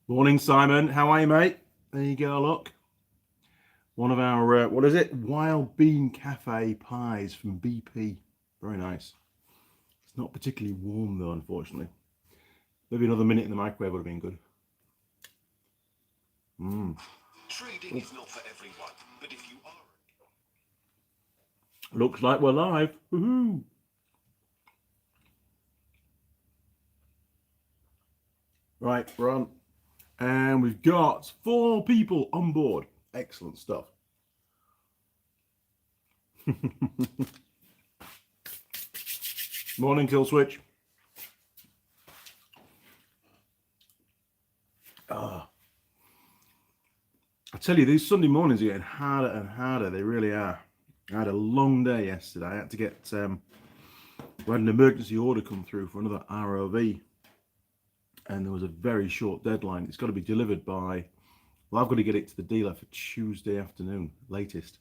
Morning, Simon. How are you, mate? There you go, look. One of our, what is it? Wild Bean Cafe pies from BP. Very nice. It's not particularly warm, though, unfortunately. Maybe another minute in the microwave would have been good. Trading is not for everyone, but if you are... Looks like we're live. Woohoo! Right, we're on. And we've got 4 people on board. Excellent stuff. Morning, Kill Switch. I tell you, these Sunday mornings are getting harder and harder. They really are. I had a long day yesterday. I had to get, we had an emergency order come through for another ROV. And there was a very short deadline. It's got to be delivered by, well, I've got to get it to the dealer for Tuesday afternoon, latest.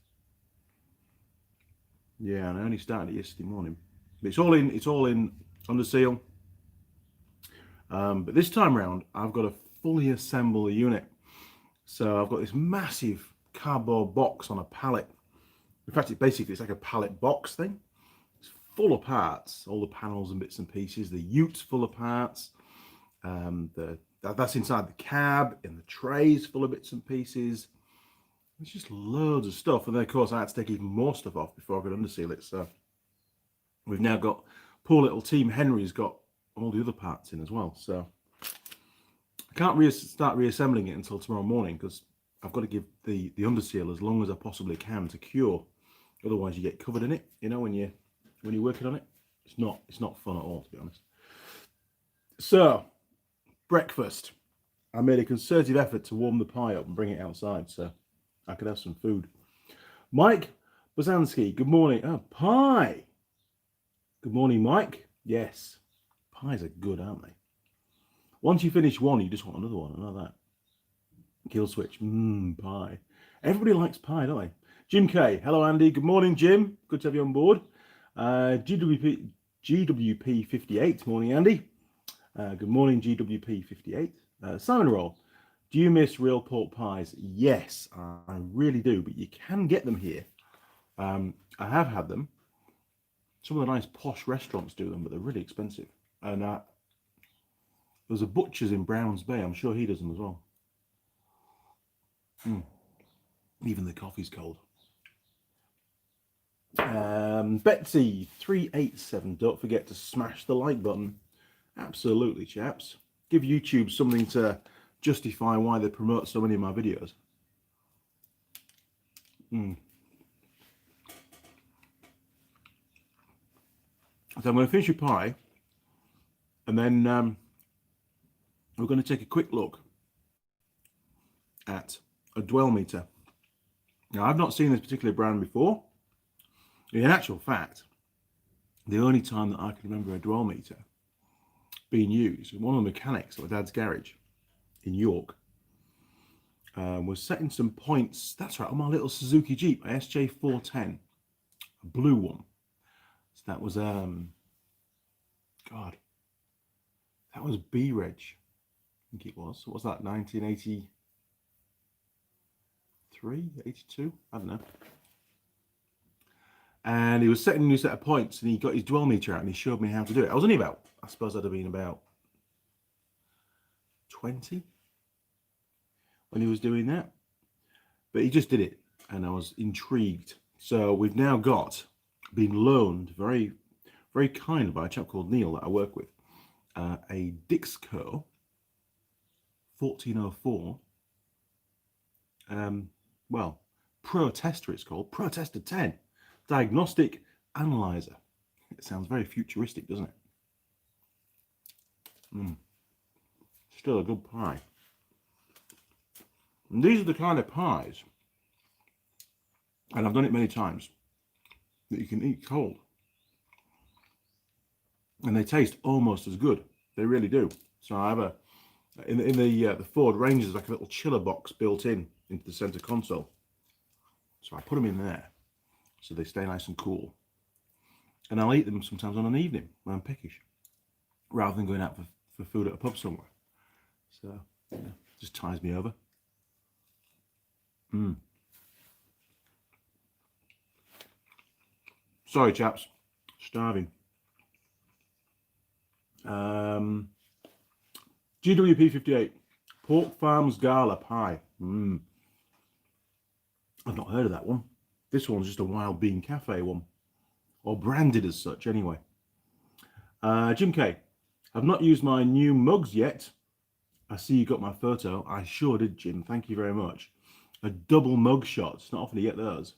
Yeah, and I only started it yesterday morning. But it's all in under seal. But this time around, I've got to fully assemble the unit. So I've got this massive cardboard box on a pallet. In fact, it's like a pallet box thing. It's full of parts, all the panels and bits and pieces. The ute's full of parts. That's inside the cab, and the tray's full of bits and pieces. There's just loads of stuff. And then, of course, I had to take even more stuff off before I could underseal it. So we've now got, poor little team Henry's got all the other parts in as well. So I can't start reassembling it until tomorrow morning because I've got to give the underseal as long as I possibly can to cure. Otherwise, you get covered in it. You know, when you're working on it, it's not fun at all, to be honest. So breakfast. I made a concerted effort to warm the pie up and bring it outside so I could have some food. Mike Bozansky, good morning. Oh, pie. Good morning, Mike. Yes, pies are good, aren't they? Once you finish one, you just want another one. I know that. Kill switch. Pie. Everybody likes pie, don't they? Jim K. Hello, Andy. Good morning, Jim. Good to have you on board. GWP 58. Morning, Andy. Good morning, GWP 58. Simon Roll. Do you miss real pork pies? Yes, I really do, but you can get them here. I have had them. Some of the nice posh restaurants do them, but they're really expensive. And there's a butcher's in Browns Bay. I'm sure he does them as well. Even the coffee's cold. Betsy 387. Don't forget to smash the like button. Absolutely, chaps. Give YouTube something to justify why they promote so many of my videos. So I'm going to finish your pie, and then we're going to take a quick look at a dwell meter. Now, I've not seen this particular brand before. In actual fact, the only time that I can remember a dwell meter being used, one of the mechanics at my dad's garage in York was setting some points, that's right, on my little Suzuki Jeep, my SJ410, a blue one. So that was, that was B-Reg, I think it was. What was that, 1983, 82? I don't know. And he was setting a new set of points, and he got his dwell meter out, and he showed me how to do it. I was only about, I suppose I'd have been about 20 when he was doing that. But he just did it, and I was intrigued. So we've now been loaned, very, very kind by a chap called Neil that I work with, a Dixco 1404, Pro Tester it's called, Pro Tester 10. Diagnostic analyzer. It sounds very futuristic, doesn't it? Still a good pie. And these are the kind of pies, and I've done it many times, that you can eat cold. And they taste almost as good. They really do. So I have in the Ford Ranger, there's like a little chiller box built into the center console. So I put them in there, so they stay nice and cool. And I'll eat them sometimes on an evening when I'm peckish, rather than going out for food at a pub somewhere. So, yeah, Just ties me over. Sorry, chaps. Starving. GWP58. Pork Farms Gala Pie. I've not heard of that one. This one's just a Wild Bean Cafe one. Or branded as such, anyway. Jim K. I've not used my new mugs yet. I see you got my photo. I sure did, Jim. Thank you very much. A double mug shot. It's not often you get those.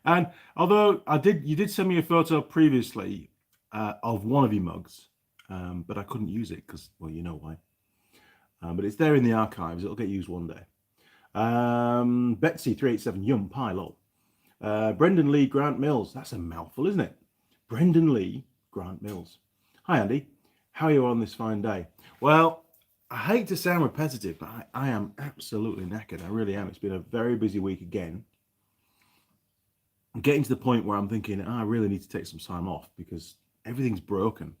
And although you did send me a photo previously of one of your mugs, but I couldn't use it because, well, you know why. But it's there in the archives. It'll get used one day. Betsy387, yum, pie, lol. Brendan Lee Grant Mills. That's a mouthful, isn't it? Brendan Lee Grant Mills. Hi, Andy. How are you on this fine day? Well, I hate to sound repetitive, but I am absolutely knackered. I really am. It's been a very busy week again. I'm getting to the point where I'm thinking, I really need to take some time off because everything's broken.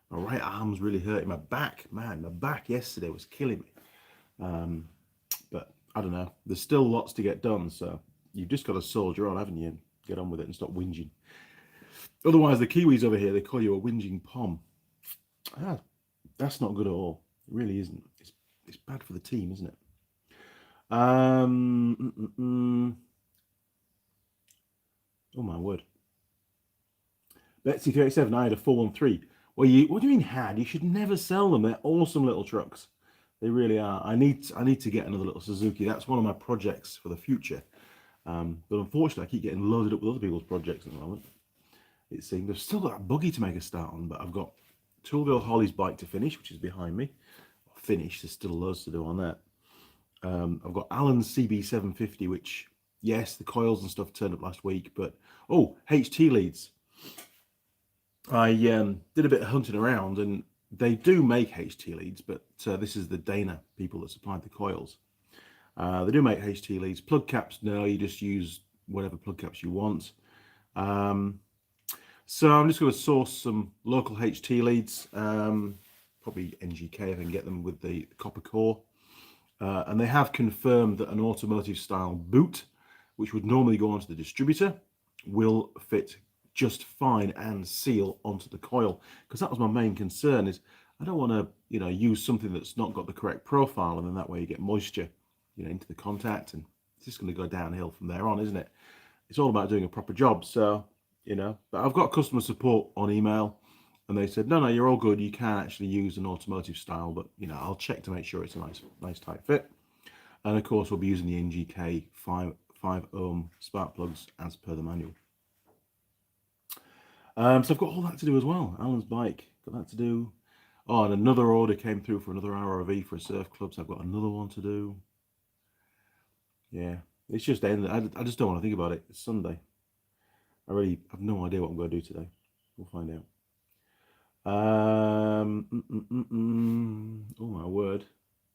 My right arm's really hurting. My back, man, my back yesterday was killing me. But I don't know. There's still lots to get done, so you've just got to soldier on, haven't you? And get on with it and stop whinging. Otherwise, the Kiwis over here, they call you a whinging pom. That's not good at all. It really isn't. It's bad for the team, isn't it? Oh, my word. Betsy37, I had a 413. Well, what do you mean had? You should never sell them. They're awesome little trucks. They really are. I need to get another little Suzuki. That's one of my projects for the future. But unfortunately, I keep getting loaded up with other people's projects at the moment. It seems I've still got that buggy to make a start on, but I've got Tool Girl Holly's bike to finish, which is behind me. Finished. There's still loads to do on that. I've got Alan's CB750, which, yes, the coils and stuff turned up last week, but HT leads. I did a bit of hunting around, and they do make HT leads, but this is the Dana people that supplied the coils. They do make HT leads. Plug caps, no, you just use whatever plug caps you want. So I'm just going to source some local HT leads, probably NGK if I can get them with the copper core. And they have confirmed that an automotive style boot, which would normally go onto the distributor, will fit just fine and seal onto the coil. Because that was my main concern, is I don't want to, use something that's not got the correct profile, and then that way you get moisture, into the contact, and it's just going to go downhill from there on, isn't it? It's all about doing a proper job. So, but I've got customer support on email, and they said, no, you're all good. You can actually use an automotive style, but I'll check to make sure it's a nice tight fit. And of course, we'll be using the NGK 5 ohm spark plugs as per the manual. So I've got all that to do as well. Alan's bike, got that to do. Oh, and another order came through for another ROV for a surf club, so I've got another one to do. Yeah, it's just ended. I just don't want to think about it. It's Sunday. I really have no idea what I'm going to do today. We'll find out. Oh my word.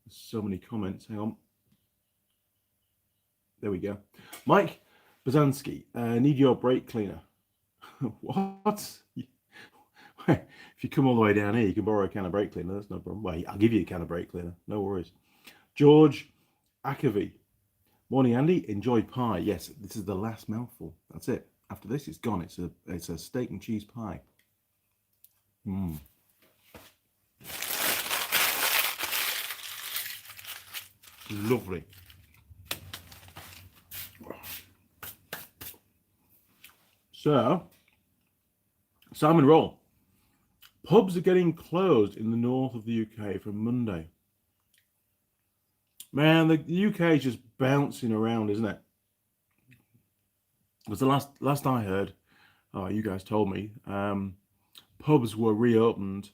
There's so many comments. Hang on. There we go. Mike Bazansky, need your brake cleaner. What? If you come all the way down here, you can borrow a can of brake cleaner. That's no problem. Well, I'll give you a can of brake cleaner. No worries. George Akavi. Morning, Andy. Enjoyed pie. Yes, this is the last mouthful. That's it. After this, it's gone. It's a steak and cheese pie. Lovely. So, salmon roll. Pubs are getting closed in the north of the UK from Monday. Man, the UK is just bouncing around, isn't it? Because the last I heard, you guys told me, pubs were reopened,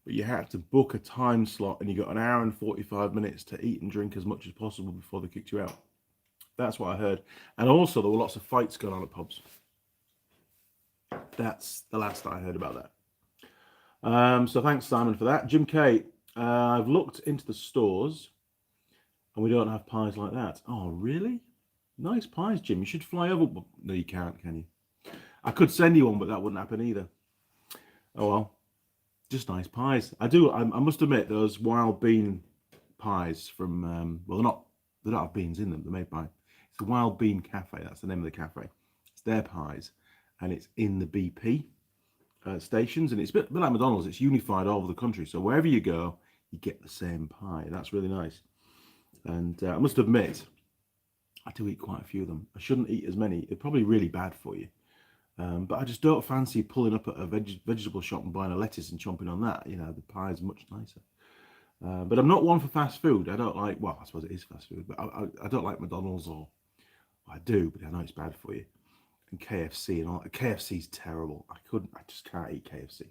but you had to book a time slot, and you got an hour and 45 minutes to eat and drink as much as possible before they kicked you out. That's what I heard. And also, there were lots of fights going on at pubs. That's the last I heard about that. So thanks, Simon, for that. Jim K, I've looked into the stores, and we don't have pies like that. Oh, really? Nice pies, Jim. You should fly over. No, you can't, can you? I could send you one, but that wouldn't happen either. Oh, well. just nice pies. I must admit, those wild bean pies from well, they don't have beans in them. They're made by it's the Wild Bean Cafe. That's the name of the cafe. It's their pies, and it's in the BP stations, and it's a bit like McDonald's. It's unified all over the country, so wherever you go, you get the same pie. That's really nice. And I must admit, I do eat quite a few of them. I shouldn't eat as many. They're probably really bad for you. But I just don't fancy pulling up at a vegetable shop and buying a lettuce and chomping on that. You know, the pie is much nicer. But I'm not one for fast food. I don't like, well, I suppose it is fast food, but I don't like McDonald's, or I do, but I know it's bad for you. And KFC and all. KFC's terrible. I just can't eat KFC.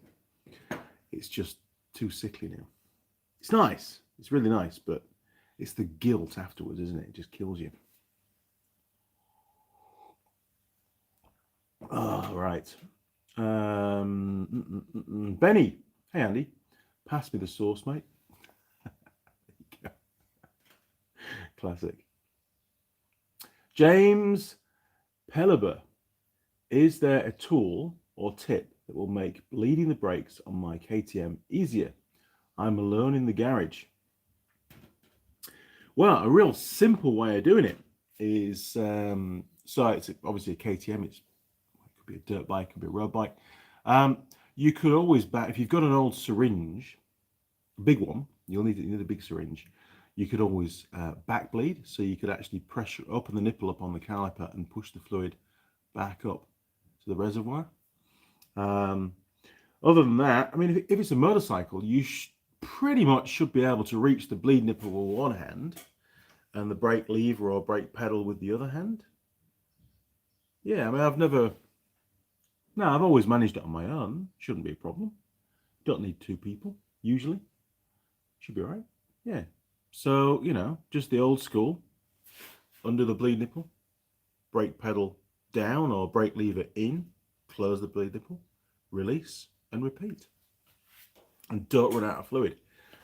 It's just too sickly now. It's nice. It's really nice, but it's the guilt afterwards, isn't it? It just kills you. Oh, right. Benny. Hey, Andy. Pass me the sauce, mate. Classic. James Pelliber. Is there a tool or tip that will make bleeding the brakes on my KTM easier? I'm alone in the garage. Well, a real simple way of doing it is, so it's obviously a KTM. It could be a dirt bike, it could be a road bike. You could always if you've got an old syringe, a big one, you need a big syringe. You could always back bleed, so you could actually pressure open the nipple up on the caliper and push the fluid back up to the reservoir. Other than that, I mean, if it's a motorcycle, you pretty much should be able to reach the bleed nipple with one hand and the brake lever or brake pedal with the other hand. Yeah, I mean, I've always managed it on my own. Shouldn't be a problem. Don't need two people, usually. Should be all right. Yeah. So, you know, just the old school, under the bleed nipple, brake pedal down or brake lever in, close the bleed nipple, release, and repeat. And don't run out of fluid.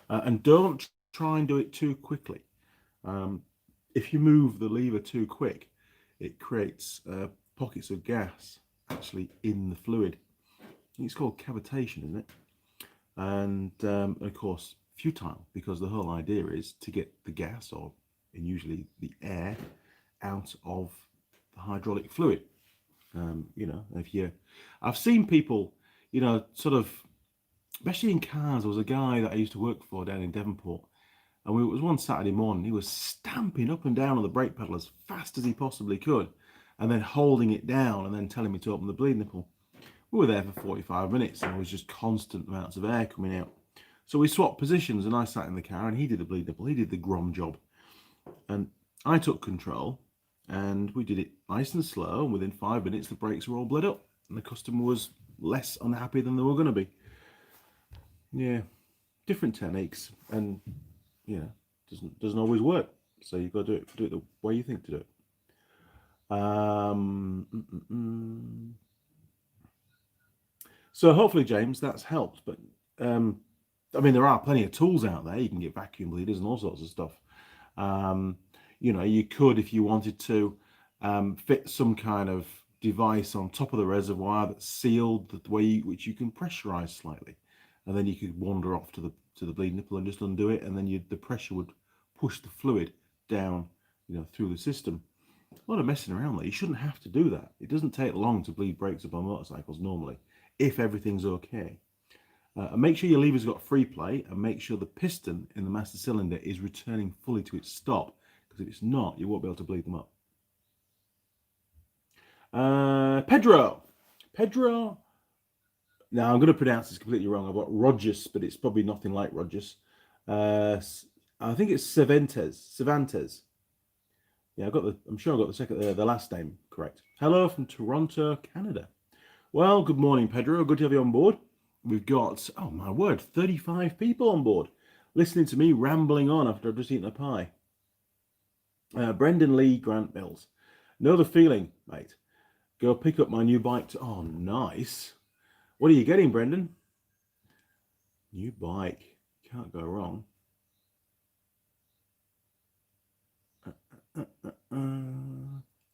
And don't try and do it too quickly. If you move the lever too quick, it creates pockets of gas actually in the fluid. It's called cavitation, isn't it? And of course, futile, because the whole idea is to get the gas, or and usually the air, out of the hydraulic fluid. You know, I've seen people, you know, sort of, especially in cars. There was a guy that I used to work for down in Devonport, and it was one Saturday morning. He was stamping up and down on the brake pedal as fast as he possibly could, and then holding it down, and then telling me to open the bleed nipple. We were there for 45 minutes, and there was just constant amounts of air coming out. So we swapped positions, and I sat in the car, and he did the bleed nipple. He did the grom job, and I took control, and we did it nice and slow. And within 5 minutes, the brakes were all bled up, and the customer was less unhappy than they were going to be. Yeah, different techniques, and you know, doesn't always work. So you've got to do it the way you think to do it. So hopefully, James, that's helped. But I mean, there are plenty of tools out there. You can get vacuum bleeders and all sorts of stuff. You know, you could, if you wanted to, fit some kind of device on top of the reservoir that's sealed the way which you can pressurize slightly, and then you could wander off to the bleed nipple and just undo it, and then the pressure would push the fluid down, you know, through the system. A lot of messing around there. You shouldn't have to do that. It doesn't take long to bleed brakes up on motorcycles normally, if everything's okay. And make sure your lever's got free play, and make sure the piston in the master cylinder is returning fully to its stop, because if it's not, you won't be able to bleed them up. Pedro. Now I'm going to pronounce this completely wrong. I've got Rogers, but it's probably nothing like Rogers. I think it's Cervantes. Yeah, I'm sure I got the last name correct. Hello from Toronto, Canada. Well, good morning, Pedro. Good to have you on board. We've got, oh my word, 35 people on board, listening to me rambling on after I've just eaten a pie. Brendan Lee Grant Mills. Know the feeling, mate. Go pick up my new bike. Oh, nice. What are you getting, Brendan? New bike. Can't go wrong.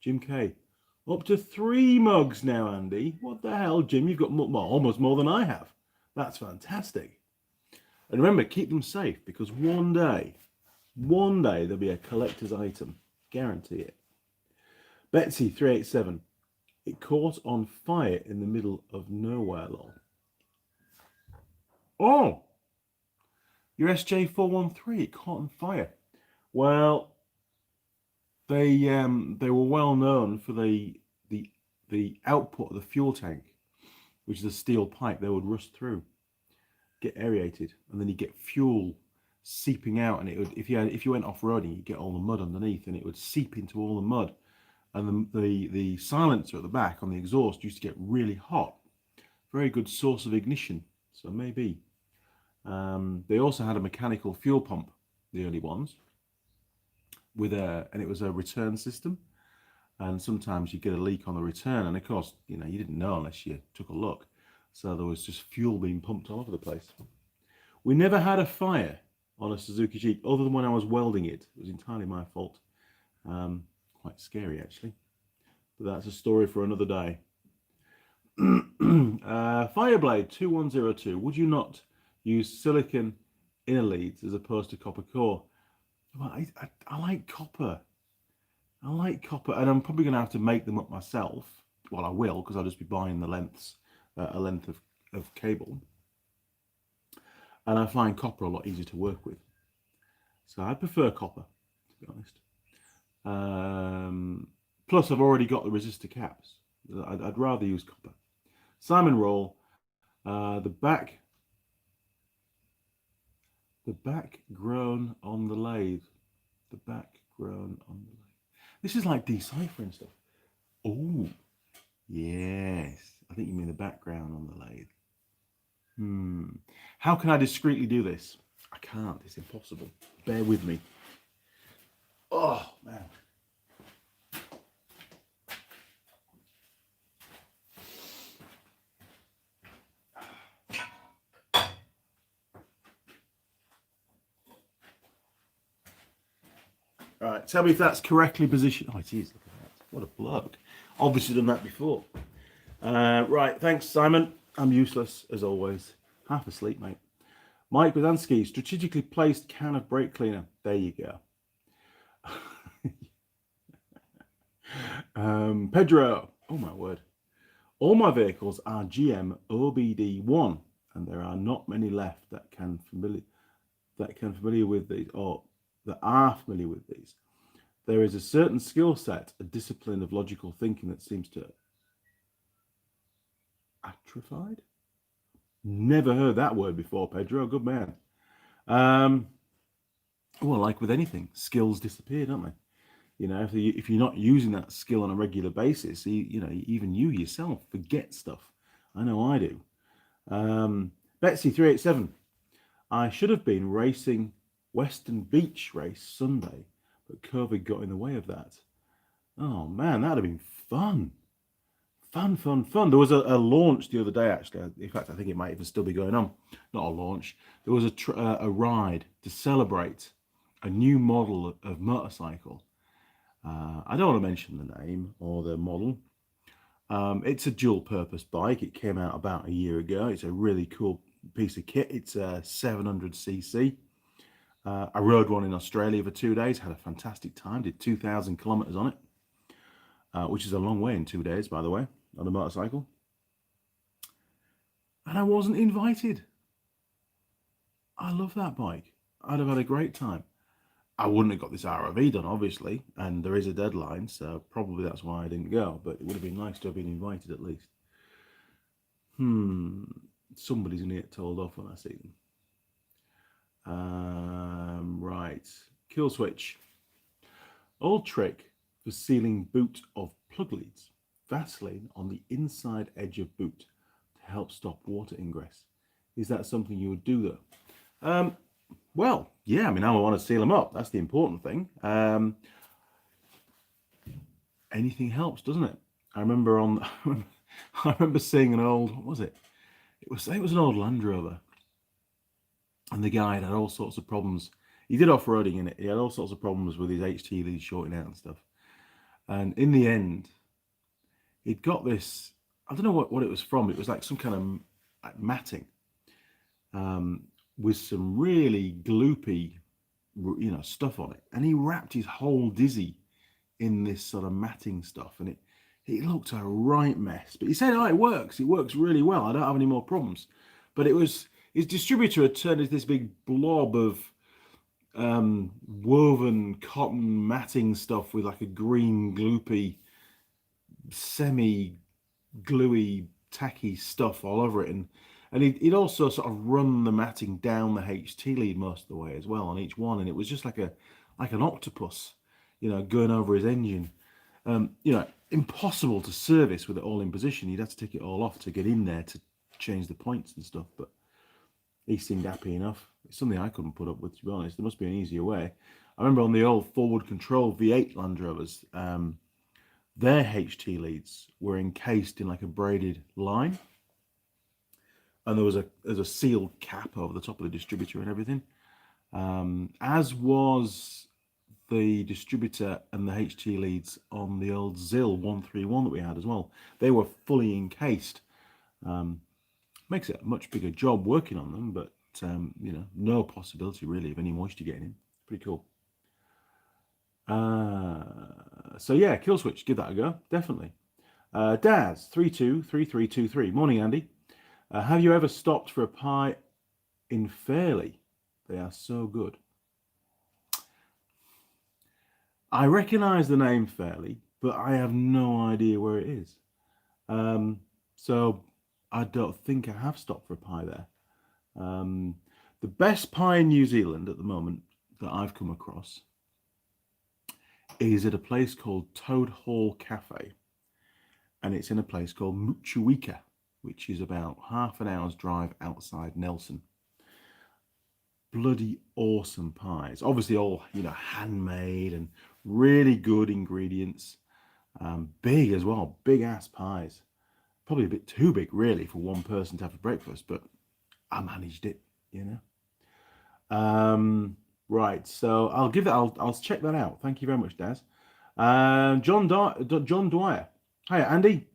Jim K. Up to 3 mugs now, Andy. What the hell, Jim? You've got almost more than I have. That's fantastic. And remember, keep them safe, because one day there'll be a collector's item. Guarantee it. Betsy 387. It caught on fire in the middle of nowhere, lol. Oh, your SJ413, it caught on fire. Well, they were well known for the output of the fuel tank, which is a steel pipe. They would rust through, get aerated, and then you get fuel seeping out. And it would, if you went off roading, you get all the mud underneath, and it would seep into all the mud. And the silencer at the back on the exhaust used to get really hot. Very good source of ignition. So maybe. They also had a mechanical fuel pump, the early ones, and it was a return system. And sometimes you get a leak on the return, and of course, you didn't know unless you took a look. So there was just fuel being pumped all over the place. We never had a fire on a Suzuki Jeep, other than when I was welding it. It was entirely my fault. Quite scary, actually. But that's a story for another day. Fireblade 2102. Would you not use silicon inner leads as opposed to copper core? Well, I like copper. I like copper, and I'm probably going to have to make them up myself. Well, I will, because I'll just be buying the a length of cable. And I find copper a lot easier to work with. So I prefer copper, to be honest. Plus, I've already got the resistor caps. I'd rather use copper. Simon Roll, the back grown on the lathe. The back grown on the lathe. This is like deciphering stuff. Oh, yes. I think you mean the background on the lathe. How can I discreetly do this? I can't. It's impossible. Bear with me. Oh, man. All right, tell me if that's correctly positioned. Oh, it is. Look at that. What a bloke. Obviously done that before. Right, thanks, Simon. I'm useless, as always. Half asleep, mate. Mike Bedansky, strategically placed can of brake cleaner. There you go. Pedro. Oh, my word. All my vehicles are GM OBD1, and there are not many left that are familiar with these. There is a certain skill set, a discipline of logical thinking that seems to atrophied. Never heard that word before, Pedro. Good man. Well, like with anything, skills disappear, don't they? If you're not using that skill on a regular basis, even you yourself forget stuff. I know I do. Betsy 387. I should have been racing Western Beach race Sunday, but COVID got in the way of that. Oh man, that'd have been fun. Fun. There was a launch the other day, actually. In fact, I think it might even still be going on. Not a launch. There was a ride to celebrate a new model of motorcycle. I don't want to mention the name or the model. It's a dual-purpose bike. It came out about a year ago. It's a really cool piece of kit. It's a 700cc. I rode one in Australia for 2 days. Had a fantastic time. Did 2,000 kilometers on it, which is a long way in 2 days, by the way, on a motorcycle. And I wasn't invited. I love that bike. I'd have had a great time. I wouldn't have got this ROV done, obviously, and there is a deadline, so probably that's why I didn't go, but it would have been nice to have been invited at least. Somebody's going to get told off when I see them. Right. Kill switch. Old trick for sealing boot of plug leads. Vaseline on the inside edge of boot to help stop water ingress. Is that something you would do, though? Well, yeah, I mean, I want to seal them up. That's the important thing. Anything helps, doesn't it? I remember seeing an old, what was it? It was an old Land Rover. And the guy had all sorts of problems. He did off-roading in it. He had all sorts of problems with his HT leads shorting out and stuff. And in the end, he'd got this, I don't know what it was from. It was like some kind of matting. with some really gloopy, stuff on it. And he wrapped his whole dizzy in this sort of matting stuff, and it looked a right mess. But he said, "Oh, it works. It works really well. I don't have any more problems." But it was his distributor had turned into this big blob of woven cotton matting stuff with like a green gloopy, semi-gluey, tacky stuff all over it, and he'd also sort of run the matting down the HT lead most of the way as well on each one, and it was just like an octopus, going over his engine. Impossible to service with it all in position. You'd have to take it all off to get in there to change the points and stuff, but he seemed happy enough. It's something I couldn't put up with, to be honest. There must be an easier way. I remember on the old forward control V8 Land Rovers, their HT leads were encased in like a braided line, and there's a sealed cap over the top of the distributor and everything, as was the distributor and the HT leads on the old ZIL 131 that we had as well. They were fully encased. Makes it a much bigger job working on them, but no possibility really of any moisture getting in. Pretty cool. So yeah, kill switch, give that a go, definitely. Daz 323323. Morning, Andy. Have you ever stopped for a pie in Fairley? They are so good. I recognise the name Fairley, but I have no idea where it is. So I don't think I have stopped for a pie there. The best pie in New Zealand at the moment that I've come across is at a place called Toad Hall Cafe, and it's in a place called Muchuika, which is about half an hour's drive outside Nelson. Bloody awesome pies, obviously all handmade and really good ingredients. Big as well, big ass pies, probably a bit too big really for one person to have for breakfast, but I managed it, Right, so I'll give that. I'll check that out. Thank you very much, Daz. John Dwyer. Hi, Andy.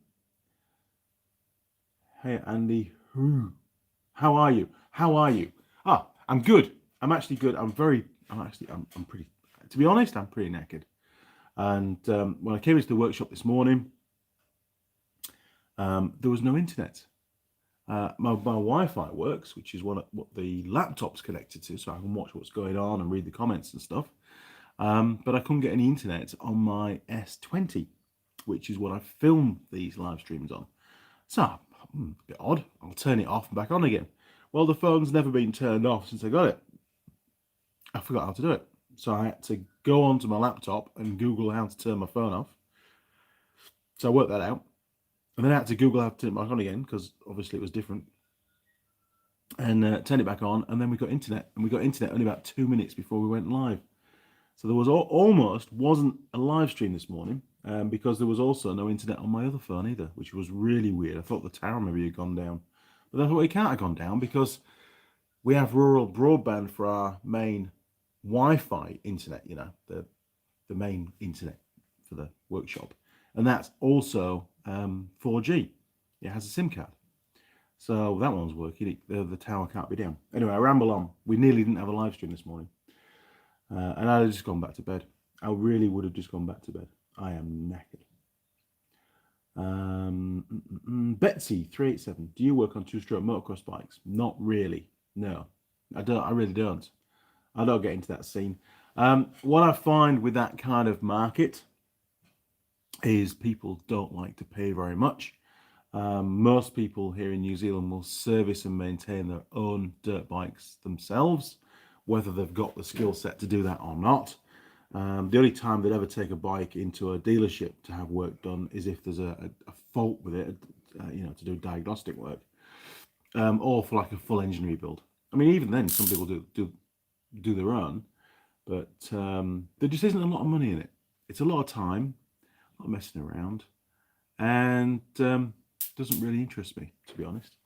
Hey, Andy. How are you? Ah, I'm good. I'm actually good. I'm pretty. To be honest, I'm pretty knackered. And when I came into the workshop this morning, there was no internet. My Wi-Fi works, which is what the laptop's connected to, so I can watch what's going on and read the comments and stuff. But I couldn't get any internet on my S20, which is what I film these live streams on. So, a bit odd. I'll turn it off and back on again. Well, the phone's never been turned off since I got it. I forgot how to do it. So I had to go onto my laptop and Google how to turn my phone off. So I worked that out. And then I had to Google how to turn it back on again, because obviously it was different. And turn it back on, and then we got internet. And we got internet only about 2 minutes before we went live. So there was wasn't a live stream this morning, because there was also no internet on my other phone either, which was really weird. I thought the tower maybe had gone down. But I thought it can't have gone down, because we have rural broadband for our main Wi-Fi internet, the main internet for the workshop. And that's also 4G. It has a SIM card. So that one's working. The tower can't be down. Anyway, I ramble on. We nearly didn't have a live stream this morning. And I'd have just gone back to bed. I really would have just gone back to bed. I am knackered. Betsy 387. Do you work on two-stroke motocross bikes? Not really. No, I don't. I really don't. I don't get into that scene. What I find with that kind of market is people don't like to pay very much. Most people here in New Zealand will service and maintain their own dirt bikes themselves, whether they've got the skill set to do that or not. The only time they'd ever take a bike into a dealership to have work done is if there's a fault with it, to do diagnostic work, or for like a full engine rebuild. I mean, even then, some people do their own, but there just isn't a lot of money in it. It's a lot of time, a lot of messing around, and doesn't really interest me, to be honest.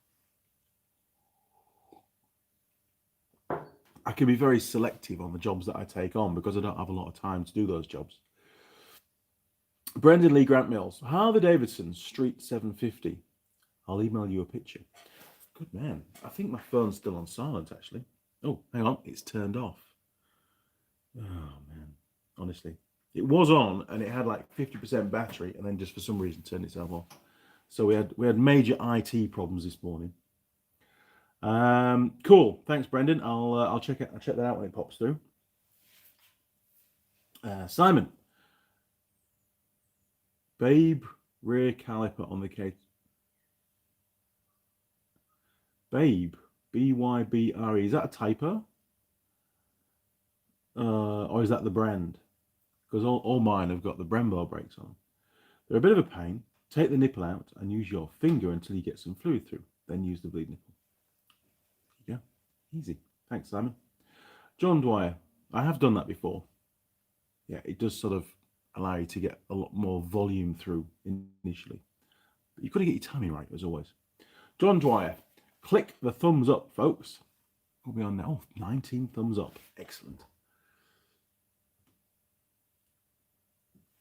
I can be very selective on the jobs that I take on because I don't have a lot of time to do those jobs. Brendan Lee Grant Mills. Harley Davidson Street 750. I'll email you a picture. Good man. I think my phone's still on silent, actually. Oh, hang on. It's turned off. Oh, man. Honestly. It was on, and it had like 50% battery, and then just for some reason turned itself off. So we had major IT problems this morning. Cool. Thanks, Brendan. I'll check that out when it pops through. Simon. Babe rear caliper on the case. Babe, B-Y-B-R-E. Is that a typo? Or is that the brand? Because all mine have got the Brembo brakes on. They're a bit of a pain. Take the nipple out and use your finger until you get some fluid through. Then use the bleed nipple. Yeah, easy. Thanks, Simon. John Dwyer. I have done that before. Yeah, it does sort of allow you to get a lot more volume through initially. But you've got to get your timing right, as always. John Dwyer. Click the thumbs up, folks. We'll be on now. 19 thumbs up. Excellent.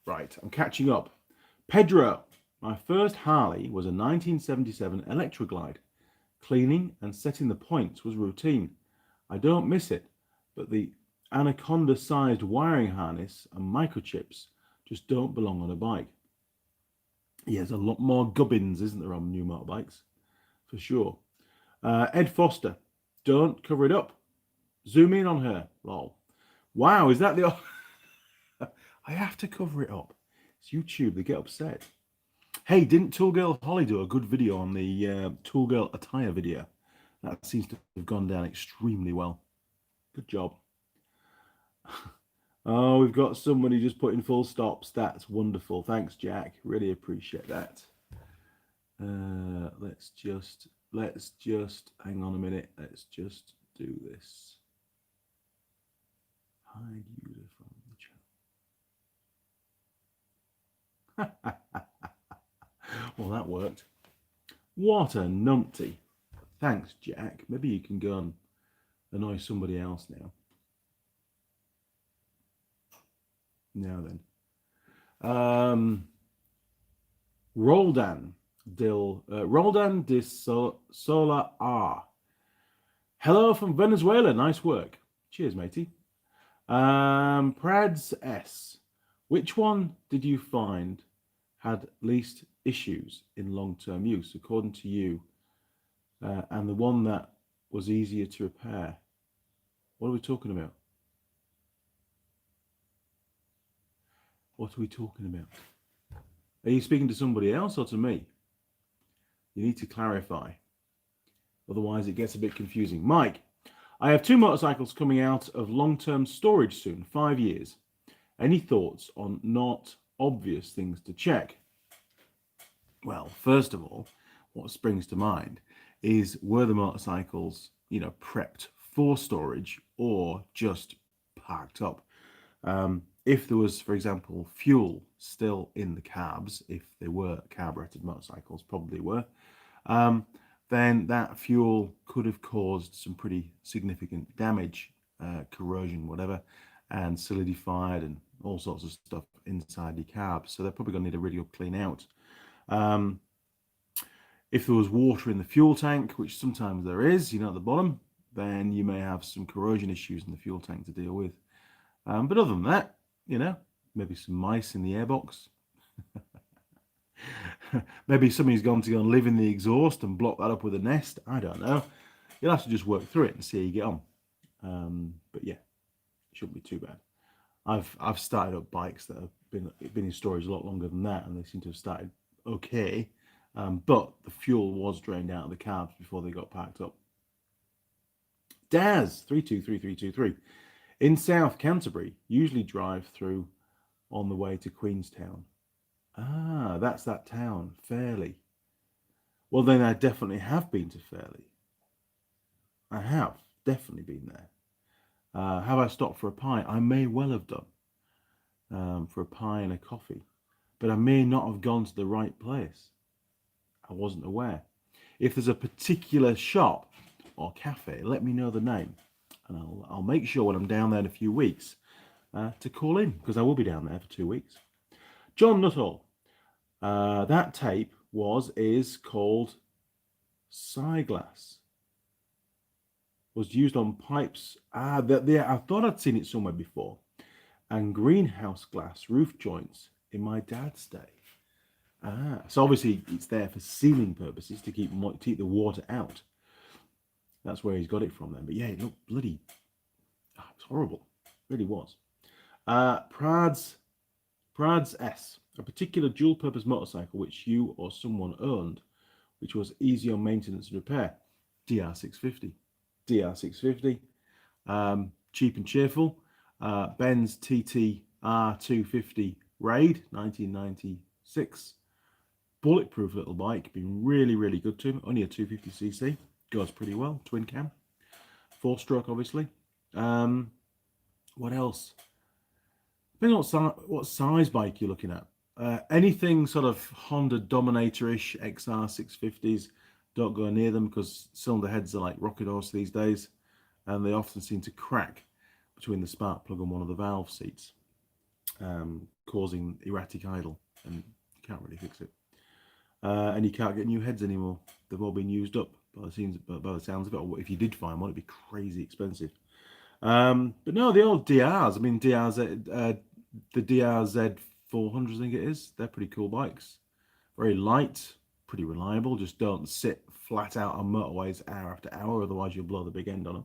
Right, I'm catching up. Pedro. My first Harley was a 1977 Electroglide. Cleaning and setting the points was routine. I don't miss it, but the Anaconda-sized wiring harness and microchips just don't belong on a bike. Yeah, there's a lot more gubbins, isn't there, on new motorbikes? For sure. Ed Foster. Don't cover it up. Zoom in on her. Lol. Wow, is that the... I have to cover it up. It's YouTube. They get upset. Hey, didn't Tool Girl Holly do a good video on the Tool Girl attire video? That seems to have gone down extremely well. Good job. Oh, we've got somebody just putting full stops. That's wonderful. Thanks, Jack. Really appreciate that. Let's just hang on a minute. Let's just do this. Hide user from the channel. Well, that worked. What a numpty. Thanks, Jack. Maybe you can go and annoy somebody else now. Now then. Roldan de Sola R. Hello from Venezuela. Nice work. Cheers, matey. Prads S. Which one did you find had least issues in long-term use, according to you, and the one that was easier to repair? What are we talking about? What are we talking about? Are you speaking to somebody else or to me? You need to clarify. Otherwise, it gets a bit confusing. Mike, I have 2 motorcycles coming out of long-term storage soon, 5 years. Any thoughts on not obvious things to check? Well, first of all, what springs to mind is, were the motorcycles, prepped for storage or just parked up? If there was, for example, fuel still in the cabs, if they were carbureted motorcycles, probably were, then that fuel could have caused some pretty significant damage, corrosion, whatever, and solidified and all sorts of stuff inside the cab. So they're probably going to need a really good clean out. If there was water in the fuel tank, which sometimes there is, at the bottom, then you may have some corrosion issues in the fuel tank to deal with. But other than that, maybe some mice in the airbox. Maybe somebody's gone to go and live in the exhaust and block that up with a nest. I don't know. You'll have to just work through it and see how you get on. But yeah, it shouldn't be too bad. I've started up bikes that have been in storage a lot longer than that, and they seem to have started okay. But the fuel was drained out of the cabs before they got packed up. Daz 323323. In South Canterbury, usually drive through on the way to Queenstown. Ah, that's that town, Fairley. Well, then I definitely have been to Fairley. I have definitely been there. Have I stopped for a pie? I may well have done, for a pie and a coffee, but I may not have gone to the right place. I wasn't aware. If there's a particular shop or cafe, let me know the name, and I'll make sure when I'm down there in a few weeks to call in, because I will be down there for 2 weeks. John Nuttall, that tape is called side glass was used on pipes. I thought I'd seen it somewhere before. And greenhouse glass roof joints in my dad's day. So obviously it's there for sealing purposes to keep the water out. That's where he's got it from then. But yeah, it looked bloody, it's horrible. It really was. Prad's S, a particular dual-purpose motorcycle which you or someone owned, which was easy on maintenance and repair. DR650. DR650. Cheap and cheerful. Benz TT R250 Raid, 1996. Bulletproof little bike, been really good to him. Only a 250cc, goes pretty well. Twin cam, 4-stroke, obviously. What else? Depending on what size bike you're looking at. Anything sort of Honda Dominator-ish XR 650s, don't go near them because cylinder heads are like rocket horse these days, and they often seem to crack between the spark plug and one of the valve seats, causing erratic idle, and you can't really fix it. And you can't get new heads anymore. They've all been used up by the sounds of it. Or if you did find one, it'd be crazy expensive. But no, the old DRs. I mean, the DRZ 400s, I think it is. They're pretty cool bikes. Very light, pretty reliable. Just don't sit flat out on motorways hour after hour, otherwise you'll blow the big end on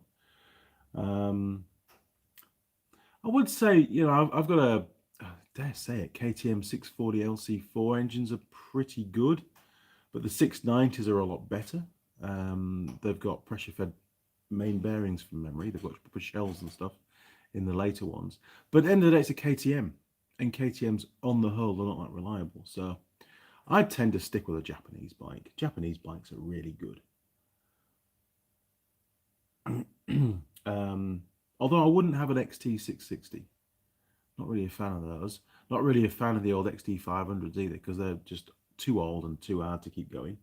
them. I would say, you know, I've got a, dare say it, KTM 640 LC4 engines are pretty good, but the 690s are a lot better. They've got pressure-fed main bearings from memory. They've got proper shells and stuff in the later ones. But at the end of the day, it's a KTM, and KTM's on the whole are not that reliable. So I tend to stick with a Japanese bike. Japanese bikes are really good. Although I wouldn't have an XT660. Not really a fan of those. Not really a fan of the old XT500s either, because they're just too old and too hard to keep going.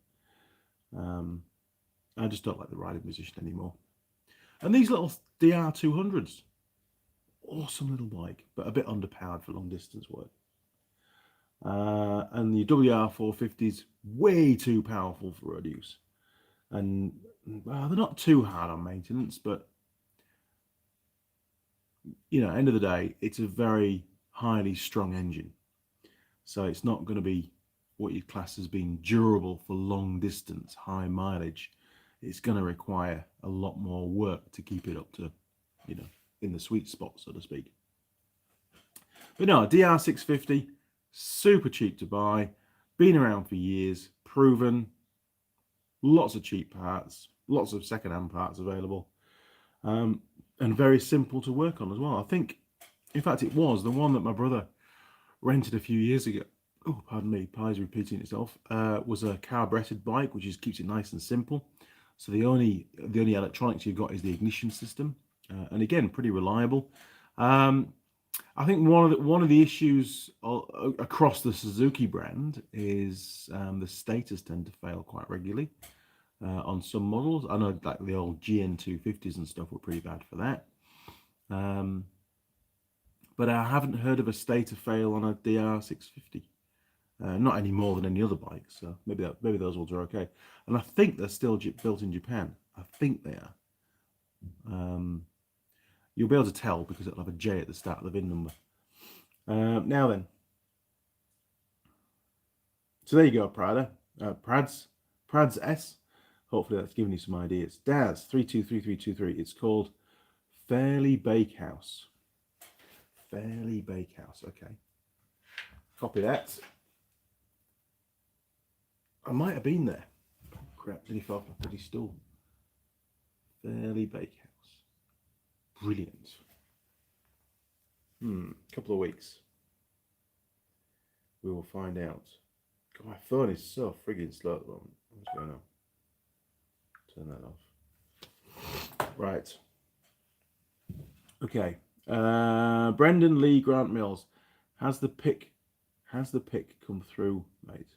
I just don't like the riding position anymore. And these little DR200s, awesome little bike, but a bit underpowered for long distance work. And the WR450s, way too powerful for road use. And well, they're not too hard on maintenance, but you know, end of the day, it's a very highly strung engine. So it's not going to be what you'd class as being durable for long distance, high mileage. It's going to require a lot more work to keep it up to, you know, in the sweet spot, so to speak. But no, DR650, super cheap to buy, been around for years, proven, lots of cheap parts, lots of second-hand parts available. And very simple to work on as well. I think, in fact, it was the one that my brother rented a few years ago. Oh, pardon me, pie's repeating itself. Was a carburetted bike, which keeps it nice and simple. So the only electronics you've got is the ignition system, and again, pretty reliable. I think one of the issues across the Suzuki brand is the stators tend to fail quite regularly. On some models, I know like the old GN250s and stuff were pretty bad for that. But I haven't heard of a stator fail on a DR650. Not any more than any other bike, so maybe those ones are okay. And I think they're still built in Japan. I think they are. You'll be able to tell because it'll have a J at the start of the VIN number. Now then. So there you go, Prada. Prad's S. Hopefully that's given you some ideas. Daz 323323. It's called Fairley Bakehouse. Fairley Bakehouse. Okay. Copy that. I might have been there. Oh, crap, nearly fell off my bloody stool. Fairley Bakehouse. Brilliant. Couple of weeks. We will find out. God, my phone is so friggin' slow at the moment. What's going on? Turn that off. Right. Okay. Brendan Lee Grant Mills. Has the pic come through, mate?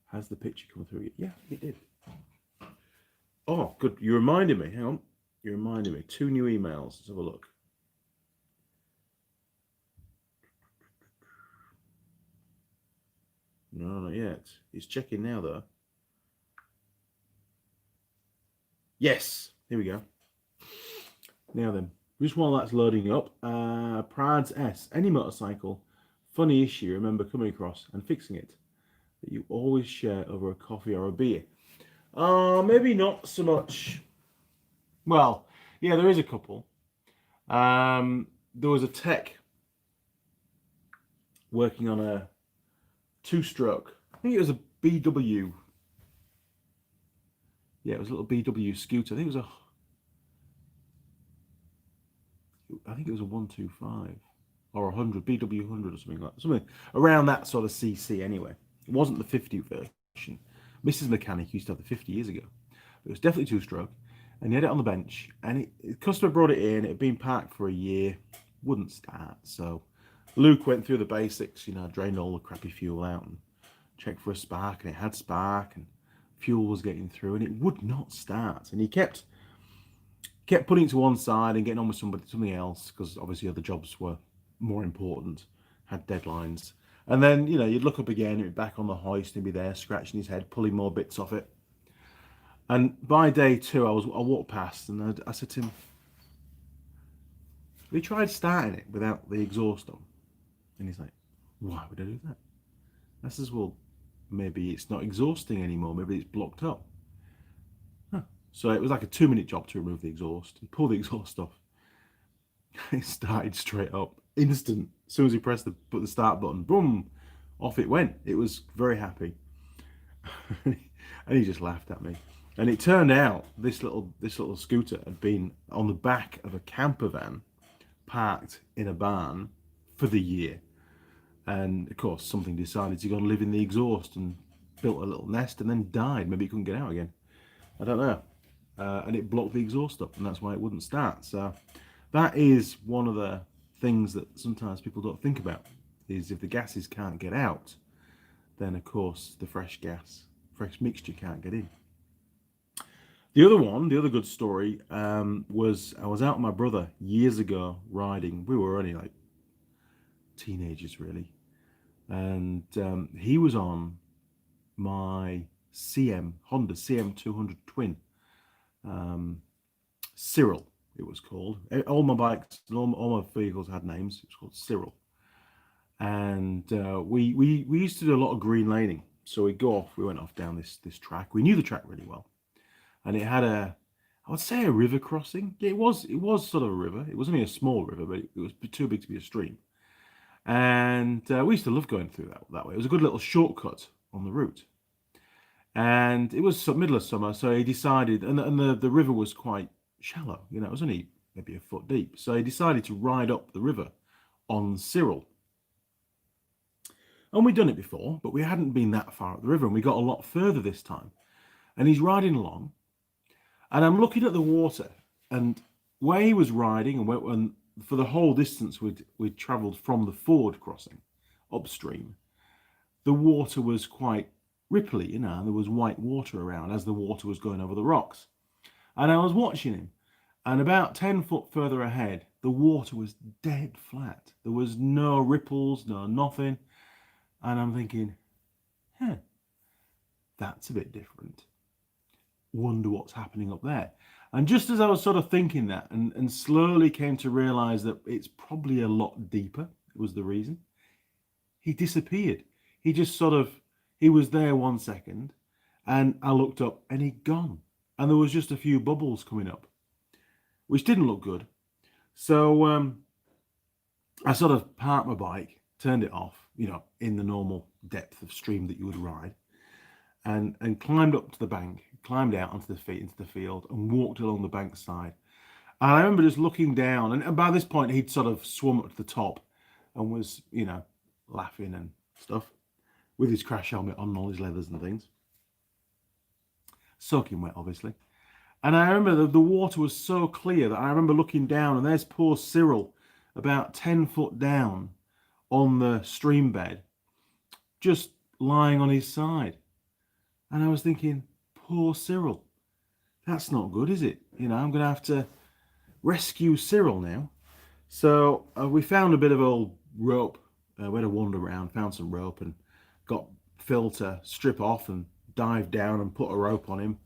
Has the picture come through? Yeah, it did. Oh, good. You reminded me. Hang on. You reminded me. 2 new emails. Let's have a look. No, not yet. He's checking now, though. Yes, here we go. Now then, just while that's loading up, Prads S. Any motorcycle, funny issue you remember coming across and fixing it that you always share over a coffee or a beer? Maybe not so much. Well, yeah, there is a couple. There was a tech working on a two-stroke. I think it was a BW. Yeah, it was a little BW scooter. I think it was a 125 or 100 BW 100 or something like that. Something around that sort of CC anyway. It wasn't the 50 version. Mrs. Mechanic used to have the 50 years ago. It was definitely two-stroke, and he had it on the bench. And the customer brought it in. It had been parked for a year, wouldn't start. So Luke went through the basics, drained all the crappy fuel out and checked for a spark, and it had spark, and fuel was getting through, and it would not start. And he kept putting it to one side and getting on with something else, because obviously other jobs were more important, had deadlines. And then, you'd look up again, it'd be back on the hoist, and he'd be there scratching his head, pulling more bits off it. And by day 2, I walked past and I said to him, "We tried starting it without the exhaust on." And he's like, "Why would I do that?" I says, "Well, maybe it's not exhausting anymore. Maybe it's blocked up." Huh. So it was like a 2-minute job to remove the exhaust and pull the exhaust off. It started straight up, instant. As soon as he pressed the start button, boom, off it went. It was very happy. And he just laughed at me. And it turned out this little scooter had been on the back of a camper van parked in a barn for the year. And of course, something decided to go and live in the exhaust and built a little nest and then died. Maybe it couldn't get out again. I don't know. And it blocked the exhaust up, and that's why it wouldn't start. So that is one of the things that sometimes people don't think about, is if the gases can't get out, then of course the fresh mixture can't get in. The other good story, was I was out with my brother years ago riding. We were only like teenagers really. And he was on my Honda CM200 twin. Cyril, it was called. All my bikes, all my vehicles had names. It was called Cyril. And we used to do a lot of green laning. So we went off down this track. We knew the track really well. And it had I would say a river crossing. Yeah, it was sort of a river. It was only a small river, but it was too big to be a stream. And we used to love going through that way. It was a good little shortcut on the route. And it was middle of summer, so he decided, and the river was quite shallow. It was only maybe a foot deep. So he decided to ride up the river on Cyril. And we'd done it before, but we hadn't been that far up the river, and we got a lot further this time. And he's riding along, and I'm looking at the water, and where he was riding, and for the whole distance we'd travelled from the ford crossing upstream, the water was quite ripply, and there was white water around as the water was going over the rocks. And I was watching him, and about 10 foot further ahead, the water was dead flat. There was no ripples, no nothing. And I'm thinking, that's a bit different. Wonder what's happening up there. And just as I was sort of thinking that, and slowly came to realize that it's probably a lot deeper, was the reason, he disappeared. He just he was there 1 second, and I looked up and he'd gone. And there was just a few bubbles coming up, which didn't look good. So I sort of parked my bike, turned it off, in the normal depth of stream that you would ride, and climbed up to the bank, climbed out onto the field, and walked along the bank side. And I remember just looking down, and by this point he'd sort of swum up to the top and was, laughing and stuff with his crash helmet on and all his leathers and things. Soaking wet, obviously. And I remember the water was so clear that I remember looking down, and there's poor Cyril about 10 foot down on the stream bed, just lying on his side. And I was thinking, poor Cyril, that's not good, is it? I'm going to have to rescue Cyril now. So we found a bit of old rope. We had a wander around, found some rope, and got Phil to strip off and dive down and put a rope on him.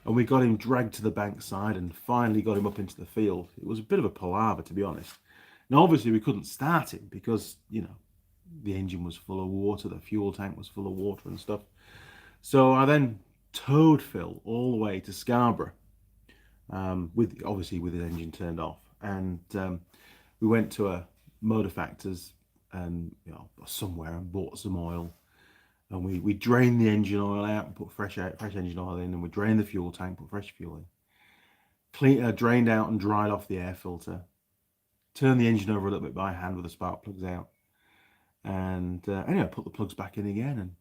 and we got him dragged to the bankside and finally got him up into the field. It was a bit of a palaver, to be honest. Now, obviously, we couldn't start him because, you know, the engine was full of water, the fuel tank was full of water and stuff. So I then towed Phil all the way to Scarborough, with his engine turned off, and we went to a motor factors and, you know, somewhere, and bought some oil, and we drained the engine oil out and put fresh engine oil in, and we drained the fuel tank, put fresh fuel in, drained out and dried off the air filter, turned the engine over a little bit by hand with the spark plugs out, and anyway, put the plugs back in again and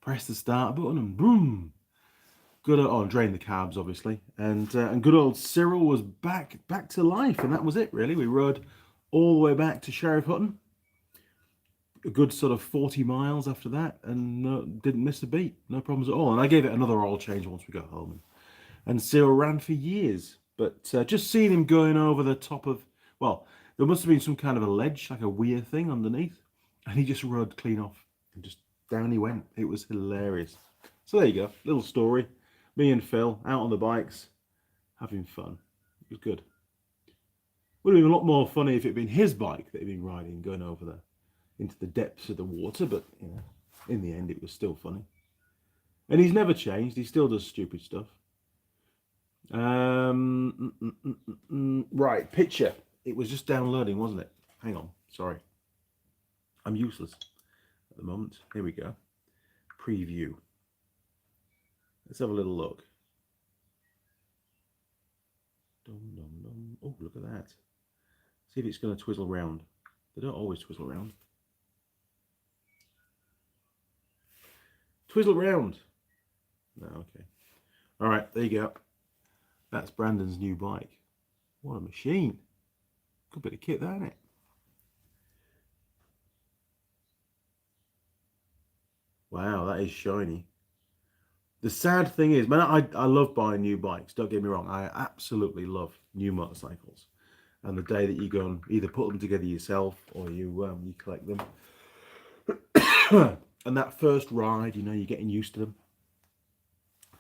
pressed the start button, and boom, and drained the carbs, obviously, and good old Cyril was back to life, and that was it, really. We rode all the way back to Sheriff Hutton, a good sort of 40 miles after that, and didn't miss a beat, no problems at all. And I gave it another oil change once we got home, and Cyril ran for years. But just seeing him going over the top of, well, there must have been some kind of a ledge, like a weir thing underneath, and he just rode clean off, and just down he went. It was hilarious. So there you go, little story. Me and Phil out on the bikes, having fun. It was good. Would have been a lot more funny if it had been his bike that he'd been riding, going over into the depths of the water, but, you know, in the end it was still funny. And he's never changed. He still does stupid stuff. Right, picture. It was just downloading, wasn't it? Hang on, sorry. I'm useless at the moment. Here we go. Preview. Let's have a little look. Oh, look at that. See if it's going to twizzle round. They don't always twizzle round. Twizzle round. No, okay. All right, there you go. That's Brandon's new bike. What a machine. Good bit of kit there, isn't it? Wow, that is shiny. The sad thing is, man, I love buying new bikes. Don't get me wrong. I absolutely love new motorcycles. And the day that you go and either put them together yourself or you collect them. And that first ride, you know, you're getting used to them.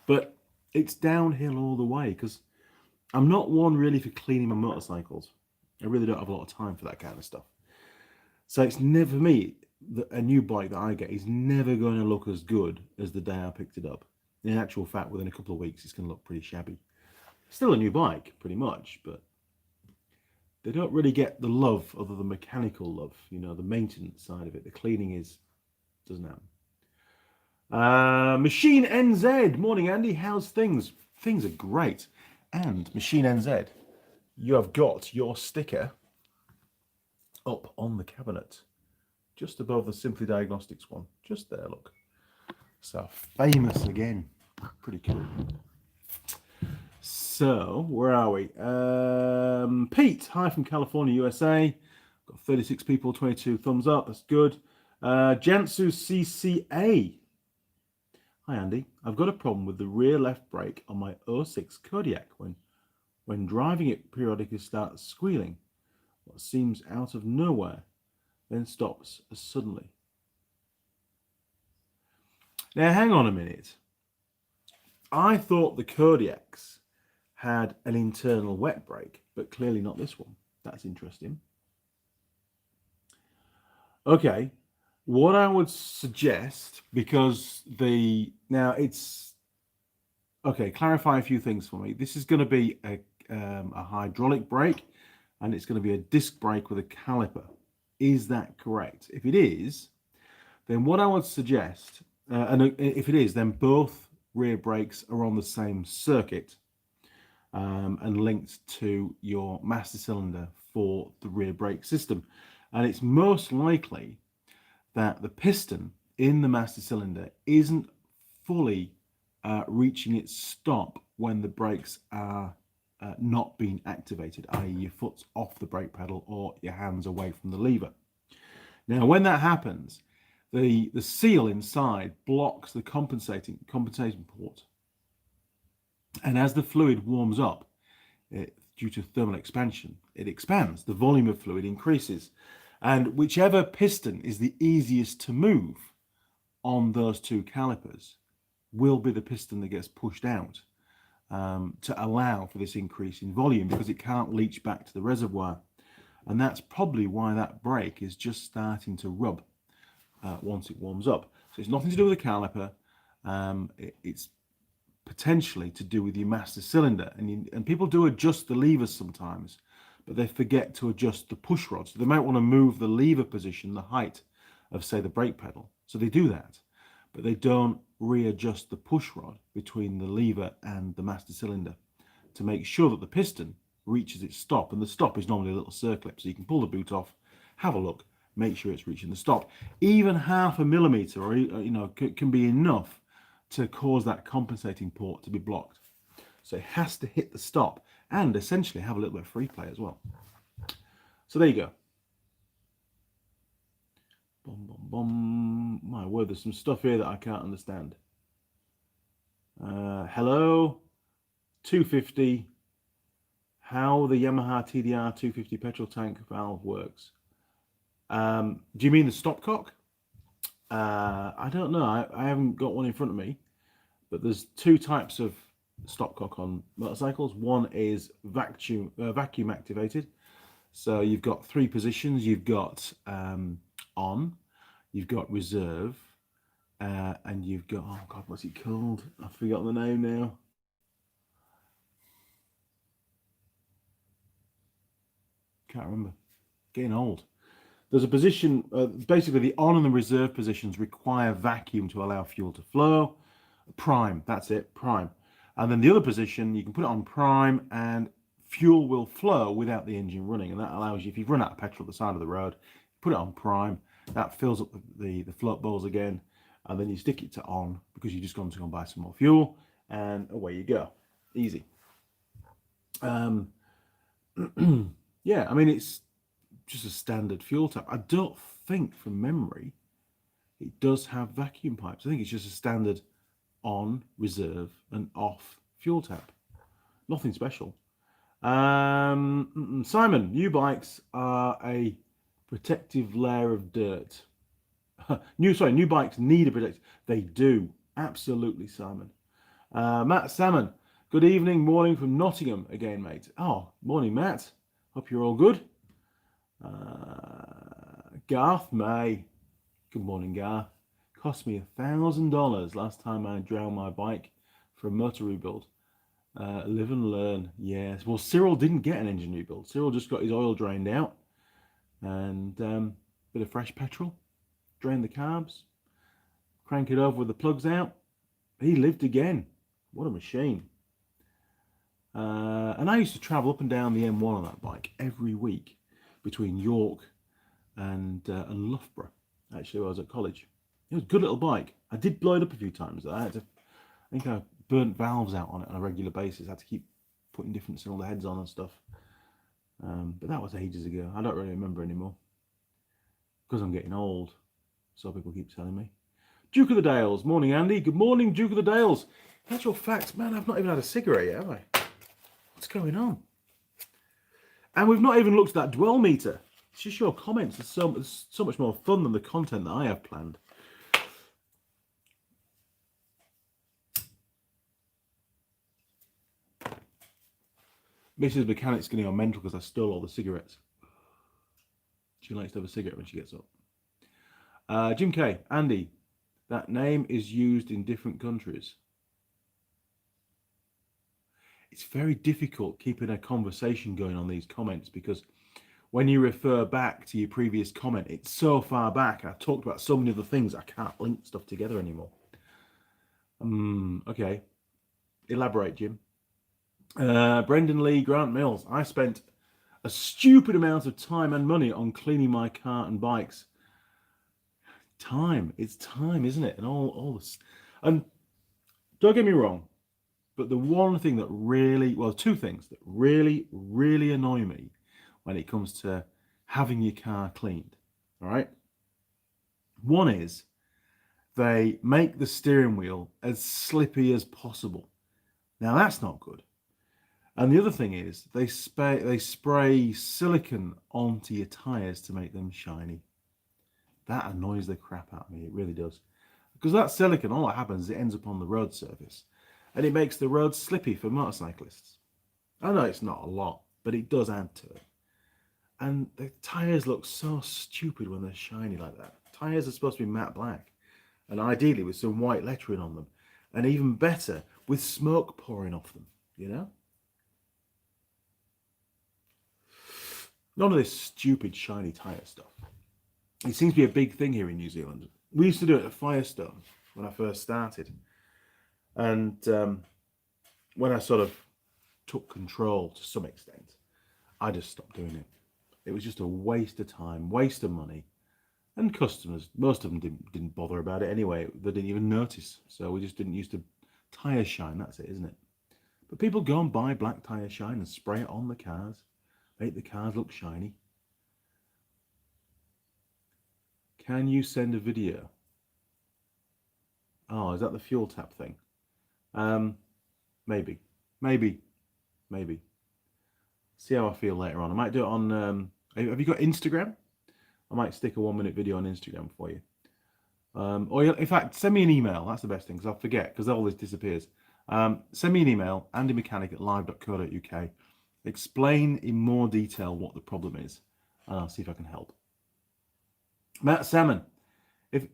But it's downhill all the way, because I'm not one really for cleaning my motorcycles. I really don't have a lot of time for that kind of stuff. So it's never, for me, a new bike that I get is never going to look as good as the day I picked it up. In actual fact, within a couple of weeks, it's going to look pretty shabby. Still a new bike, pretty much, but they don't really get the love, other than mechanical love, you know, the maintenance side of it. The cleaning doesn't happen. Machine NZ, morning Andy, how's things? Things are great. And Machine NZ, you have got your sticker up on the cabinet, just above the Simply Diagnostics one, just there, look. So famous again, pretty cool. So where are we? Pete, hi from California, USA. Got 36 people, 22 thumbs up. That's good. Jansu CCA. Hi Andy, I've got a problem with the rear left brake on my 06 Kodiak. When driving it, periodically starts squealing. What seems out of nowhere, then stops suddenly. Now hang on a minute. I thought the Kodiaks had an internal wet brake, but clearly not this one. That's interesting. Okay, what I would suggest, because clarify a few things for me. This is going to be a hydraulic brake, and it's going to be a disc brake with a caliper. Is that correct? If it is, then what I would suggest, and if it is, then both rear brakes are on the same circuit and linked to your master cylinder for the rear brake system. And it's most likely that the piston in the master cylinder isn't fully reaching its stop when the brakes are not being activated, i.e. your foot's off the brake pedal or your hands away from the lever. Now, when that happens, the seal inside blocks the compensating port. And as the fluid warms up, due to thermal expansion, it expands. The volume of fluid increases. And whichever piston is the easiest to move on those two calipers will be the piston that gets pushed out to allow for this increase in volume because it can't leach back to the reservoir. And that's probably why that brake is just starting to rub once it warms up. So it's nothing to do with the caliper. It's potentially to do with your master cylinder. And people do adjust the levers sometimes, but they forget to adjust the push rod. So they might want to move the lever position, the height of, say, the brake pedal. So they do that, but they don't readjust the push rod between the lever and the master cylinder to make sure that the piston reaches its stop. And the stop is normally a little circlip, so you can pull the boot off, have a look, make sure it's reaching the stop. Even 0.5 millimeter, or can be enough to cause that compensating port to be blocked. So it has to hit the stop and essentially have a little bit of free play as well. So there you go. Boom, boom, boom. My word, there's some stuff here that I can't understand. Hello, 250. How the Yamaha TDR 250 petrol tank valve works. Do you mean the stopcock? I don't know. I haven't got one in front of me, but there's two types of stopcock on motorcycles. One is vacuum activated. So you've got 3 positions. You've got on, you've got reserve, and you've got, oh God, what's it called? I've forgotten the name now. Can't remember. Getting old. There's a position, basically the on and the reserve positions require vacuum to allow fuel to flow. Prime, that's it, prime. And then the other position, you can put it on prime and fuel will flow without the engine running. And that allows you, if you've run out of petrol at the side of the road, put it on prime, that fills up the float bowls again, and then you stick it to on because you've just gone to go and buy some more fuel, and away you go. Easy. Yeah, I mean, it's just a standard fuel tap. I don't think, from memory, it does have vacuum pipes. I think it's just a standard on, reserve, and off fuel tap. Nothing special. Simon, new bikes are a protective layer of dirt. New bikes need a protective. They do, absolutely, Simon. Matt Salmon, good evening, morning from Nottingham again, mate. Oh, morning, Matt. Hope you're all good. Garth May, good morning, Garth. Cost me $1,000 last time I drowned my bike for a motor rebuild. Live and learn. Yes. Well, Cyril didn't get an engine rebuild. Cyril just got his oil drained out and bit of fresh petrol, drain the carbs, crank it over with the plugs out. He lived again. What a machine. And I used to travel up and down the M1 on that bike every week between York and Loughborough, actually, when I was at college. It was a good little bike. I did blow it up a few times. I think I burnt valves out on it on a regular basis. I had to keep putting different cylinder heads on and stuff. But that was ages ago. I don't really remember anymore. Because I'm getting old. So people keep telling me. Duke of the Dales. Morning, Andy. Good morning, Duke of the Dales. In actual fact, man, I've not even had a cigarette yet, have I? What's going on? And we've not even looked at that dwell meter. It's just your comments. It's so much more fun than the content that I have planned. Mrs. Mechanic's going to go mental because I stole all the cigarettes. She likes to have a cigarette when she gets up. Jim K. Andy, that name is used in different countries. It's very difficult keeping a conversation going on these comments because when you refer back to your previous comment, it's so far back. I've talked about so many other things, I can't link stuff together anymore. Okay. Elaborate, Jim. Brendan Lee, Grant Mills. I spent a stupid amount of time and money on cleaning my car and bikes. Time. It's time, isn't it? And all this. And don't get me wrong, but the one thing that really, well, two things that really, really annoy me when it comes to having your car cleaned, all right? One is they make the steering wheel as slippy as possible. Now, that's not good. And the other thing is they spray silicone onto your tires to make them shiny. That annoys the crap out of me. It really does. Because that silicone, all that happens is it ends up on the road surface. and it makes the roads slippy for motorcyclists. I know it's not a lot, but it does add to it. And the tyres look so stupid when they're shiny like that. Tyres are supposed to be matte black, and ideally with some white lettering on them, and even better with smoke pouring off them, you know? None of this stupid shiny tyre stuff. It seems to be a big thing here in New Zealand. We used to do it at Firestone when I first started. And when I sort of took control to some extent, I just stopped doing it. It was just a waste of time, waste of money. And customers, most of them didn't bother about it anyway. They didn't even notice. So we just didn't use the tyre shine. That's it, isn't it? But people go and buy black tyre shine and spray it on the cars. Make the cars look shiny. Can you send a video? Oh, is that the fuel tap thing? Maybe. See how I feel later on. I might do it on... have you got Instagram? I might stick a 1-minute video on Instagram for you. Or in fact, send me an email. That's the best thing, because I'll forget, because all this disappears. Send me an email, andymechanic@live.co.uk. Explain in more detail what the problem is, and I'll see if I can help. Matt Salmon, if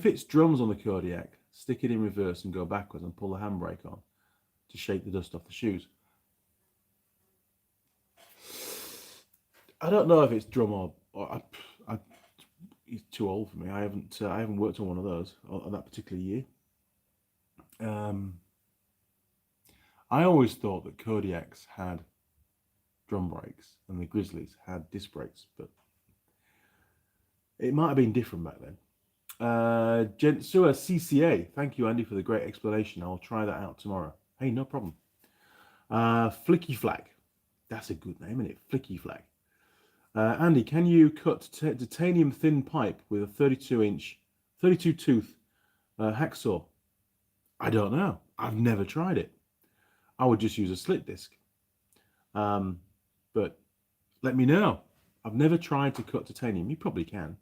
it's drums on the Kodiak, stick it in reverse and go backwards and pull the handbrake on to shake the dust off the shoes. I don't know if it's drum or he's too old for me. I haven't worked on one of those on that particular year. I always thought that Kodiaks had drum brakes and the Grizzlies had disc brakes, but it might have been different back then. Gensua CCA, thank you, Andy, for the great explanation. I'll try that out tomorrow. Hey, no problem. Flicky Flag, that's a good name, isn't it? Flicky Flag. Andy, can you cut titanium thin pipe with a 32 tooth hacksaw? I don't know. I've never tried it. I would just use a slit disc. But let me know. I've never tried to cut titanium. You probably can.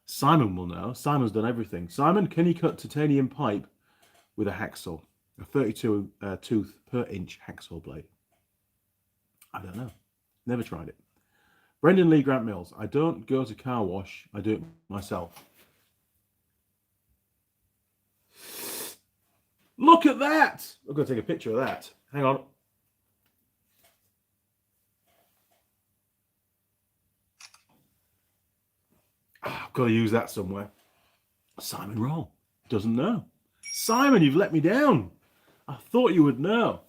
Simon will know. Simon's done everything. Simon, can you cut titanium pipe with a hacksaw? A 32 tooth per inch hacksaw blade. I don't know. Never tried it. Brendan Lee Grant Mills. I don't go to car wash. I do it myself. Look at that. I'm going to take a picture of that. Hang on. I've got to use that somewhere. Simon Roll doesn't know. Simon, you've let me down. I thought you would know.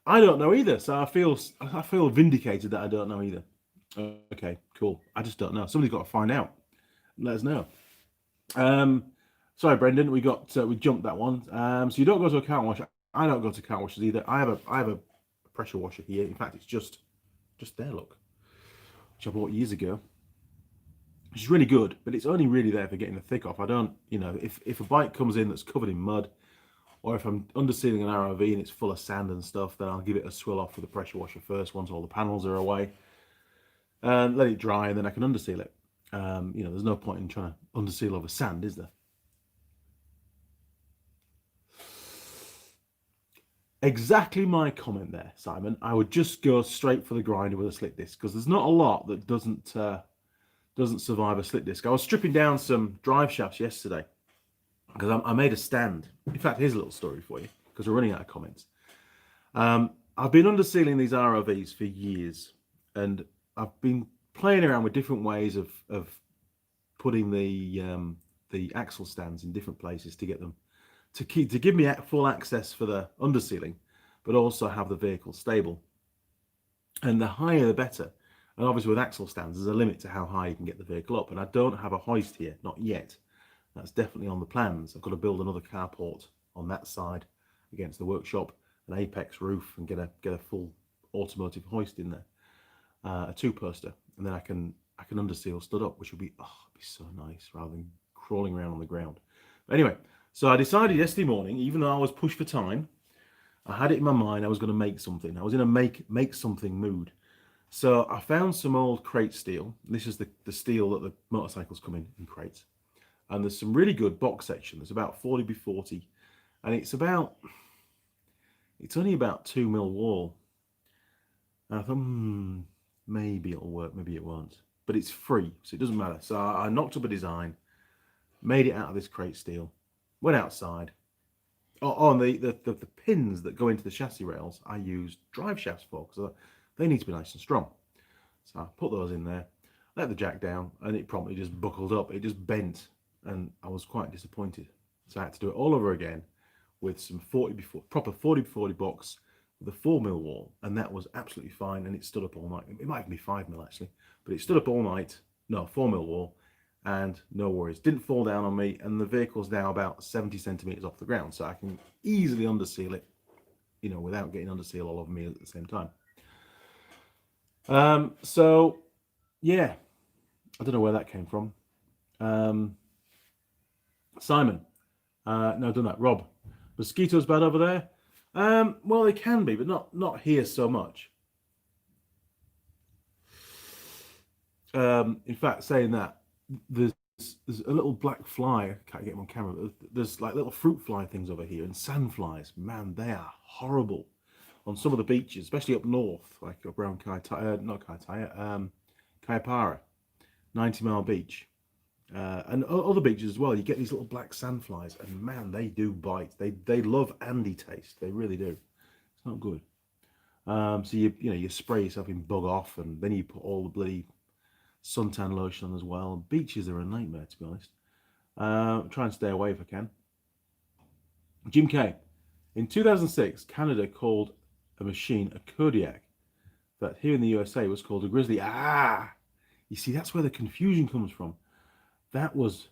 I don't know either, so I feel vindicated that I don't know either. Okay, cool. I just don't know. Somebody's got to find out. Let us know. Sorry, Brendan, we jumped that one. So you don't go to a car wash. I don't go to car washes either. I have a pressure washer here. In fact, it's just there. Look, which I bought years ago. Which is really good, but it's only really there for getting the thick off. I don't, if a bike comes in that's covered in mud, or if I'm undersealing an ROV and it's full of sand and stuff, then I'll give it a swill off with a pressure washer first once all the panels are away, and let it dry, and then I can underseal it. There's no point in trying to underseal over sand, is there? Exactly my comment there, Simon. I would just go straight for the grinder with a slit disc, because there's not a lot that doesn't survive a slit disc. I was stripping down some drive shafts yesterday because I made a stand. In fact, here's a little story for you, because we're running out of comments. I've been undersealing these ROVs for years, and I've been playing around with different ways of putting the axle stands in different places to get them to give me full access for the undersealing, but also have the vehicle stable. And the higher the better. And obviously with axle stands, there's a limit to how high you can get the vehicle up. And I don't have a hoist here, not yet. That's definitely on the plans. I've got to build another carport on that side against the workshop, an apex roof, and get a full automotive hoist in there, a two-poster, and then I can underseal stood up, which would be so nice rather than crawling around on the ground. But anyway, so I decided yesterday morning, even though I was pushed for time, I had it in my mind I was going to make something. I was in a make something mood. So I found some old crate steel. This is the steel that the motorcycles come in crates. And there's some really good box section. There's about 40 by 40 and it's only about 2mm wall. And I thought, maybe it'll work, maybe it won't. But it's free, so it doesn't matter. So I knocked up a design, made it out of this crate steel, went outside. Oh, and the pins that go into the chassis rails, I use drive shafts for, because they need to be nice and strong. So I put those in there, let the jack down, and it promptly just buckled up. It just bent, and I was quite disappointed. So I had to do it all over again with some proper 40x40 box with a 4mm wall, and that was absolutely fine, and it stood up all night. It might even be 5mm actually, but it stood up all night. No, 4mm wall, and no worries. Didn't fall down on me, and the vehicle's now about 70 centimeters off the ground, so I can easily underseal it, you know, without getting underseal all over me at the same time. So yeah, I don't know where that came from. Simon, no, done that. Rob, mosquitoes bad over there? Well, they can be, but not here so much. In fact, saying that, there's a little black fly. I can't get him on camera. But there's like little fruit fly things over here, and sand flies. Man, they are horrible on some of the beaches, especially up north, like up around Kaipara, 90 Mile Beach, and other beaches as well. You get these little black sand flies, and man, they do bite. They love Andy taste. They really do. It's not good. So you spray yourself in bug off, and then you put all the bloody suntan lotion on as well. Beaches are a nightmare, to be honest. Try and stay away if I can. Jim K. In 2006, Canada called a machine a Kodiak that here in the USA was called a Grizzly. You see, that's where the confusion comes from. That was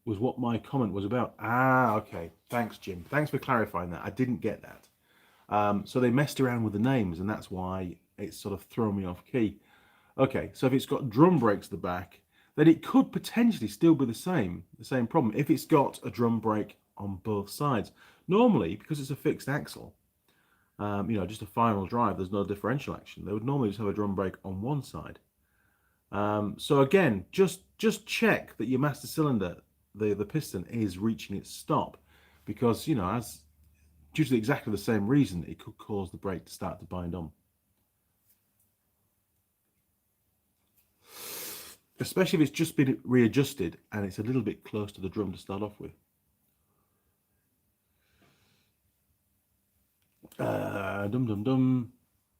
what my comment was about. Okay. Thanks, Jim. Thanks for clarifying that. I didn't get that. So they messed around with the names, and that's why it's sort of thrown me off key. Okay, so if it's got drum brakes at the back, then it could potentially still be the same problem if it's got a drum brake on both sides. Normally, because it's a fixed axle, just a final drive, there's no differential action. They would normally just have a drum brake on one side. So again, just check that your master cylinder, the piston, is reaching its stop, because due to exactly the same reason, it could cause the brake to start to bind on. Especially if it's just been readjusted and it's a little bit close to the drum to start off with.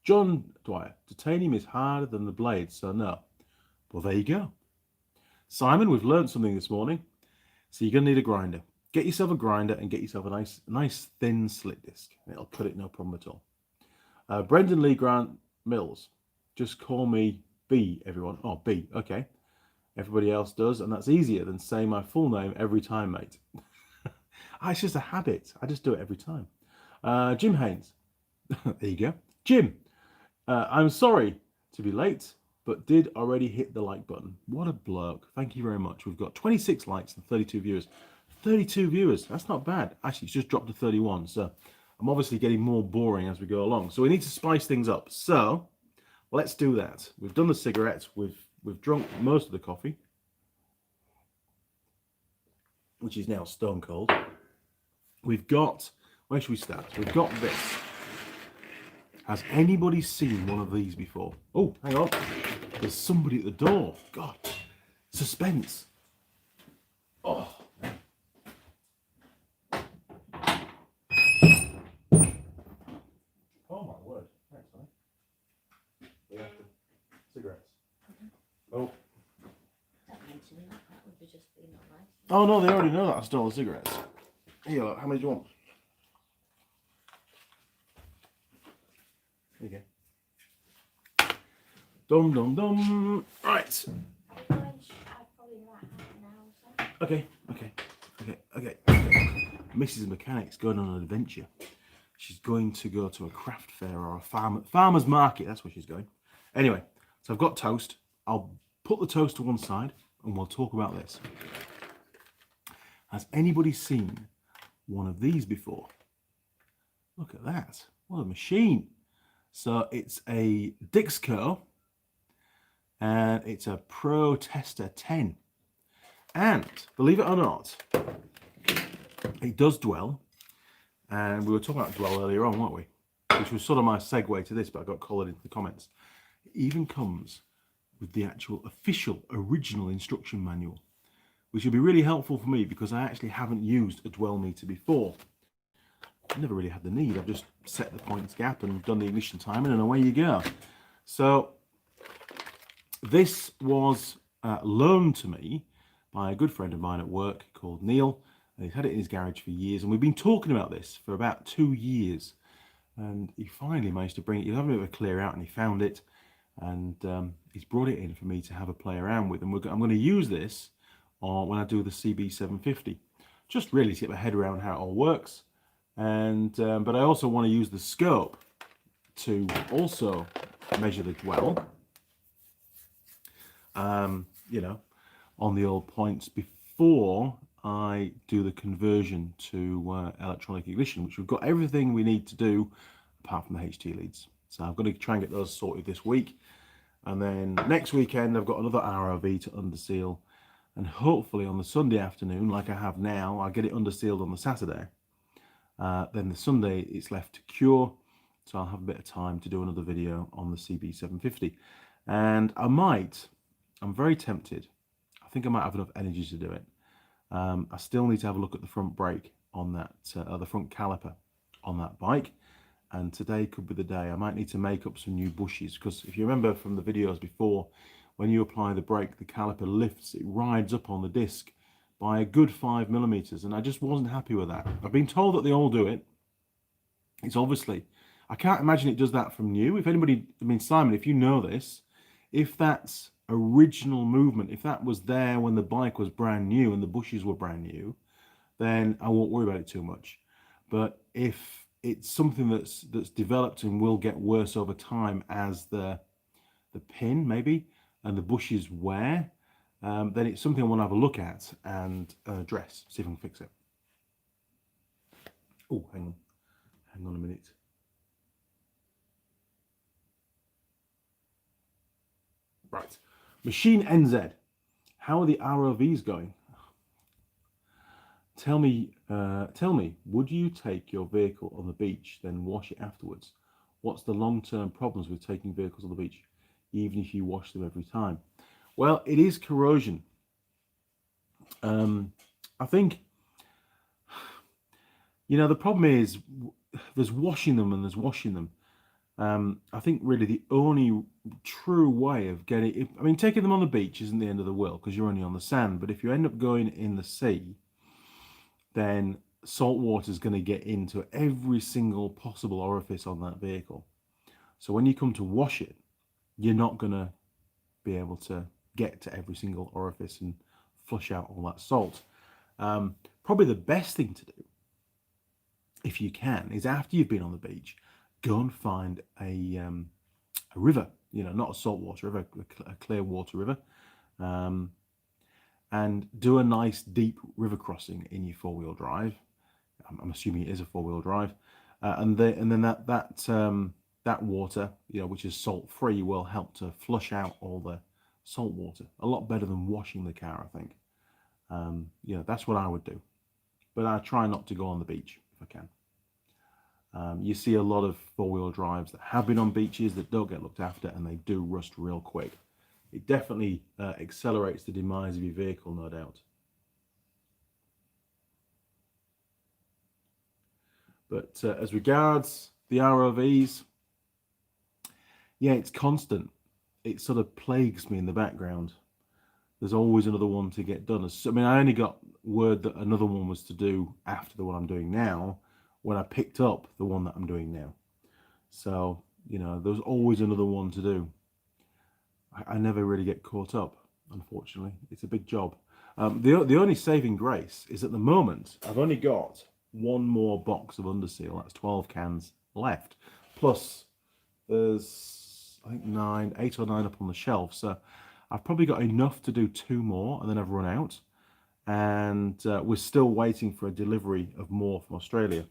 John Dwyer, titanium is harder than the blade, so no. Well, there you go. Simon, we've learned something this morning. So you're going to need a grinder. Get yourself a grinder and get yourself a nice thin slit disc. It'll cut it, no problem at all. Brendan Lee Grant Mills, just call me B, everyone. Oh, B, okay. Everybody else does, and that's easier than saying my full name every time, mate. It's just a habit. I just do it every time. Jim Haynes. There you go. Jim, I'm sorry to be late, but did already hit the like button. What a bloke. Thank you very much. We've got 26 likes and 32 viewers. 32 viewers. That's not bad. Actually, it's just dropped to 31, so I'm obviously getting more boring as we go along. So we need to spice things up. So let's do that. We've done the cigarettes. We've drunk most of the coffee, which is now stone cold. We've got, where should we start? We've got this. Has anybody seen one of these before? Oh, hang on. There's somebody at the door. God, suspense. Oh. Oh my word. Thanks, man. We have to. Cigarettes. Oh. Oh no, they already know that I stole the cigarettes. Here, look, how many do you want? There you go. Dum dum dum. Right. Okay. Mrs. Mechanic's going on an adventure. She's going to go to a craft fair or a farmer's market. That's where she's going. Anyway, so I've got toast. I'll put the toast to one side and we'll talk about this. Has anybody seen one of these before? Look at that. What a machine. So it's a Dixco and it's a Pro Tester 10. And believe it or not, it does dwell And we were talking about dwell earlier on, weren't we? Which was sort of my segue to this, but I got collared into the comments. It even comes with the actual official original instruction manual, which would be really helpful for me because I actually haven't used a dwell meter before. I never really had the need. I've just set the points gap and done the ignition timing, and away you go. So this was loaned to me by a good friend of mine at work called Neil. And he's had it in his garage for years, and we've been talking about this for about 2 years. And he finally managed to bring it. He was having a bit of a clear out, and he found it, and he's brought it in for me to have a play around with. And I'm going to use this when I do the CB750, just really to get my head around how it all works. And but I also want to use the scope to also measure the dwell, you know, on the old points before I do the conversion to electronic ignition, which we've got everything we need to do apart from the HT leads. So I'm going to try and get those sorted this week, and then next weekend I've got another ROV to underseal, and hopefully on the Sunday afternoon, like I have now, I'll get it undersealed on the Saturday. Then the Sunday it's left to cure, so I'll have a bit of time to do another video on the CB750. And I'm very tempted, I think I might have enough energy to do it. I still need to have a look at the front brake on that, the front caliper on that bike, and today could be the day. I might need to make up some new bushes, because if you remember from the videos before, when you apply the brake, the caliper lifts, it rides up on the disc by a good 5 millimeters, and I just wasn't happy with that. I've been told that they all do it. It's obviously, I can't imagine it does that from new. If anybody, I mean, Simon, if you know this, if that's original movement, if that was there when the bike was brand new and the bushes were brand new, then I won't worry about it too much. But if it's something that's developed and will get worse over time as the pin maybe and the bushes wear, then it's something I want to have a look at and address, see if I can fix it. Oh, hang on a minute. Right, Machine NZ, how are the ROVs going? Tell me, would you take your vehicle on the beach, then wash it afterwards? What's the long-term problems with taking vehicles on the beach, even if you wash them every time? Well, it is corrosion. I think, you know, the problem is there's washing them and there's washing them. I think really the only true way of getting, I mean, taking them on the beach isn't the end of the world because you're only on the sand, but if you end up going in the sea, then salt water is going to get into every single possible orifice on that vehicle. So when you come to wash it, you're not going to be able to get to every single orifice and flush out all that salt. Probably the best thing to do, if you can, is after you've been on the beach, go and find a river, you know, not a saltwater river, a clear water river, and do a nice deep river crossing in your four-wheel drive. I'm assuming it is a four-wheel drive, and then that water, you know, which is salt-free, will help to flush out all the salt water. A lot better than washing the car, I think. You know, that's what I would do, but I try not to go on the beach if I can. You see a lot of four-wheel drives that have been on beaches that don't get looked after, and they do rust real quick. It definitely accelerates the demise of your vehicle, no doubt. But as regards the ROVs, yeah, it's constant. It sort of plagues me in the background. There's always another one to get done. I mean, I only got word that another one was to do after the one I'm doing now, when I picked up the one that I'm doing now. So, you know, there's always another one to do. I never really get caught up, unfortunately. It's a big job. The only saving grace is at the moment, I've only got one more box of underseal. That's 12 cans left. Plus, there's, I think, 8 or 9 up on the shelf. So I've probably got enough to do 2 more, and then I've run out. And we're still waiting for a delivery of more from Australia.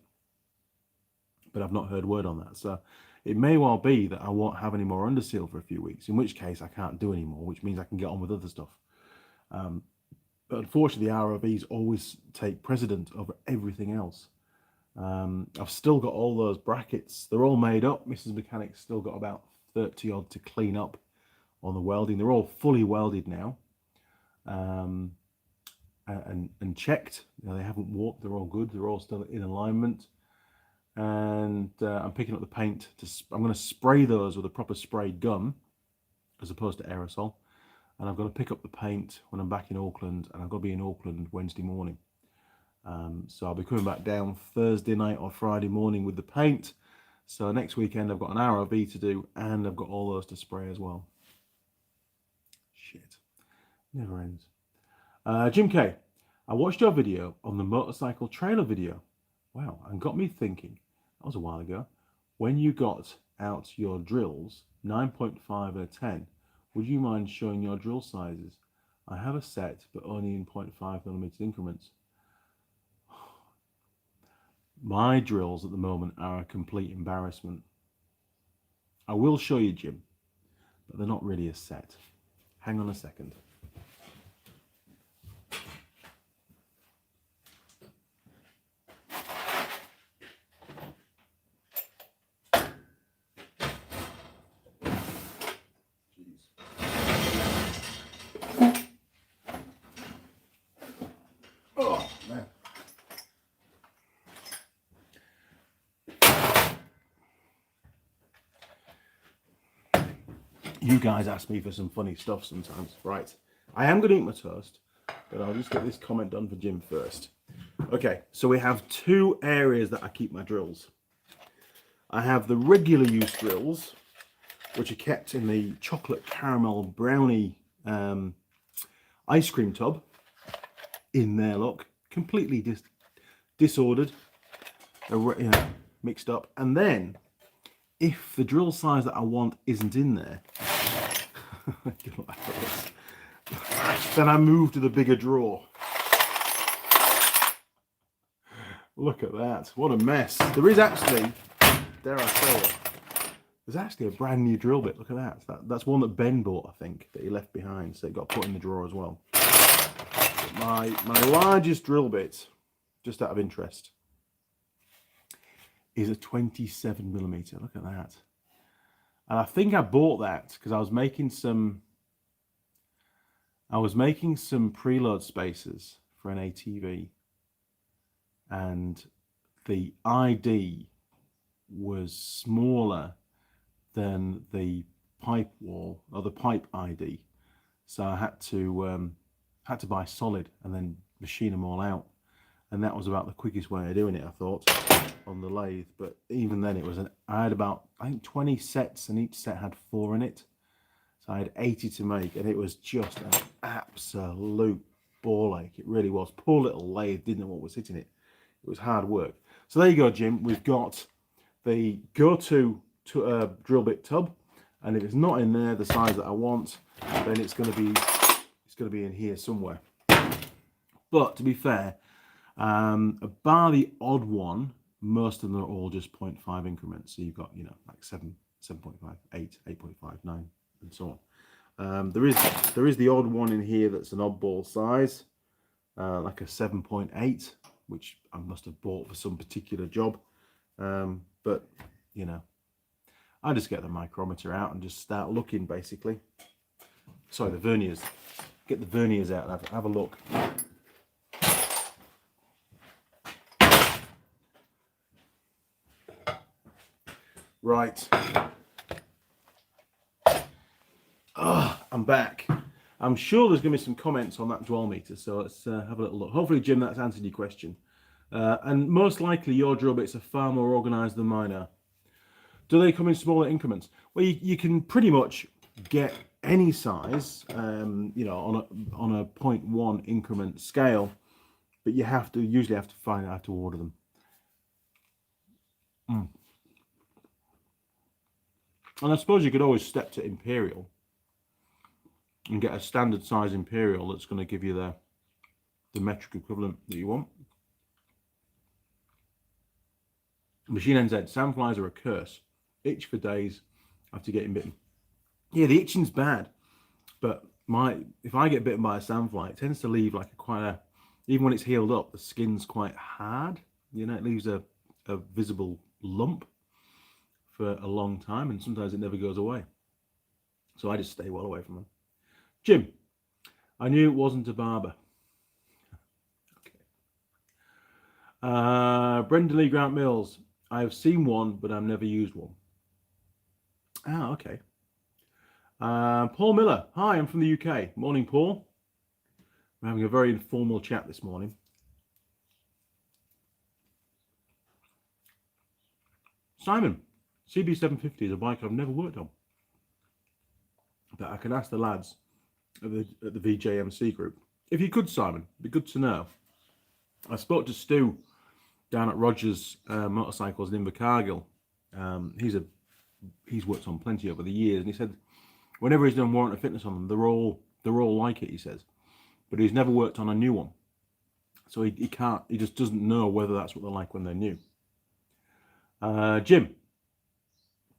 But I've not heard word on that. So it may well be that I won't have any more underseal for a few weeks, in which case I can't do any more, which means I can get on with other stuff. But unfortunately, the ROVs always take precedent over everything else. I've still got all those brackets. They're all made up. Mrs. Mechanic's still got about 30 odd to clean up on the welding. They're all fully welded now, and checked. You know, they haven't warped. They're all good. They're all still in alignment. And I'm picking up the paint. I'm going to spray those with a proper spray gun as opposed to aerosol. And I've got to pick up the paint when I'm back in Auckland, and I've got to be in Auckland Wednesday morning. So I'll be coming back down Thursday night or Friday morning with the paint. So next weekend I've got an ROV to do, and I've got all those to spray as well. Shit, never ends. Jim K, I watched your video on the motorcycle trailer video. Wow, and got me thinking, that was a while ago, when you got out your drills, 9.5 and a 10, would you mind showing your drill sizes? I have a set, but only in 0.5mm increments. My drills at the moment are a complete embarrassment. I will show you, Jim, but they're not really a set. Hang on a second. Oh, man. You guys ask me for some funny stuff sometimes. Right, I am going to eat my toast, but I'll just get this comment done for Jim first. Okay, so we have two areas that I keep my drills. I have the regular use drills, which are kept in the chocolate caramel brownie ice cream tub. In there, look, completely disordered, mixed up. And then, if the drill size that I want isn't in there, then I move to the bigger drawer. Look at that, what a mess. There is actually, dare I say it, there's actually a brand new drill bit. Look at that. That's one that Ben bought, I think, that he left behind, so it got put in the drawer as well. My largest drill bit, just out of interest, is a 27mm. Look at that. And I think I bought that because I was making some preload spacers for an ATV, and the ID was smaller than the pipe wall, or the pipe ID, so I had to buy solid and then machine them all out, and that was about the quickest way of doing it, I thought, on the lathe. But even then, I had about, I think, 20 sets, and each set had 4 in it, so I had 80 to make, and it was just an absolute ball ache. It really was. Poor little lathe didn't know what was hitting it. It was hard work. So there you go, Jim. We've got the go-to drill bit tub, and if it's not in there the size that I want, then it's going to be in here somewhere. But to be fair, bar the odd one, most of them are all just 0.5 increments. So you've got, like 7, 7.5, 8, 8.5, 9, and so on. There is the odd one in here that's an oddball size, like a 7.8, which I must have bought for some particular job. But I just get the micrometer out and just start looking, basically. Sorry, the verniers. Get the verniers out and have a look. Right. I'm back. I'm sure there's going to be some comments on that dwell meter, so let's have a little look. Hopefully, Jim, that's answered your question. And most likely your drill bits are far more organised than mine are. Do they come in smaller increments? Well, you can pretty much get any size, on a 0.1 increment scale, but you usually have to find out how to order them. And I suppose you could always step to Imperial and get a standard size Imperial that's going to give you the metric equivalent that you want. Machine NZ, sandflies are a curse. Itch for days after getting bitten. Yeah, the itching's bad, but if I get bitten by a sandfly, it tends to leave like even when it's healed up, the skin's quite hard. It leaves a a visible lump for a long time, and sometimes it never goes away. So I just stay well away from them. Jim, I knew it wasn't a barber. Okay. Brenda Lee Grant Mills, I have seen one, but I've never used one. Ah, okay. Paul Miller, hi, I'm from the UK. Morning, Paul. We're having a very informal chat this morning. Simon, CB750 is a bike I've never worked on, but I can ask the lads at the VJMC group. If you could, Simon, it'd be good to know. I spoke to Stu down at Rogers Motorcycles in Invercargill. He's worked on plenty over the years, and he said whenever he's done warrant of fitness on them, they're all like it. He says, but he's never worked on a new one, so he just doesn't know whether that's what they're like when they're new. Jim,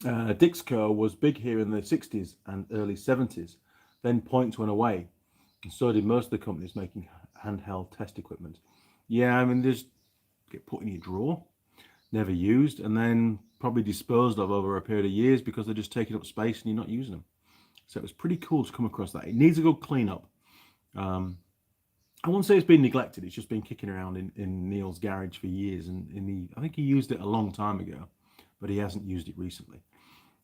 Dixco was big here in the 60s and early 70s. Then points went away, and so did most of the companies making handheld test equipment. Yeah, I mean, just get put in your drawer, never used, and then probably disposed of over a period of years because they're just taking up space and you're not using them. So it was pretty cool to come across that. It needs a good clean-up. I won't say it's been neglected. It's just been kicking around in Neil's garage for years, and I think he used it a long time ago, but he hasn't used it recently.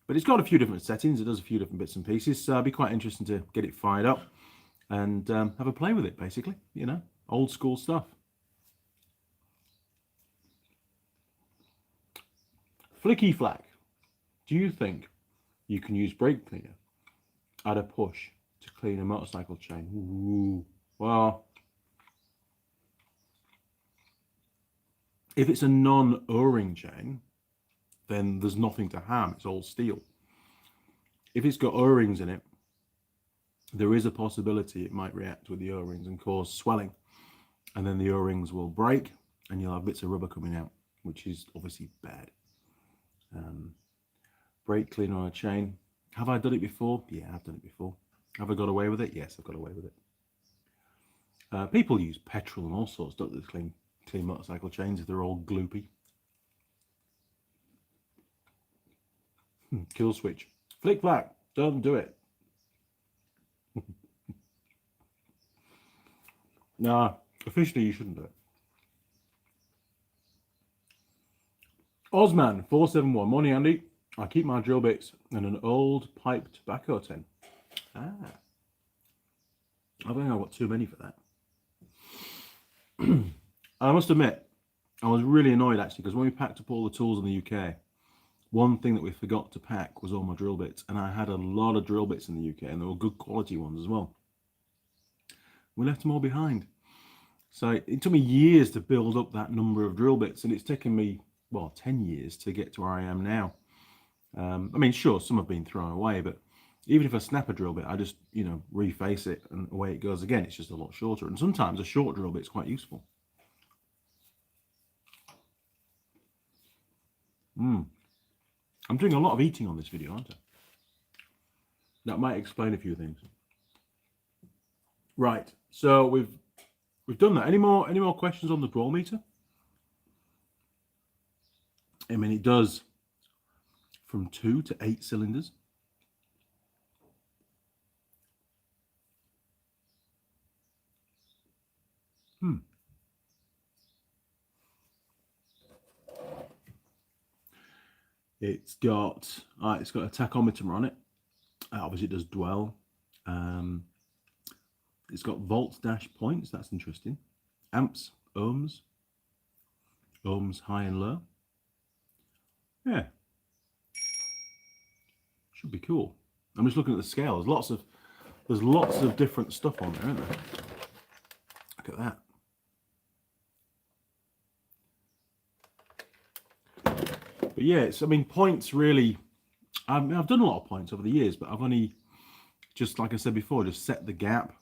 But it's got a few different settings. It does a few different bits and pieces. So it'd be quite interesting to get it fired up and have a play with it, basically. You know, old school stuff. Flicky Flack, do you think you can use brake cleaner at a push to clean a motorcycle chain? Ooh, well, if it's a non-O-ring chain, then there's nothing to harm. It's all steel. If it's got O-rings in it, there is a possibility it might react with the O-rings and cause swelling, and then the O-rings will break and you'll have bits of rubber coming out, which is obviously bad. Brake cleaner on a chain. Have I done it before? Yeah, I've done it before. Have I got away with it? Yes, I've got away with it. People use petrol and all sorts, don't they, to clean motorcycle chains if they're all gloopy. Kill switch. Flick flack. Don't do it. Nah, officially you shouldn't do it. Osman 471. Morning, Andy. I keep my drill bits in an old pipe tobacco tin. Ah. I think I've got too many for that. I must admit, I was really annoyed actually, because when we packed up all the tools in the UK, one thing that we forgot to pack was all my drill bits, and I had a lot of drill bits in the UK, and they were good quality ones as well. We left them all behind. So it took me years to build up that number of drill bits, and it's taken me, well, 10 years to get to where I am now. I mean, sure, some have been thrown away, but even if I snap a drill bit, I just, reface it and away it goes again. It's just a lot shorter. And sometimes a short drill bit's quite useful. I'm doing a lot of eating on this video, aren't I? That might explain a few things. Right, so we've done that. Any more questions on the dwell meter? I mean, it does from 2 to 8 cylinders. It's got a tachometer on it. Obviously, it does dwell. It's got volt dash points. That's interesting. Amps, ohms high and low. Yeah, should be cool. I'm just looking at the scale. There's lots of different stuff on there, isn't there? Look at that. But yeah, points really. I've done a lot of points over the years, but I've only, just like I said before, just set the gap,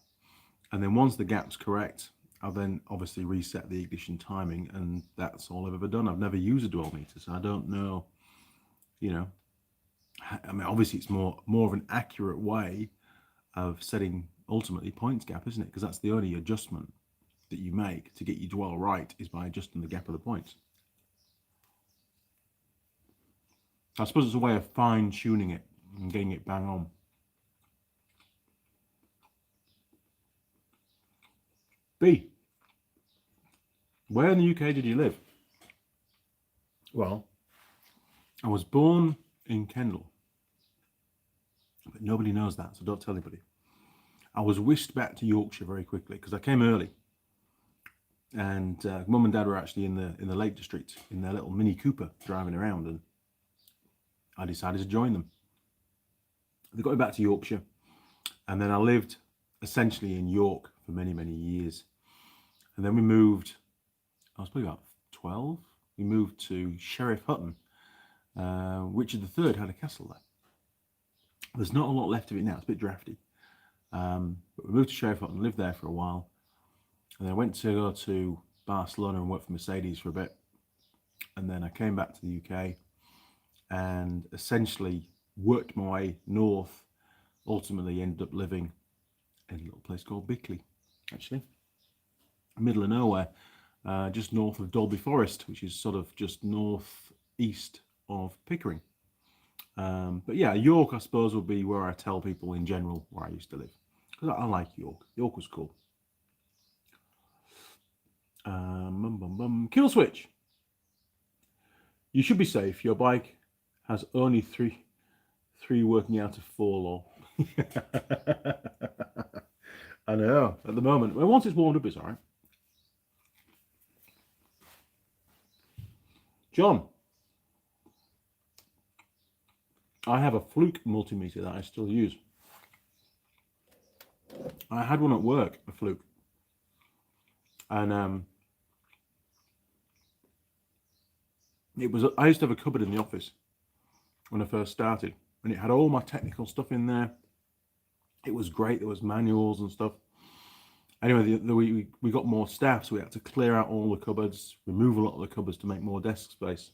and then once the gap's correct, I'll then obviously reset the ignition timing, and that's all I've ever done. I've never used a dwell meter, so I don't know. Obviously it's more of an accurate way of setting ultimately points gap, isn't it? Because that's the only adjustment that you make to get your dwell right is by adjusting the gap of the points. I suppose it's a way of fine-tuning it and getting it bang on. B. Where in the UK did you live? Well, I was born in Kendal, but nobody knows that, so don't tell anybody. I was whisked back to Yorkshire very quickly because I came early, and Mum and Dad were actually in the Lake District in their little Mini Cooper driving around, and I decided to join them. They got me back to Yorkshire, and then I lived essentially in York for many, many years. And then we moved, I was probably about 12. We moved to Sheriff Hutton. Richard III had a castle there. There's not a lot left of it now, it's a bit drafty. But we moved to Sheriff Hutton, lived there for a while. And then I went to go to Barcelona and work for Mercedes for a bit. And then I came back to the UK and essentially worked my way north. Ultimately ended up living in a little place called Bickley, actually. Middle of nowhere, just north of Dalby Forest, which is sort of just northeast of Pickering. But yeah, York, I suppose, would be where I tell people in general where I used to live. Because I like York. York was cool. Kill switch. You should be safe. Your bike has only three working out of 4 law. I know, at the moment. Well, once it's warmed up, it's all right. John, I have a Fluke multimeter that I still use. I had one at work, a Fluke. And I used to have a cupboard in the office when I first started, and it had all my technical stuff in there. It was great. There was manuals and stuff. Anyway, we got more staff, so we had to clear out all the cupboards, remove a lot of the cupboards to make more desk space.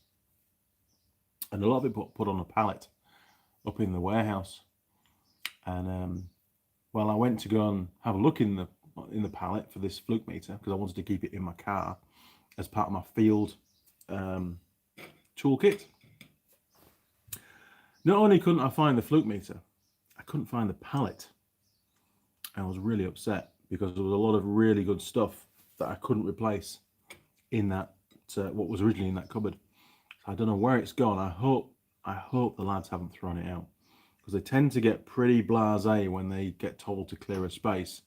And a lot of it put on a pallet up in the warehouse. And well, I went to go and have a look in the pallet for this Fluke meter because I wanted to keep it in my car as part of my field toolkit. Not only couldn't I find the Fluke meter, I couldn't find the pallet. I was really upset because there was a lot of really good stuff that I couldn't replace in that what was originally in that cupboard. So I don't know where it's gone. I hope the lads haven't thrown it out, because they tend to get pretty blasé when they get told to clear a space.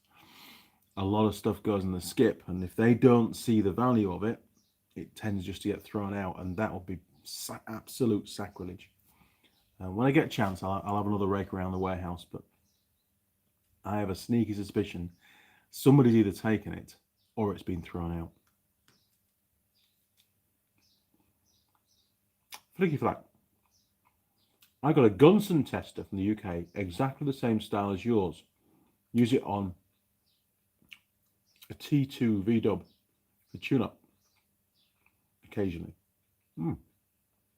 A lot of stuff goes in the skip, and if they don't see the value of it, it tends just to get thrown out, and that will be absolute sacrilege. When I get a chance, I'll have another rake around the warehouse, but I have a sneaky suspicion somebody's either taken it or it's been thrown out. Flicky flack. I got a Gunson tester from the UK, exactly the same style as yours. Use it on a T2 V-dub for tune-up occasionally. Well,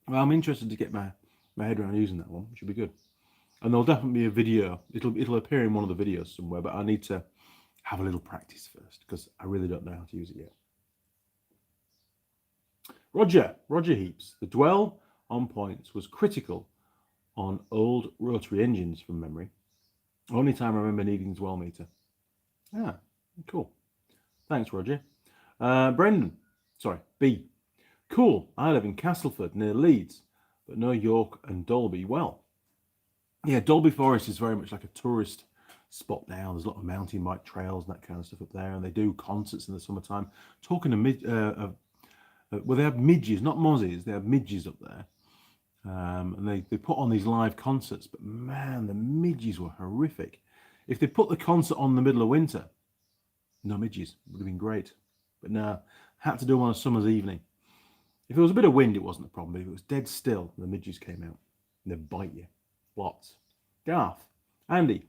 I'm interested to get my head around using that one. It should be good. And there'll definitely be a video. It'll appear in one of the videos somewhere, but I need to have a little practice first because I really don't know how to use it yet. Roger Heaps. The dwell on points was critical on old rotary engines from memory. Only time I remember needing dwell meter. Ah, cool. Thanks, Roger. B. Cool. I live in Castleford near Leeds, but no York and Dalby. Well, yeah, Dalby Forest is very much like a tourist spot now. There's a lot of mountain bike trails and that kind of stuff up there, and they do concerts in the summertime. Talking to well, they have midges, not mozzies. They have midges up there, and they put on these live concerts. But man, the midges were horrific. If they put the concert on in the middle of winter, no midges, would have been great. But no, had to do them on a summer's evening. If there was a bit of wind, it wasn't a problem. But if it was dead still, the midges came out and they bite you. Lots. Garth. Andy,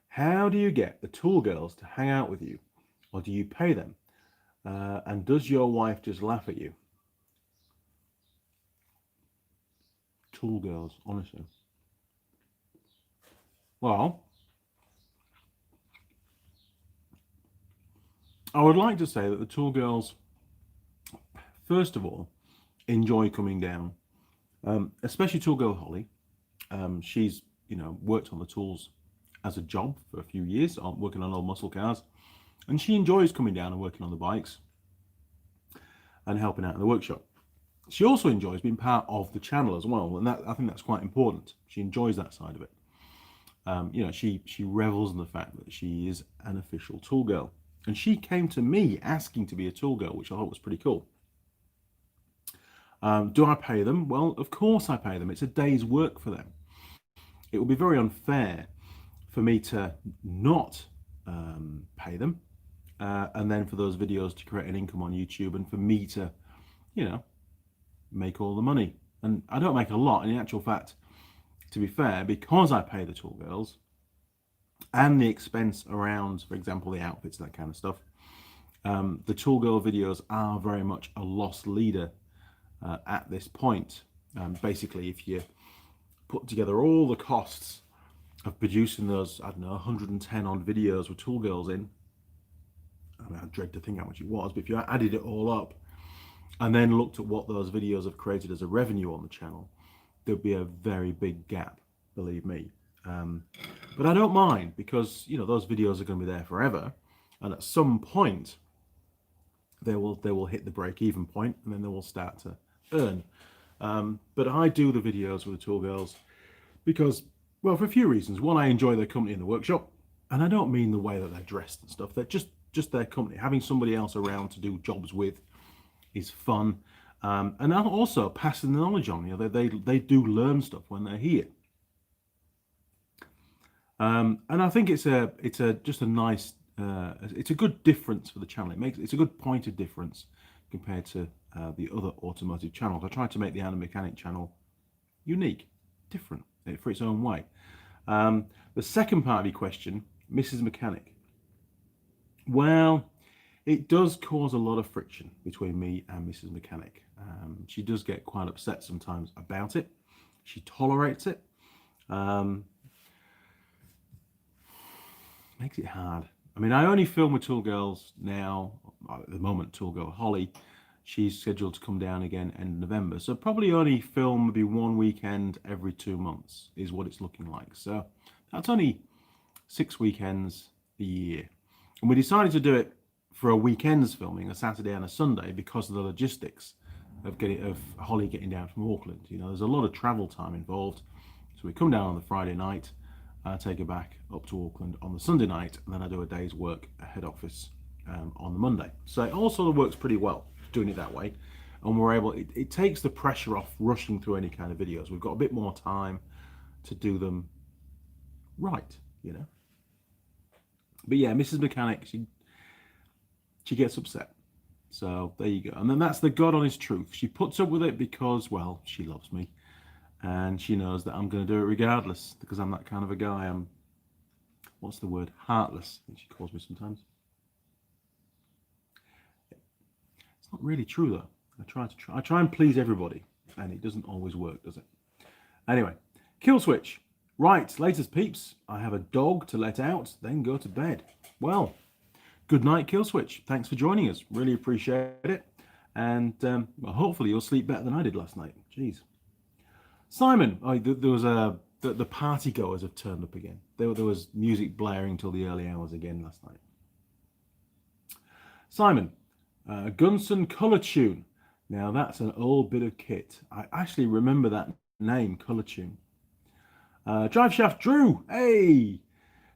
how do you get the tool girls to hang out with you? Or do you pay them? And does your wife just laugh at you? Tool girls, honestly. Well, I would like to say that the tool girls, first of all, enjoy coming down especially Tool Girl Holly. She's, worked on the tools as a job for a few years, working on old muscle cars, and she enjoys coming down and working on the bikes and helping out in the workshop. She also enjoys being part of the channel as well, and I think that's quite important. She enjoys that side of it. She revels in the fact that she is an official tool girl, and she came to me asking to be a tool girl, which I thought was pretty cool. Do I pay them? Well, of course I pay them. It's a day's work for them. It would be very unfair for me to not pay them, and then for those videos to create an income on YouTube, and for me to, make all the money. And I don't make a lot. In actual fact, to be fair, because I pay the tool girls and the expense around, for example, the outfits, that kind of stuff, the tool girl videos are very much a loss leader at this point. Basically, if you put together all the costs of producing those, 110 odd videos with tool girls in, I dread to think how much it was, but if you added it all up and then looked at what those videos have created as a revenue on the channel, there'd be a very big gap, believe me. But I don't mind, because those videos are going to be there forever, and at some point they will hit the break-even point, and then they will start to earn. But I do the videos with the tool girls because, well, for a few reasons. One, I enjoy their company in the workshop, and I don't mean the way that they're dressed and stuff. They're just their company. Having somebody else around to do jobs with is fun, and also passing the knowledge on. They do learn stuff when they're here, and I think it's just a nice, it's a good difference for the channel. It's a good point of difference compared to the other automotive channels. I tried to make the Anna Mechanic channel unique, different for its own way. The second part of your question, Mrs. Mechanic. Well, it does cause a lot of friction between me and Mrs. Mechanic. She does get quite upset sometimes about it. She tolerates it. Makes it hard. I mean, I only film with Tool Girls now. At the moment, Tool Girl Holly, she's scheduled to come down again end of November. So probably only film maybe one weekend every 2 months is what it's looking like. So that's only 6 weekends a year. And we decided to do it for a weekend's filming, a Saturday and a Sunday, because of the logistics of Holly getting down from Auckland. There's a lot of travel time involved. So we come down on the Friday night, take her back up to Auckland on the Sunday night, and then I do a day's work at head office on the Monday. So it all sort of works pretty well doing it that way, and we're able. It takes the pressure off rushing through any kind of videos. We've got a bit more time to do them right, But yeah, Mrs. Mechanic, she gets upset. So there you go. And then that's the God honest truth. She puts up with it because, well, she loves me, and she knows that I'm going to do it regardless, because I'm that kind of a guy. I'm, what's the word? Heartless, I think she calls me sometimes. It's not really true though. I try and please everybody, and it doesn't always work, does it? Anyway, kill switch. Right, latest peeps. I have a dog to let out, then go to bed. Well, good night, Kill Switch. Thanks for joining us. Really appreciate it. And well, hopefully you'll sleep better than I did last night. Jeez. Simon, there was the party goers have turned up again. There was music blaring till the early hours again last night. Simon, Gunson Colour Tune. Now that's an old bit of kit. I actually remember that name, Colour Tune. Drive Shaft Drew, hey,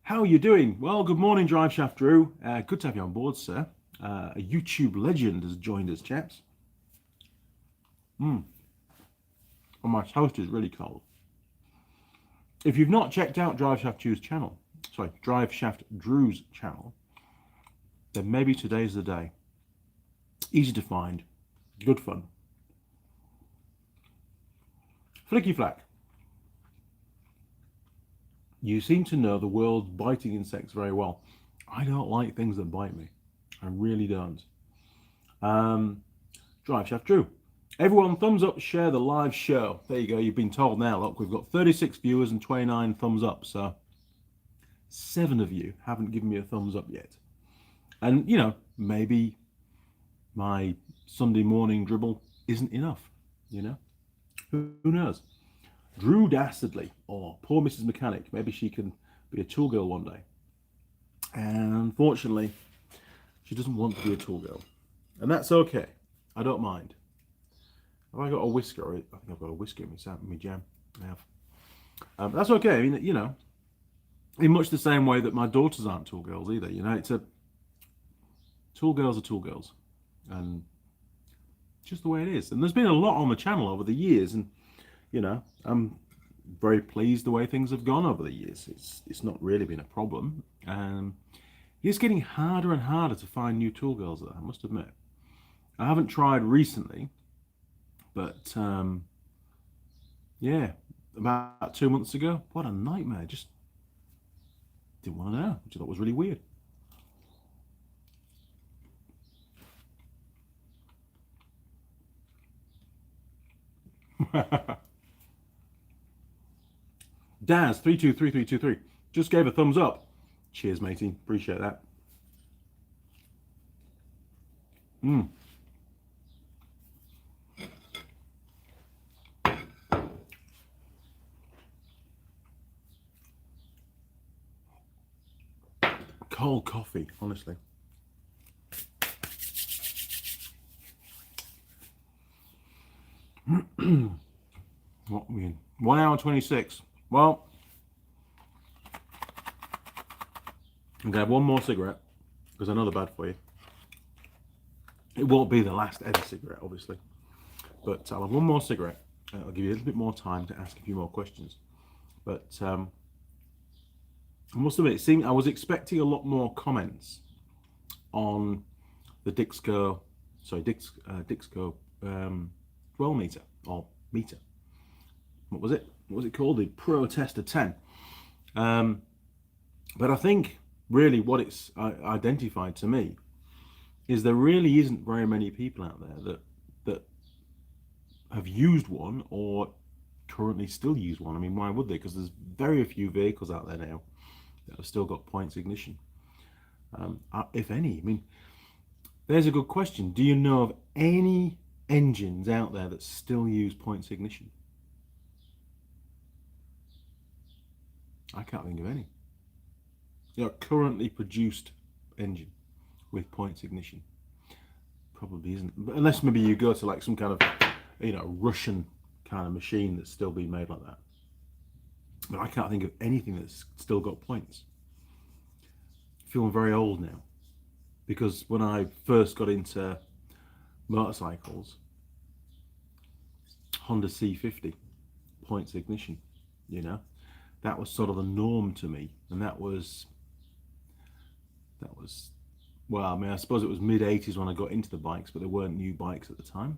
how are you doing? Well, good morning, Drive Shaft Drew. Good to have you on board, sir. A YouTube legend has joined us, chaps. And my toast is really cold. If you've not checked out Drive Shaft Drew's channel, then maybe today's the day. Easy to find, good fun. Flicky Flack. You seem to know the world's biting insects very well. I don't like things that bite me. I really don't. Drive Shaft Drew. Everyone, thumbs up, share the live show. There you go. You've been told now. Look, we've got 36 viewers and 29 thumbs up. So 7 of you haven't given me a thumbs up yet. And, maybe my Sunday morning dribble isn't enough, Who knows? Drew Dastardly or poor Mrs. Mechanic. Maybe she can be a tool girl one day. And unfortunately, she doesn't want to be a tool girl. And that's okay. I don't mind. Have I got a whisker? I think I've got a whisker in my jam. I have. That's okay. I mean, you know, in much the same way that my daughters aren't tool girls either. You know, it's a tool girls are tool girls, and just the way it is. And there's been a lot on the channel over the years, and you know, I'm very pleased the way things have gone over the years. It's not really been a problem. It's getting harder and harder to find new tool girls though, I must admit. I haven't tried recently, but yeah, about 2 months ago, what a nightmare. Just didn't want to know, which I thought was really weird. Daz 323323 just gave a thumbs up. Cheers, matey. Appreciate that. Cold coffee, honestly. What we in? 1 hour 26. Well, I'm gonna have one more cigarette because I know they're bad for you. It won't be the last ever cigarette, obviously, but I'll have one more cigarette. I'll give you a little bit more time to ask a few more questions. But I must admit, it seemed I was expecting a lot more comments on the Dixco dwell meter or meter. What was it? What was it called? The Protester 10. But I think really what it's identified to me is there really isn't very many people out there that have used one or currently still use one. I mean, why would they? Because there's very few vehicles out there now that have still got points ignition, if any. I mean, there's a good question. Do you know of any engines out there that still use points ignition? I can't think of any. You know, currently produced engine with points ignition probably isn't, but unless maybe you go to like some kind of, you know, Russian kind of machine that's still being made like that. But I can't think of anything that's still got points. Feeling very old now, because when I first got into motorcycles, Honda C50 points ignition, you know, that was sort of the norm to me. And that was well, I mean, I suppose it was mid 80s when I got into the bikes, but there weren't new bikes at the time,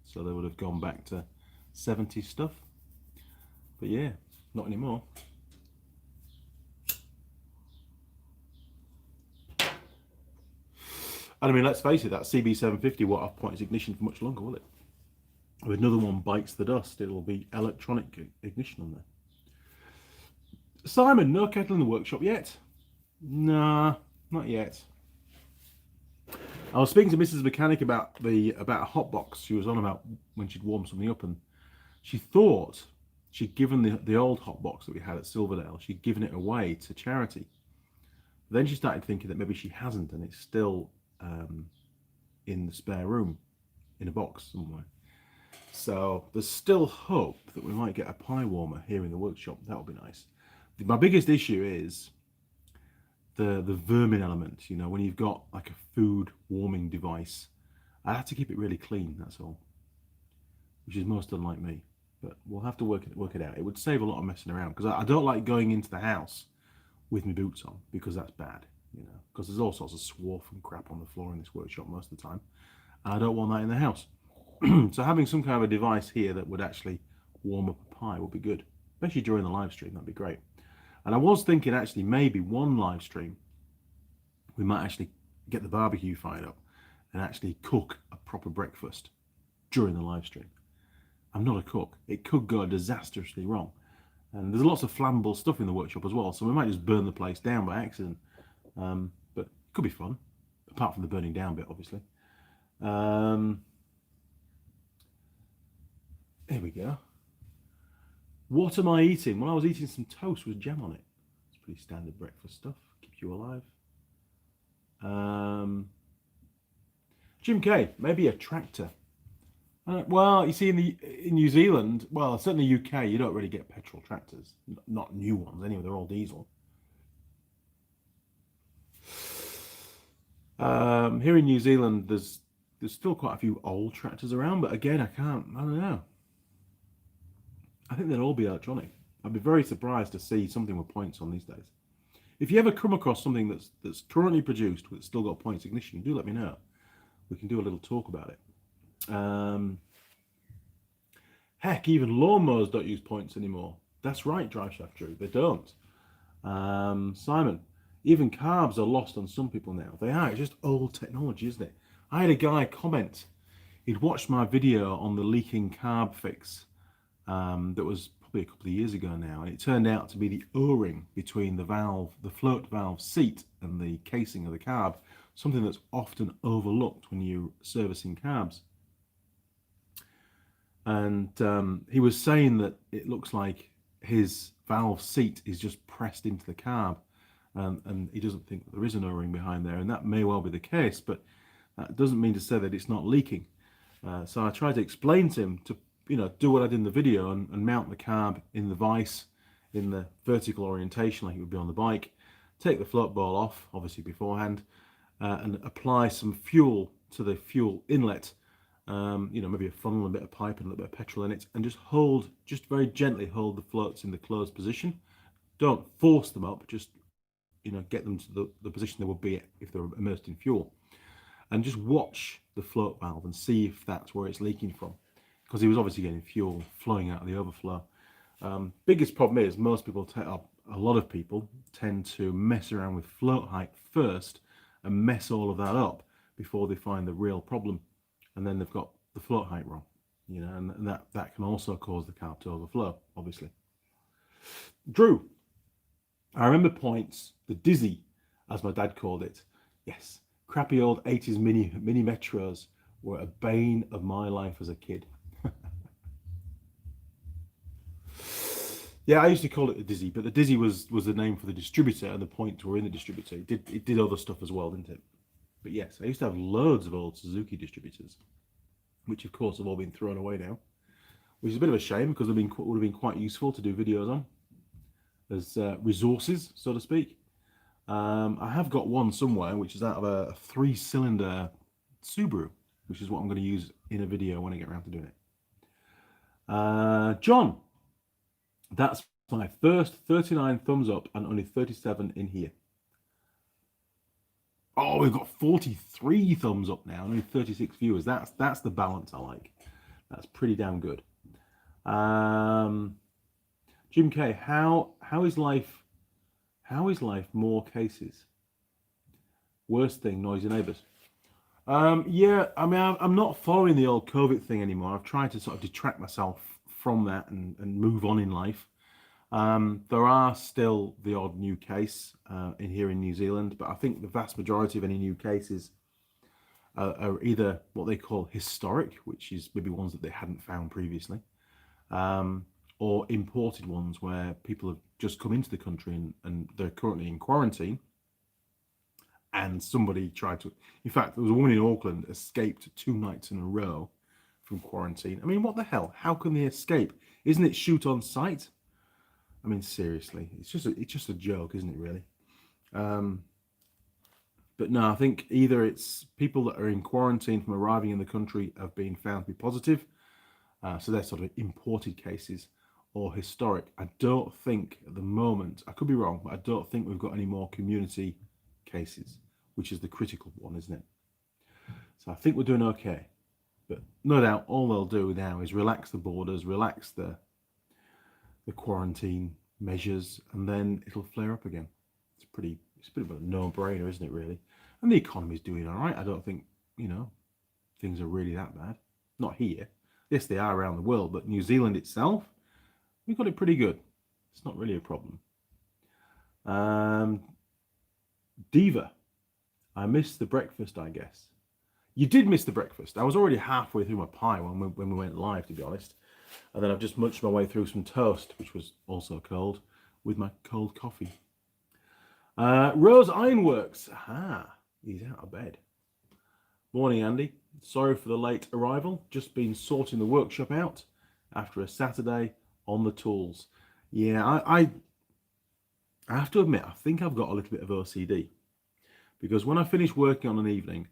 so they would have gone back to 70s stuff. But yeah, not anymore. And I mean, let's face it, that CB750 won't have points ignition for much longer, will it? If another one bites the dust, it'll be electronic ignition on there. Simon, no kettle in the workshop yet? Nah, not yet. I was speaking to Mrs. Mechanic about a hot box she was on about when she'd warm something up, and she thought she'd given the old hot box that we had at Silverdale, she'd given it away to charity. Then she started thinking that maybe she hasn't, and it's still in the spare room in a box somewhere. So there's still hope that we might get a pie warmer here in the workshop. That would be nice. My biggest issue is the vermin element. You know, when you've got like a food warming device, I have to keep it really clean, that's all, which is most unlike me. But we'll have to work it out. It would save a lot of messing around, because I don't like going into the house with my boots on, because that's bad, you know, because there's all sorts of swarf and crap on the floor in this workshop most of the time, and I don't want that in the house. So having some kind of a device here that would actually warm up a pie would be good, especially during the live stream. That'd be great. And I was thinking actually maybe one live stream we might actually get the barbecue fired up and actually cook a proper breakfast during the live stream. I'm not a cook. It could go disastrously wrong. And there's lots of flammable stuff in the workshop as well, so we might just burn the place down by accident. But it could be fun, apart from the burning down bit, obviously. Here we go. What am I eating? Well, I was eating some toast with jam on it. It's pretty standard breakfast stuff. Keeps you alive. Jim K, maybe a tractor. Well, you see, in New Zealand, well, certainly UK, you don't really get petrol tractors. Not new ones anyway. They're all diesel. Here in New Zealand, there's still quite a few old tractors around, but again, I don't know. I think they'll all be electronic. I'd be very surprised to see something with points on these days. If you ever come across something that's currently produced that's still got points ignition, do let me know. We can do a little talk about it. Heck, even lawnmowers don't use points anymore. That's right, Drive Shaft Drew. They don't. Simon, even carbs are lost on some people now. They are. It's just old technology, isn't it? I had a guy comment. He'd watched my video on the leaking carb fix that was probably a couple of years ago now, and it turned out to be the O-ring between the float valve seat and the casing of the carb, something that's often overlooked when you're servicing carbs. And he was saying that it looks like his valve seat is just pressed into the carb, and he doesn't think that there is an O-ring behind there, and that may well be the case, but that doesn't mean to say that it's not leaking. So I tried to explain to him to do what I did in the video and mount the carb in the vise in the vertical orientation like it would be on the bike, take the float ball off, obviously beforehand, and apply some fuel to the fuel inlet, maybe a funnel, a bit of pipe and a little bit of petrol in it, and just very gently hold the floats in the closed position. Don't force them up, just, get them to the position they would be if they were immersed in fuel. And just watch the float valve and see if that's where it's leaking from. Because he was obviously getting fuel flowing out of the overflow. Biggest problem is most people, a lot of people tend to mess around with float height first and mess all of that up before they find the real problem. And then they've got the float height wrong, and that can also cause the carb to overflow, obviously. Drew, I remember points, the dizzy, as my dad called it. Yes, crappy old 80s mini Metros were a bane of my life as a kid. Yeah, I used to call it the Dizzy, but the Dizzy was the name for the distributor, and the points were in the distributor. It did other stuff as well, didn't it? But yes, I used to have loads of old Suzuki distributors, which of course have all been thrown away now, which is a bit of a shame because would have been quite useful to do videos on as resources, so to speak. I have got one somewhere, which is out of a 3-cylinder Subaru, which is what I'm going to use in a video when I get around to doing it. John, that's my first 39 thumbs up and only 37 in here. Oh, we've got 43 thumbs up now and only 36 viewers. That's the balance I like. That's pretty damn good. Jim K, how is life more cases? Worst thing, noisy neighbours. Yeah, I mean, I'm not following the old COVID thing anymore. I've tried to sort of detract myself from that and move on in life. There are still the odd new case here in New Zealand, but I think the vast majority of any new cases are either what they call historic, which is maybe ones that they hadn't found previously, or imported ones where people have just come into the country and they're currently in quarantine. And somebody tried to, in fact, there was a woman in Auckland escaped 2 nights in a row from quarantine. I mean, what the hell? How can they escape? Isn't it shoot on sight? I mean, seriously, it's just a joke, isn't it, really? But no, I think either it's people that are in quarantine from arriving in the country have been found to be positive, so they're sort of imported cases, or historic. I don't think at the moment, I could be wrong, but I don't think we've got any more community cases, which is the critical one, isn't it? So I think we're doing okay. But no doubt all they'll do now is relax the borders, relax the quarantine measures, and then it'll flare up again. It's a bit of a no-brainer, isn't it, really? And the economy's doing all right. I don't think, things are really that bad. Not here. Yes, they are around the world, but New Zealand itself, we've got it pretty good. It's not really a problem. Diva, I missed the breakfast, I guess. You did miss the breakfast. I was already halfway through my pie when we went live, to be honest. And then I've just munched my way through some toast, which was also cold, with my cold coffee. Rose Ironworks. Aha, he's out of bed. Morning, Andy. Sorry for the late arrival. Just been sorting the workshop out after a Saturday on the tools. Yeah, I have to admit, I think I've got a little bit of OCD. Because when I finish working on an evening,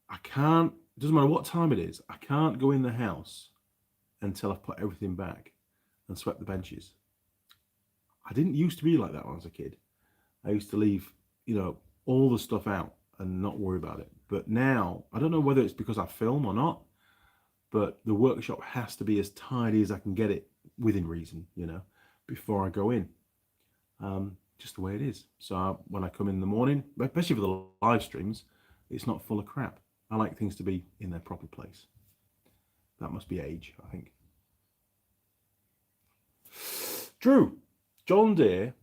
I can't, it doesn't matter what time it is, I can't go in the house until I've put everything back and swept the benches. I didn't used to be like that when I was a kid. I used to leave, all the stuff out and not worry about it. But now, I don't know whether it's because I film or not, but the workshop has to be as tidy as I can get it within reason, before I go in. Just the way it is. So when I come in the morning, especially for the live streams, it's not full of crap. I like things to be in their proper place. That must be age, I think. Drew, John Deere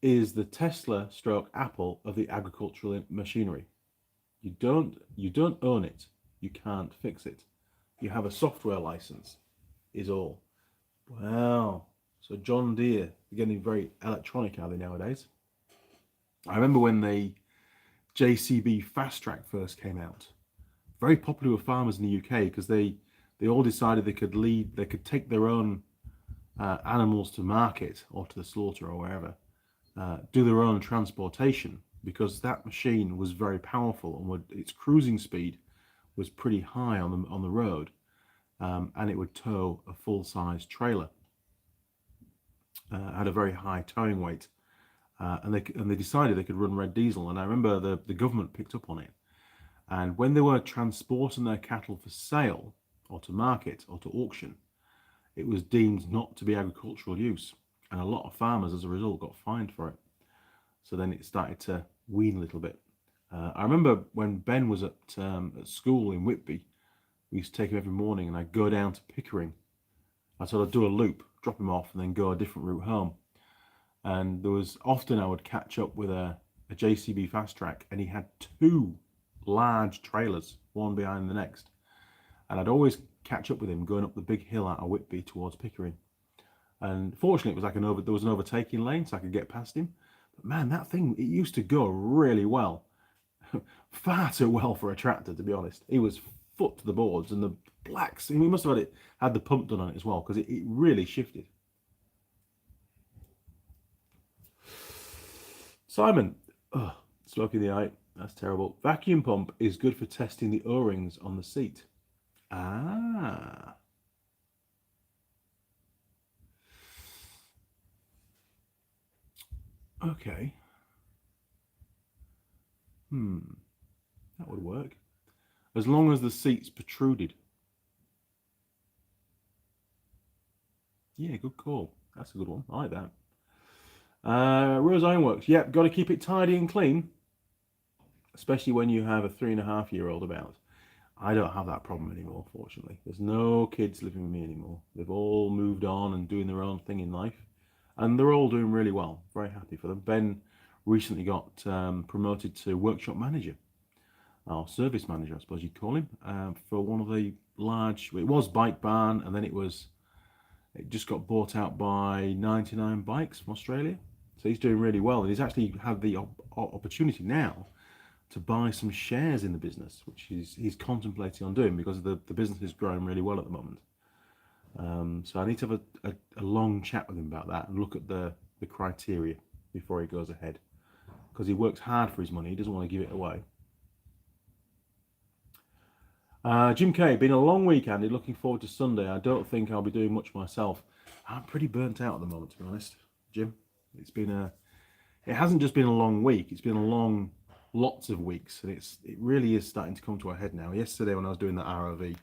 is the Tesla stroke Apple of the agricultural machinery. You don't own it. You can't fix it. You have a software license, is all. Wow. So John Deere, they're getting very electronic, are they, nowadays? I remember when the JCB Fast Track first came out. Very popular with farmers in the UK because they all decided they could take their own animals to market or to the slaughter or wherever, do their own transportation, because that machine was very powerful and its cruising speed was pretty high on the road, and it would tow a full-size trailer. Had a very high towing weight, and they decided they could run red diesel. And I remember the government picked up on it, and when they were transporting their cattle for sale or to market or to auction, it was deemed not to be agricultural use, and a lot of farmers as a result got fined for it. So then it started to wean a little bit. I remember when Ben was at school in Whitby, we used to take him every morning, and I'd go down to Pickering. I'd do a loop, drop him off, and then go a different route home. And there was often I would catch up with a JCB Fast Track, and he had two large trailers, one behind the next. And I'd always catch up with him going up the big hill out of Whitby towards Pickering. And fortunately, it was there was an overtaking lane, so I could get past him. But man, that thing, it used to go really well. Far too well for a tractor, to be honest. He was foot to the boards, and the blacks, he must have had the pump done on it as well, because it really shifted. Simon, smoke in the eye, that's terrible. Vacuum pump is good for testing the O-rings on the seat. Ah. Okay. That would work. As long as the seat's protruded. Yeah, good call. That's a good one. I like that. Rose Ironworks. Yep, got to keep it tidy and clean. Especially when you have a 3.5-year-old about. I don't have that problem anymore, fortunately. There's no kids living with me anymore. They've all moved on and doing their own thing in life. And they're all doing really well. Very happy for them. Ben recently got promoted to workshop manager. Or service manager, I suppose you'd call him. For one of the large... It was Bike Barn, and then it just got bought out by 99 Bikes from Australia. So he's doing really well. And he's actually had the opportunity now to buy some shares in the business, which he's contemplating on doing, because the business is growing really well at the moment. So I need to have a long chat with him about that and look at the criteria before he goes ahead, because he works hard for his money. He doesn't want to give it away. Jim K, been a long week, Andy. Looking forward to Sunday. I don't think I'll be doing much myself. I'm pretty burnt out at the moment, to be honest, Jim. It hasn't just been a long week. It's been lots of weeks, and it really is starting to come to a head now. Yesterday, when I was doing the ROV,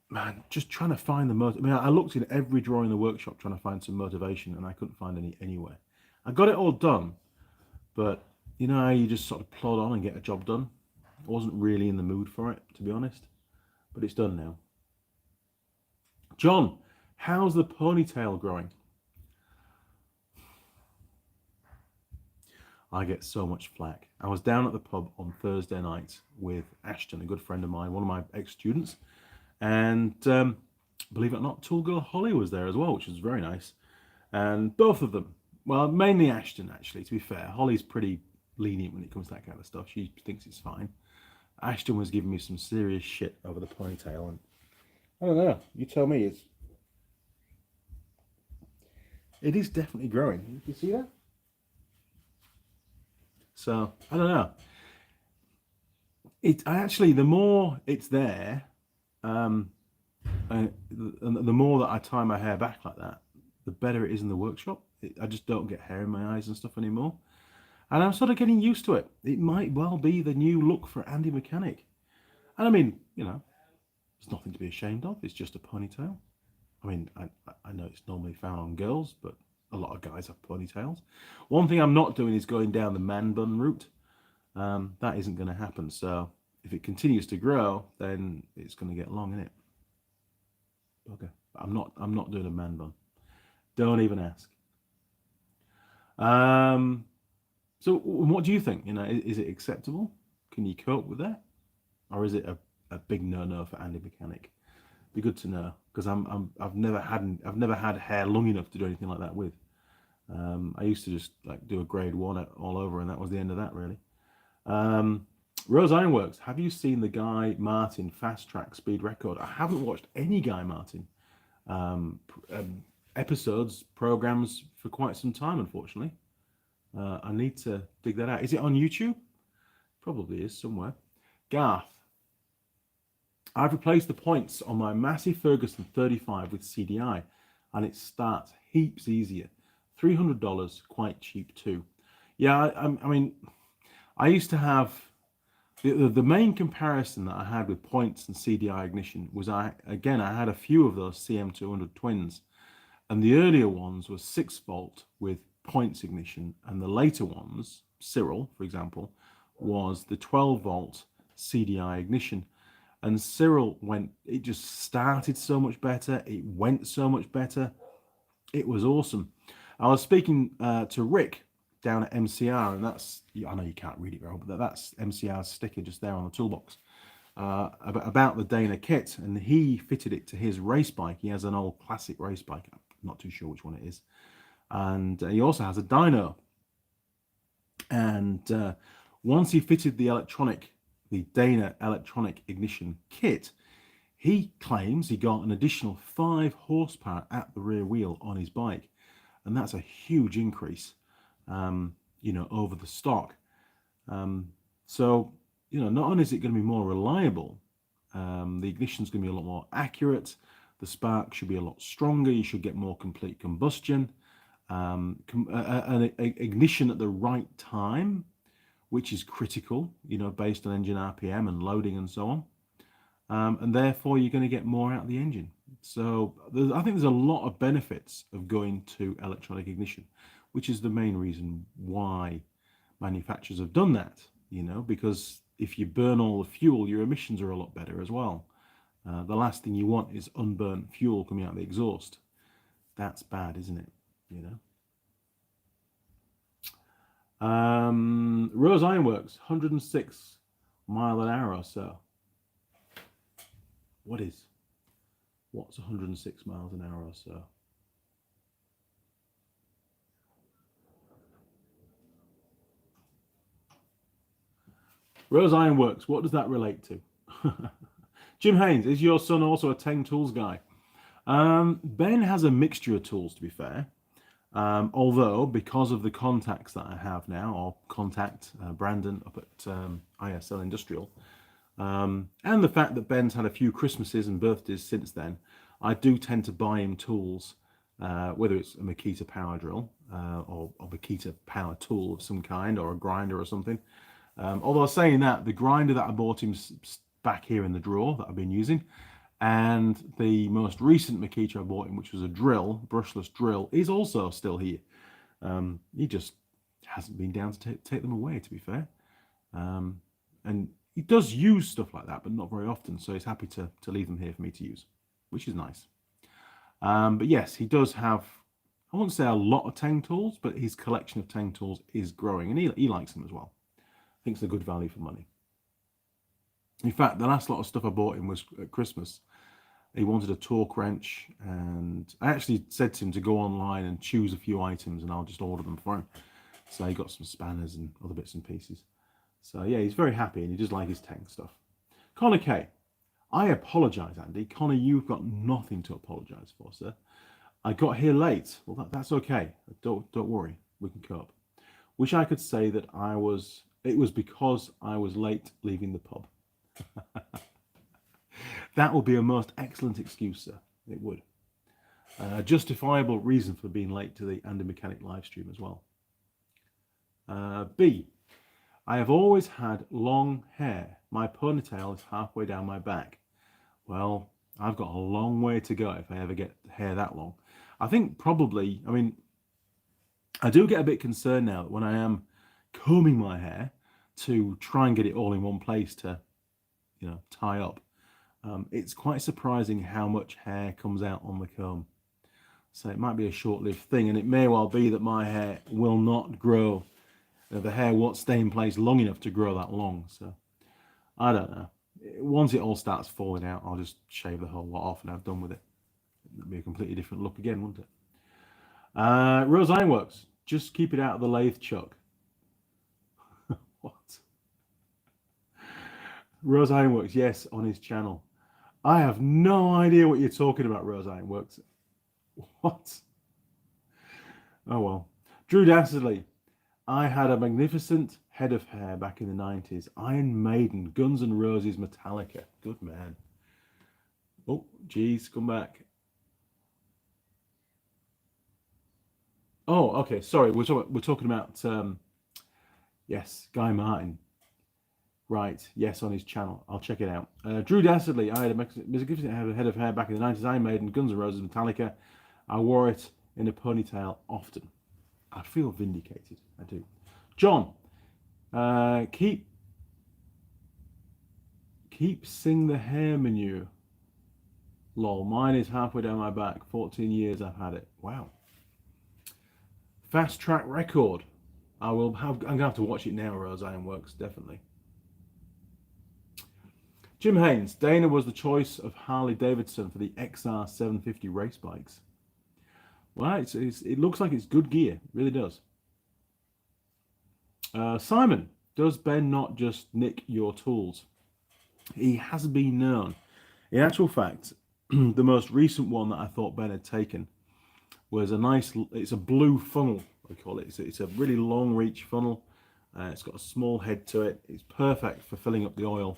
man, just trying to find I looked in every drawer in the workshop trying to find some motivation, and I couldn't find any anywhere. I got it all done, but you know how you just sort of plod on and get a job done? I wasn't really in the mood for it, to be honest, but it's done now. John, how's the ponytail growing? I get so much flack. I was down at the pub on Thursday night with Ashton, a good friend of mine, one of my ex-students, and believe it or not, Tool Girl Holly was there as well, which was very nice. And both of them, well, mainly Ashton, actually, to be fair. Holly's pretty lenient when it comes to that kind of stuff. She thinks it's fine. Ashton was giving me some serious shit over the ponytail, and I don't know. You tell me. It is definitely growing. You see that? So I don't know. The more it's there, and the more that I tie my hair back like that, the better it is in the workshop. I just don't get hair in my eyes and stuff anymore. And I'm sort of getting used to it. It might well be the new look for Andy Mechanic. And I mean, there's nothing to be ashamed of. It's just a ponytail. I mean, I know it's normally found on girls, but a lot of guys have ponytails. One thing I'm not doing is going down the man bun route. That isn't going to happen. So if it continues to grow, then it's going to get long, isn't it? Okay. I'm not doing a man bun. Don't even ask. So what do you think? Is it acceptable? Can you cope with that? Or is it a big no-no for Andy Mechanic? Be good to know, because I've never had hair long enough to do anything like that with. I used to just like do a grade 1 all over, and that was the end of that, really. Rose Ironworks, have you seen the Guy Martin fast track speed record? I haven't watched any Guy Martin episodes, programs for quite some time, unfortunately. I need to dig that out. Is it on YouTube? Probably is somewhere. Garth, I've replaced the points on my massive Ferguson 35 with CDI, and it starts heaps easier. $300, quite cheap too. Yeah, I mean, I used to have the main comparison that I had with points and CDI ignition was I had a few of those CM200 twins, and the earlier ones were 6-volt with points ignition, and the later ones, Cyril, for example, was the 12-volt CDI ignition. And Cyril it just started so much better. It went so much better. It was awesome. I was speaking to Rick down at MCR, and I know you can't read it, but that's MCR's sticker just there on the toolbox, about the Dana kit, and he fitted it to his race bike. He has an old classic race bike. I'm not too sure which one it is. And he also has a dyno. And once he fitted the Dana electronic ignition kit, he claims he got an additional 5 horsepower at the rear wheel on his bike. And that's a huge increase, over the stock. So, not only is it going to be more reliable, the ignition's going to be a lot more accurate. The spark should be a lot stronger. You should get more complete combustion. An ignition at the right time, which is critical, based on engine RPM and loading and so on. And therefore, you're going to get more out of the engine. So I think there's a lot of benefits of going to electronic ignition, which is the main reason why manufacturers have done that, because if you burn all the fuel, your emissions are a lot better as well. The last thing you want is unburnt fuel coming out of the exhaust. That's bad, isn't it? Rose Ironworks, 106 mile an hour or so. What's 106 miles an hour or so? Rose Ironworks, what does that relate to? Jim Haynes, is your son also a Teng Tools guy? Ben has a mixture of tools, to be fair. Although, because of the contacts that I have now, or contact Brandon up at ISL Industrial, and the fact that Ben's had a few Christmases and birthdays since then, I do tend to buy him tools, whether it's a Makita power drill or a Makita power tool of some kind, or a grinder or something. Although saying that, the grinder that I bought him back here in the drawer that I've been using, and the most recent Makita I bought him, which was a drill, brushless drill, is also still here. He just hasn't been down to take them away, to be fair. And he does use stuff like that, but not very often. So he's happy to leave them here for me to use, which is nice. But yes, he does have, I wouldn't say a lot of Teng tools, but his collection of Teng tools is growing, and he likes them as well. I think it's a good value for money. In fact, the last lot of stuff I bought him was at Christmas. He wanted a torque wrench, and I actually said to him to go online and choose a few items, and I'll just order them for him. So he got some spanners and other bits and pieces. So yeah, he's very happy, and he does like his tech stuff. Connor K, I apologise, Andy. Connor, you've got nothing to apologise for, sir. I got here late. Well, that's okay. Don't worry. We can cope. Wish I could say that it was because I was late leaving the pub. That would be a most excellent excuse, sir. It would. A justifiable reason for being late to the Andy Mechanic live stream as well. B, I have always had long hair. My ponytail is halfway down my back. Well, I've got a long way to go if I ever get hair that long. I think probably, I mean, I do get a bit concerned now when I am combing my hair to try and get it all in one place to, tie up. It's quite surprising how much hair comes out on the comb. So it might be a short-lived thing, and it may well be that my hair will not grow. The hair won't stay in place long enough to grow that long. So I don't know. Once it all starts falling out, I'll just shave the whole lot off and have done with it. It'll be a completely different look again, wouldn't it? Rose Ironworks, just keep it out of the lathe, Chuck. What? Rose Ironworks, yes, on his channel. I have no idea what you're talking about, Rose Ironworks. What? Oh well. Drew Dastardly, I had a magnificent head of hair back in the 90s. Iron Maiden, Guns N' Roses, Metallica. Good man. Oh, geez, come back. Oh, okay, sorry. We're talking about yes, Guy Martin. Right, yes, on his channel. I'll check it out. Drew Dastardly, I had a magnificent head of hair back in the 90s. Iron Maiden, Guns N' Roses, Metallica. I wore it in a ponytail often. I feel vindicated. I do. John, keep sing the hair menu. Lol, mine is halfway down my back. 14 years I've had it. Wow. Fast track record. I'm gonna have to watch it now. Rose Ironworks, definitely. Jim Haynes, Dana was the choice of Harley Davidson for the XR 750 race bikes. Well, it looks like it's good gear. It really does. Simon, does Ben not just nick your tools? He has been known. In actual fact, the most recent one that I thought Ben had taken was it's a blue funnel, we call it. It's a really long reach funnel. It's got a small head to it. It's perfect for filling up the oil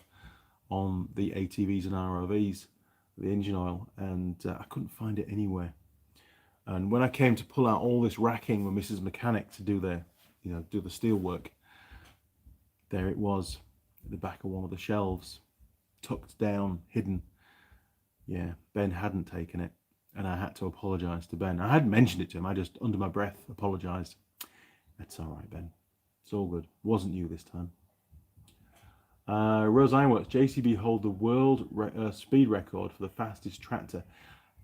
on the ATVs and ROVs, the engine oil, and I couldn't find it anywhere. And when I came to pull out all this racking with Mrs. Mechanic to do the steel work, there it was at the back of one of the shelves, tucked down, hidden. Yeah, Ben hadn't taken it, and I had to apologise to Ben. I hadn't mentioned it to him. I just, under my breath, apologised. That's all right, Ben. It's all good. It wasn't you this time. Rose Ironworks, JCB hold the world speed record for the fastest tractor.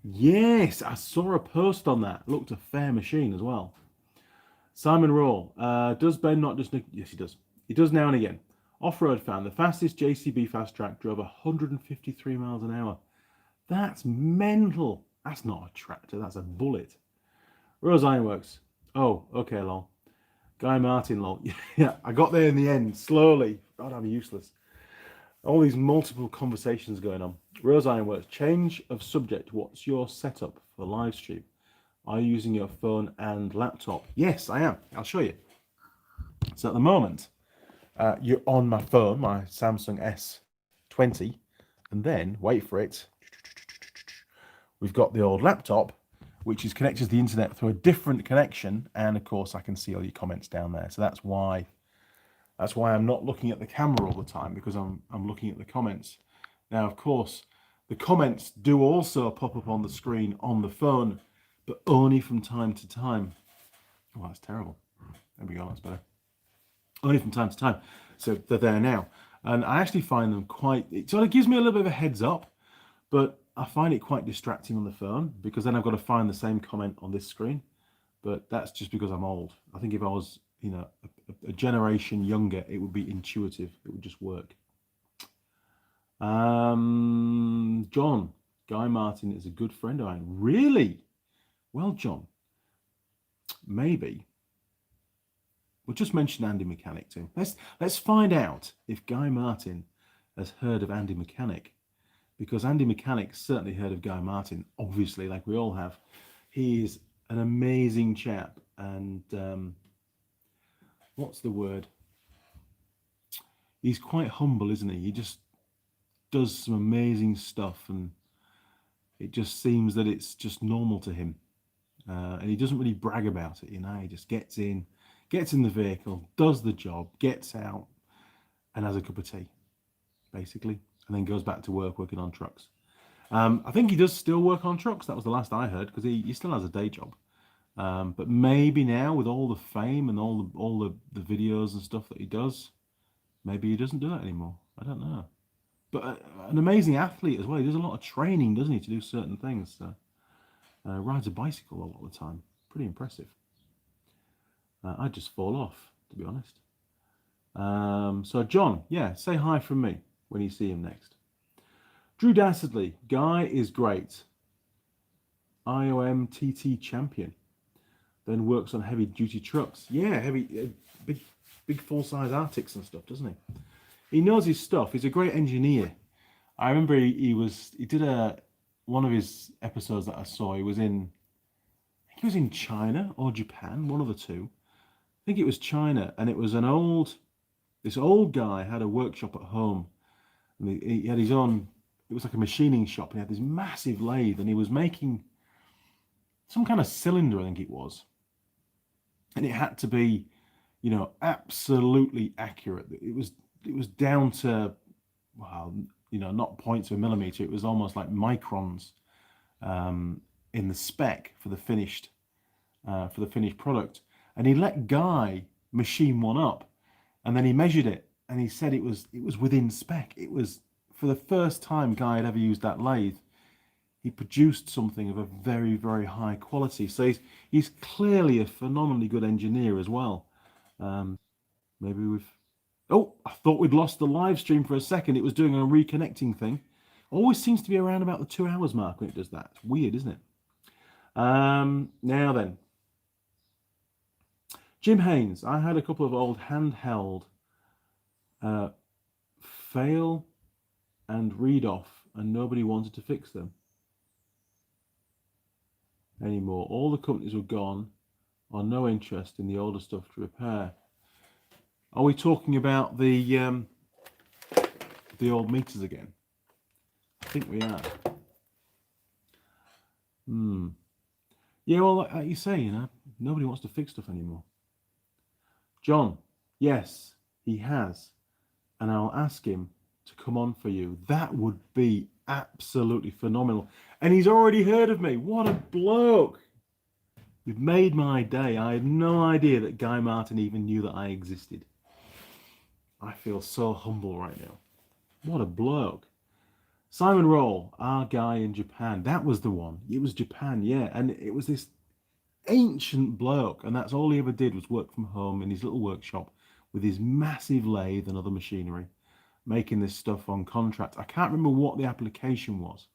Yes, I saw a post on that. Looked a fair machine as well. Simon Rawl, does Ben not just... Yes, he does. He does now and again. Off-road fan, the fastest JCB fast track drove 153 miles an hour. That's mental. That's not a tractor, that's a bullet. Rose Ironworks. Oh, okay, lol. Guy Martin, lol. Yeah, I got there in the end, slowly. God, I'm useless. All these multiple conversations going on. Rose Ironworks, change of subject. What's your setup for live stream? Are you using your phone and laptop? Yes, I am. I'll show you. So at the moment, you're on my phone, my Samsung S20, and then, wait for it, we've got the old laptop, which is connected to the internet through a different connection, and of course I can see all your comments down there. So that's why I'm not looking at the camera all the time, because I'm looking at the comments. Now, of course, the comments do also pop up on the screen on the phone, but only from time to time. Oh, that's terrible. There we go, that's better. Only from time to time. So they're there now. And I actually find them it sort of gives me a little bit of a heads up, but I find it quite distracting on the phone, because then I've got to find the same comment on this screen. But that's just because I'm old. I think if I was, a generation younger, it would be intuitive. It would just work. John, Guy Martin is a good friend of mine. Really? Well, John, maybe we'll just mention Andy Mechanic to him. Let's find out if Guy Martin has heard of Andy Mechanic, because Andy Mechanic certainly heard of Guy Martin, obviously, like we all have. He's an amazing chap, and what's the word? He's quite humble, isn't he? He just does some amazing stuff, and it just seems that it's just normal to him. And he doesn't really brag about it, you know. He just gets in the vehicle, does the job, gets out, and has a cup of tea, basically, and then goes back to work working on trucks. I think he does still work on trucks. That was the last I heard, because he still has a day job. But maybe now, with all the fame and all the videos and stuff that he does, maybe he doesn't do that anymore. I don't know. But an amazing athlete as well. He does a lot of training, doesn't he, to do certain things. So, rides a bicycle a lot of the time. Pretty impressive. I'd just fall off, to be honest. So John, yeah, say hi from me when you see him next. Drew Dastardly, Guy is great. IOM TT champion. Then works on heavy duty trucks. Yeah, heavy, big full size Arctics and stuff, doesn't he? He knows his stuff. He's a great engineer. I remember he did one of his episodes that I saw. He was in China or Japan, one of the two. I think it was China, and it was this old guy had a workshop at home, and he had his own. It was like a machining shop. He had this massive lathe, and he was making some kind of cylinder, I think it was, and it had to be, you know, absolutely accurate. It was down to, well, you know, not points of a millimeter. It was almost like microns in the spec for the finished product. And he let Guy machine one up, and then he measured it, and he said it was within spec. It was, for the first time Guy had ever used that lathe, he produced something of a very, very high quality. So he's clearly a phenomenally good engineer as well. Maybe oh, I thought we'd lost the live stream for a second. It was doing a reconnecting thing. Always seems to be around about the 2 hours mark when it does that. It's weird, isn't it? Now then. Jim Haynes, I had a couple of old handheld fail and read off, and nobody wanted to fix them anymore. All the companies were gone, or no interest in the older stuff to repair. Are we talking about the old meters again? I think we are. Yeah, well, like you say, you know, nobody wants to fix stuff anymore. John, yes, he has, and I'll ask him to come on for you. That would be absolutely phenomenal. And he's already heard of me. What a bloke. You've made my day. I had no idea that Guy Martin even knew that I existed. I feel so humble right now. What a bloke. Simon Roll, our guy in Japan. That was the one. It was Japan, yeah. And it was this ancient bloke, and that's all he ever did was work from home in his little workshop with his massive lathe and other machinery, making this stuff on contract. I can't remember what the application was.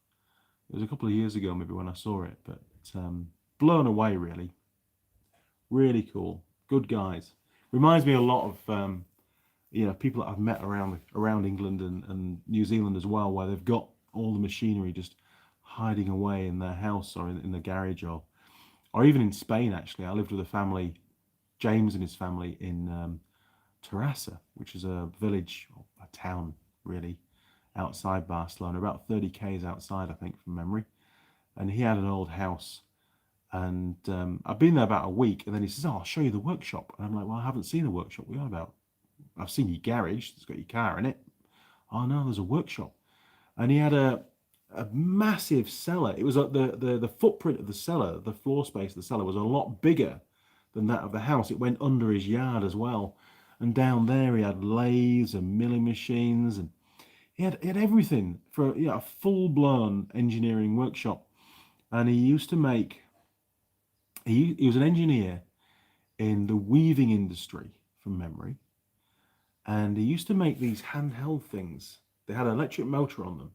It was a couple of years ago maybe when I saw it, but blown away, really. Really cool. Good guys. Reminds me a lot of you know, people that I've met around England and New Zealand as well, where they've got all the machinery just hiding away in their house or in the garage, or even in Spain. Actually, I lived with a family, James and his family, in Terrassa, which is a village, or a town really, outside Barcelona, about 30 k's outside, I think, from memory. And he had an old house, and I've been there about a week, and then he says, "Oh, I'll show you the workshop." And I'm like, "Well, I haven't seen the workshop. What are you on about? I've seen your garage. It's got your car in it." "Oh no, there's a workshop." And he had a massive cellar. It was like the footprint of the cellar, the floor space of the cellar was a lot bigger than that of the house. It went under his yard as well. And down there he had lathes and milling machines, and he had everything for a full-blown engineering workshop. And he used to make, he was an engineer in the weaving industry from memory. And he used to make these handheld things. They had an electric motor on them,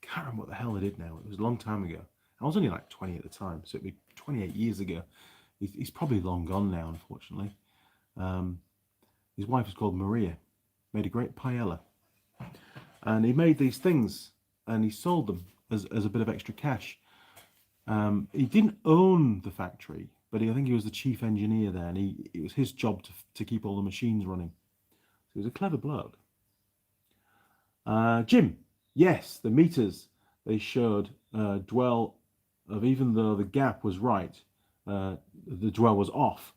can't remember what the hell they did now. It was a long time ago. I was only like 20 at the time, so it'd be 28 years ago. He's probably long gone now, unfortunately. His wife was called Maria. Made a great paella. And he made these things and he sold them as a bit of extra cash. He didn't own the factory, but I think he was the chief engineer there, and it was his job to keep all the machines running. So he was a clever bloke. Jim, yes, the meters they showed dwell of, even though the gap was right, the dwell was off.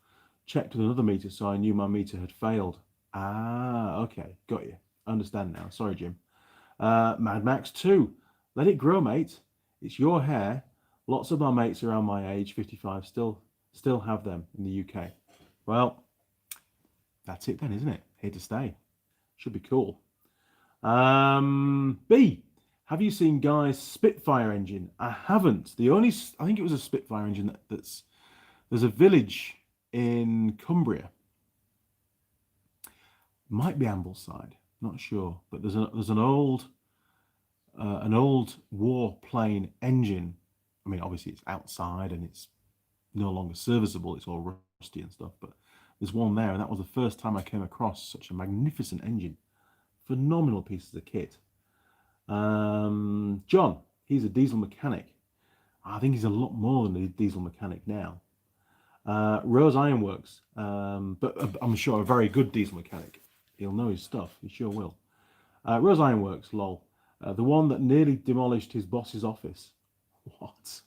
Checked with another meter, so I knew my meter had failed. Ah, okay, got you. Understand now. Sorry, Jim. Mad Max 2. Let it grow, mate. It's your hair. Lots of my mates around my age, 55, still have them in the UK. Well, that's it then, isn't it? Here to stay. Should be cool. B. Have you seen Guy's Spitfire engine? I haven't. I think it was a Spitfire engine there's a village in Cumbria. Might be Ambleside, not sure. But there's an old warplane engine. I mean, obviously it's outside and it's no longer serviceable. It's all rusty and stuff. But there's one there, and that was the first time I came across such a magnificent engine. Phenomenal pieces of kit. John, he's a diesel mechanic. I think he's a lot more than a diesel mechanic now. Rose Ironworks, but I'm sure a very good diesel mechanic. He'll know his stuff. He sure will. Rose Ironworks, lol. The one that nearly demolished his boss's office. What?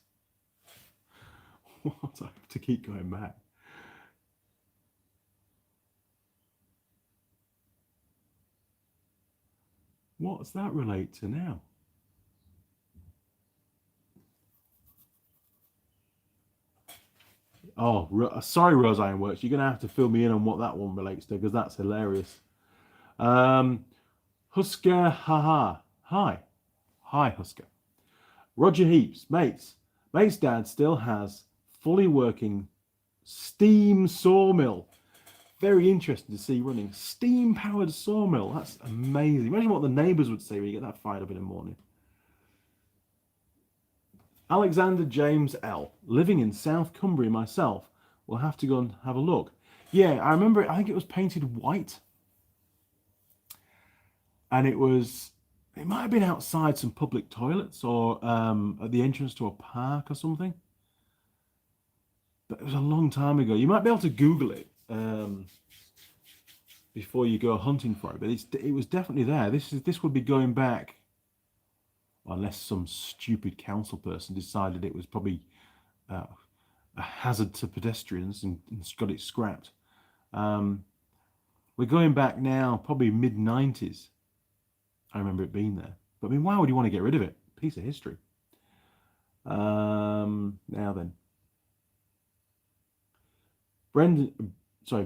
What? I have to keep going back. What's that relate to now? Oh, sorry, Rose Ironworks. You're going to have to fill me in on what that one relates to, because that's hilarious. Husker, haha. Hi, Husker. Roger Heaps, mates. Mate's dad still has fully working steam sawmill. Very interesting to see running steam-powered sawmill. That's amazing. Imagine what the neighbours would say when you get that fired up in the morning. Alexander James L. Living in South Cumbria myself. We'll have to go and have a look. Yeah, I remember it. I think it was painted white. And it might have been outside some public toilets or at the entrance to a park or something. But it was a long time ago. You might be able to Google it before you go hunting for it. But it was definitely there. This would be going back, unless some stupid council person decided it was probably a hazard to pedestrians and got it scrapped. We're going back now, probably mid-90s. I remember it being there. But I mean, why would you want to get rid of it? Piece of history. Now then.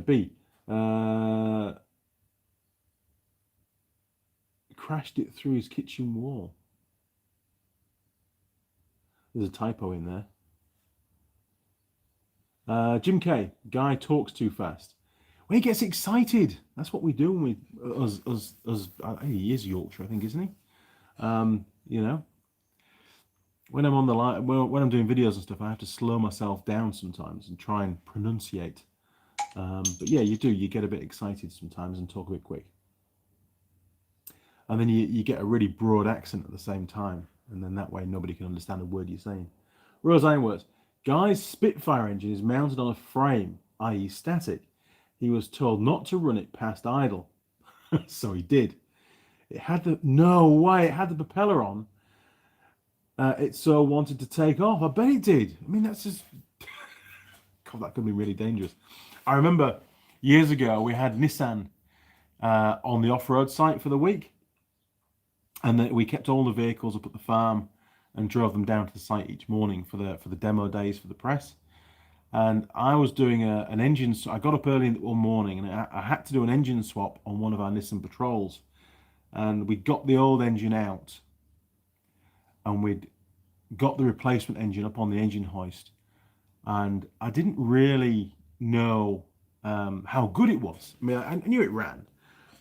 B. Crashed it through his kitchen wall. There's a typo in there. Jim K. Guy talks too fast. Well, he gets excited. That's what we do when he is Yorkshire, I think, isn't he? You know, when I'm on the line, when I'm doing videos and stuff, I have to slow myself down sometimes and try and pronunciate. But yeah, you get a bit excited sometimes and talk a bit quick. And then you get a really broad accent at the same time. And then that way nobody can understand a word you're saying. Rose Ironworks. Guy's Spitfire engine is mounted on a frame, i.e. static. He was told not to run it past idle. So he did. It had the propeller on. It so wanted to take off. I bet it did. I mean, that's just... God, that could be really dangerous. I remember years ago, we had Nissan on the off-road site for the week. And we kept all the vehicles up at the farm and drove them down to the site each morning for the demo days for the press. And I was doing an engine. I got up early one morning and I had to do an engine swap on one of our Nissan Patrols. And we got the old engine out and we'd got the replacement engine up on the engine hoist. And I didn't really know how good it was. I mean, I knew it ran,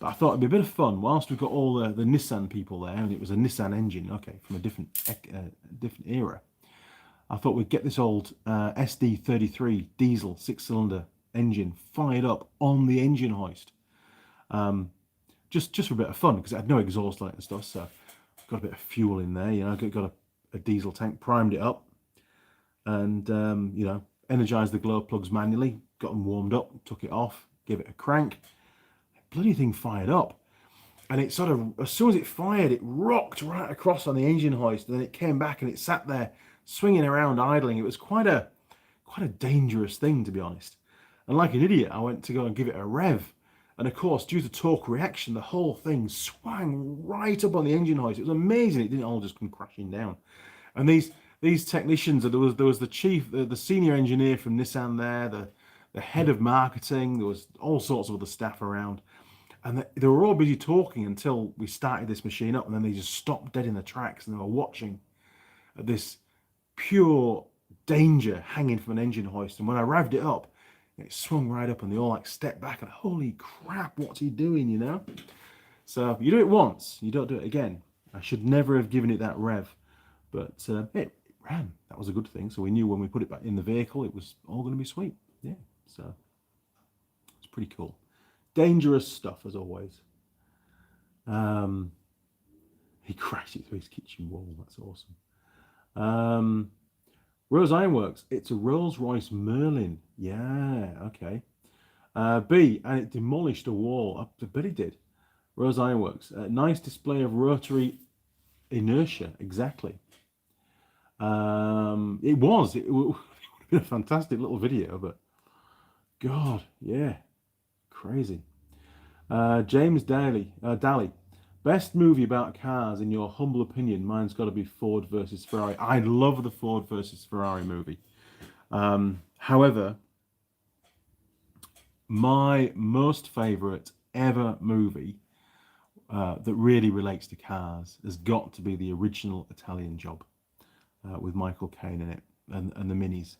But I thought it'd be a bit of fun whilst we've got all the Nissan people there, and it was a Nissan engine, okay, from a different era. I thought we'd get this old SD33 diesel 6-cylinder engine fired up on the engine hoist, just for a bit of fun, because it had no exhaust light and stuff. So got a bit of fuel in there, you know, got a diesel tank, primed it up, and you know, energized the glow plugs manually, got them warmed up, took it off, gave it a crank. Bloody thing fired up, and it sort of, as soon as it fired, it rocked right across on the engine hoist, and then it came back and it sat there swinging around idling. It was quite a dangerous thing, to be honest. And like an idiot, I went to go and give it a rev, and of course, due to torque reaction, the whole thing swung right up on the engine hoist. It was amazing. It didn't all just come crashing down. And these technicians, there was the chief, the senior engineer from Nissan there, the head of marketing, there was all sorts of other staff around. And they were all busy talking until we started this machine up, and then they just stopped dead in the tracks, and they were watching this pure danger hanging from an engine hoist. And when I revved it up, it swung right up, and they all like stepped back and, holy crap, what's he doing, you know? So you do it once, you don't do it again. I should never have given it that rev, but it ran. That was a good thing. So we knew when we put it back in the vehicle, it was all going to be sweet. Yeah, so it's pretty cool. Dangerous stuff, as always. He crashed it through his kitchen wall. That's awesome. Rose Ironworks. It's a Rolls-Royce Merlin. Yeah, okay. B, and it demolished a wall. I bet it did. Rose Ironworks. Nice display of rotary inertia. Exactly. It would have been a fantastic little video, but God, yeah. Crazy. James Daly, best movie about cars in your humble opinion? Mine's got to be Ford versus Ferrari. I love the Ford versus Ferrari movie. However, my most favourite ever movie that really relates to cars has got to be the original Italian Job with Michael Caine in it and the Minis.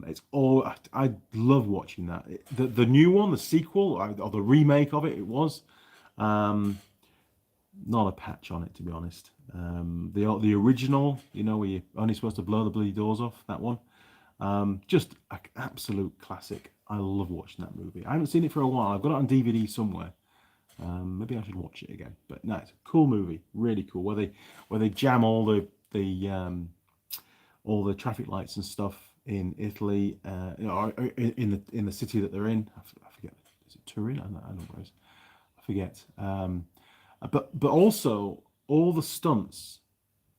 It's all, I love watching that. The new one, the sequel or the remake of it, it was not a patch on it, to be honest. The original, you know, where you're only supposed to blow the bloody doors off, that one, just an absolute classic. I love watching that movie. I haven't seen it for a while. I've got it on DVD somewhere. Maybe I should watch it again. But no, it's a cool movie, really cool. Where they jam all the traffic lights and stuff in Italy, in the city that they're in. I forget. Is it Turin? I don't know where it is. I forget. But also all the stunts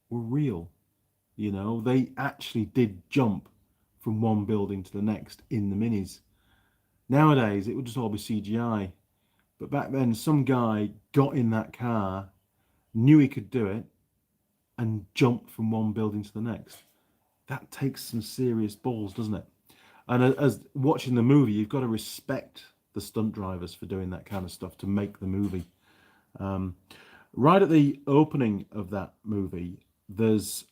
were real. You know, they actually did jump from one building to the next in the Minis. Nowadays, it would just all be CGI. But back then, some guy got in that car, knew he could do it, and jumped from one building to the next. That takes some serious balls, doesn't it? And as watching the movie, you've got to respect the stunt drivers for doing that kind of stuff to make the movie. Right at the opening of that movie, there's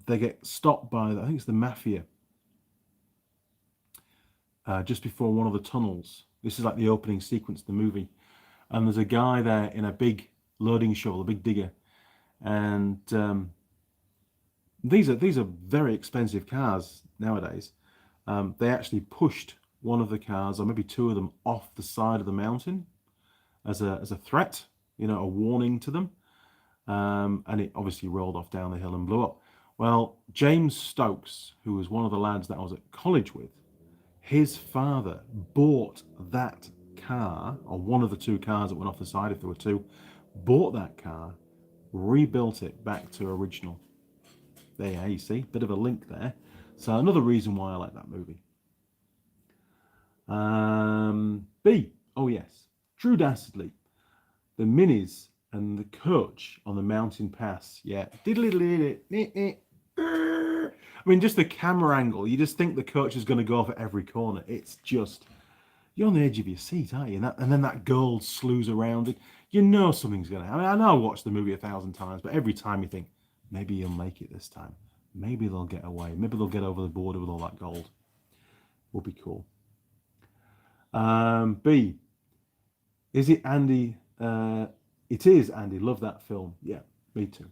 they get stopped by, I think it's the mafia, just before one of the tunnels. This is like the opening sequence of the movie, and there's a guy there in a big loading shovel, a big digger, and these are very expensive cars nowadays. They actually pushed one of the cars, or maybe two of them, off the side of the mountain as a threat, you know, a warning to them, and it obviously rolled off down the hill and blew up. Well, James Stokes, who was one of the lads that I was at college with, his father bought that car, or one of the two cars that went off the side, if there were two, bought that car, rebuilt it back to original. There, you see, bit of a link there. So another reason why I like that movie. B, oh yes, Drew Dastardly, the Minis and the coach on the mountain pass. Yeah, I mean, just the camera angle, you just think the coach is going to go off at every corner. It's just, you're on the edge of your seat, aren't you? And then that gold slews around it. You know something's going to happen. I know I watched the movie 1,000 times, but every time you think, maybe he'll make it this time. Maybe they'll get away. Maybe they'll get over the border with all that gold. Would be cool. B, Is it Andy? It is Andy. Love that film. Yeah, me too.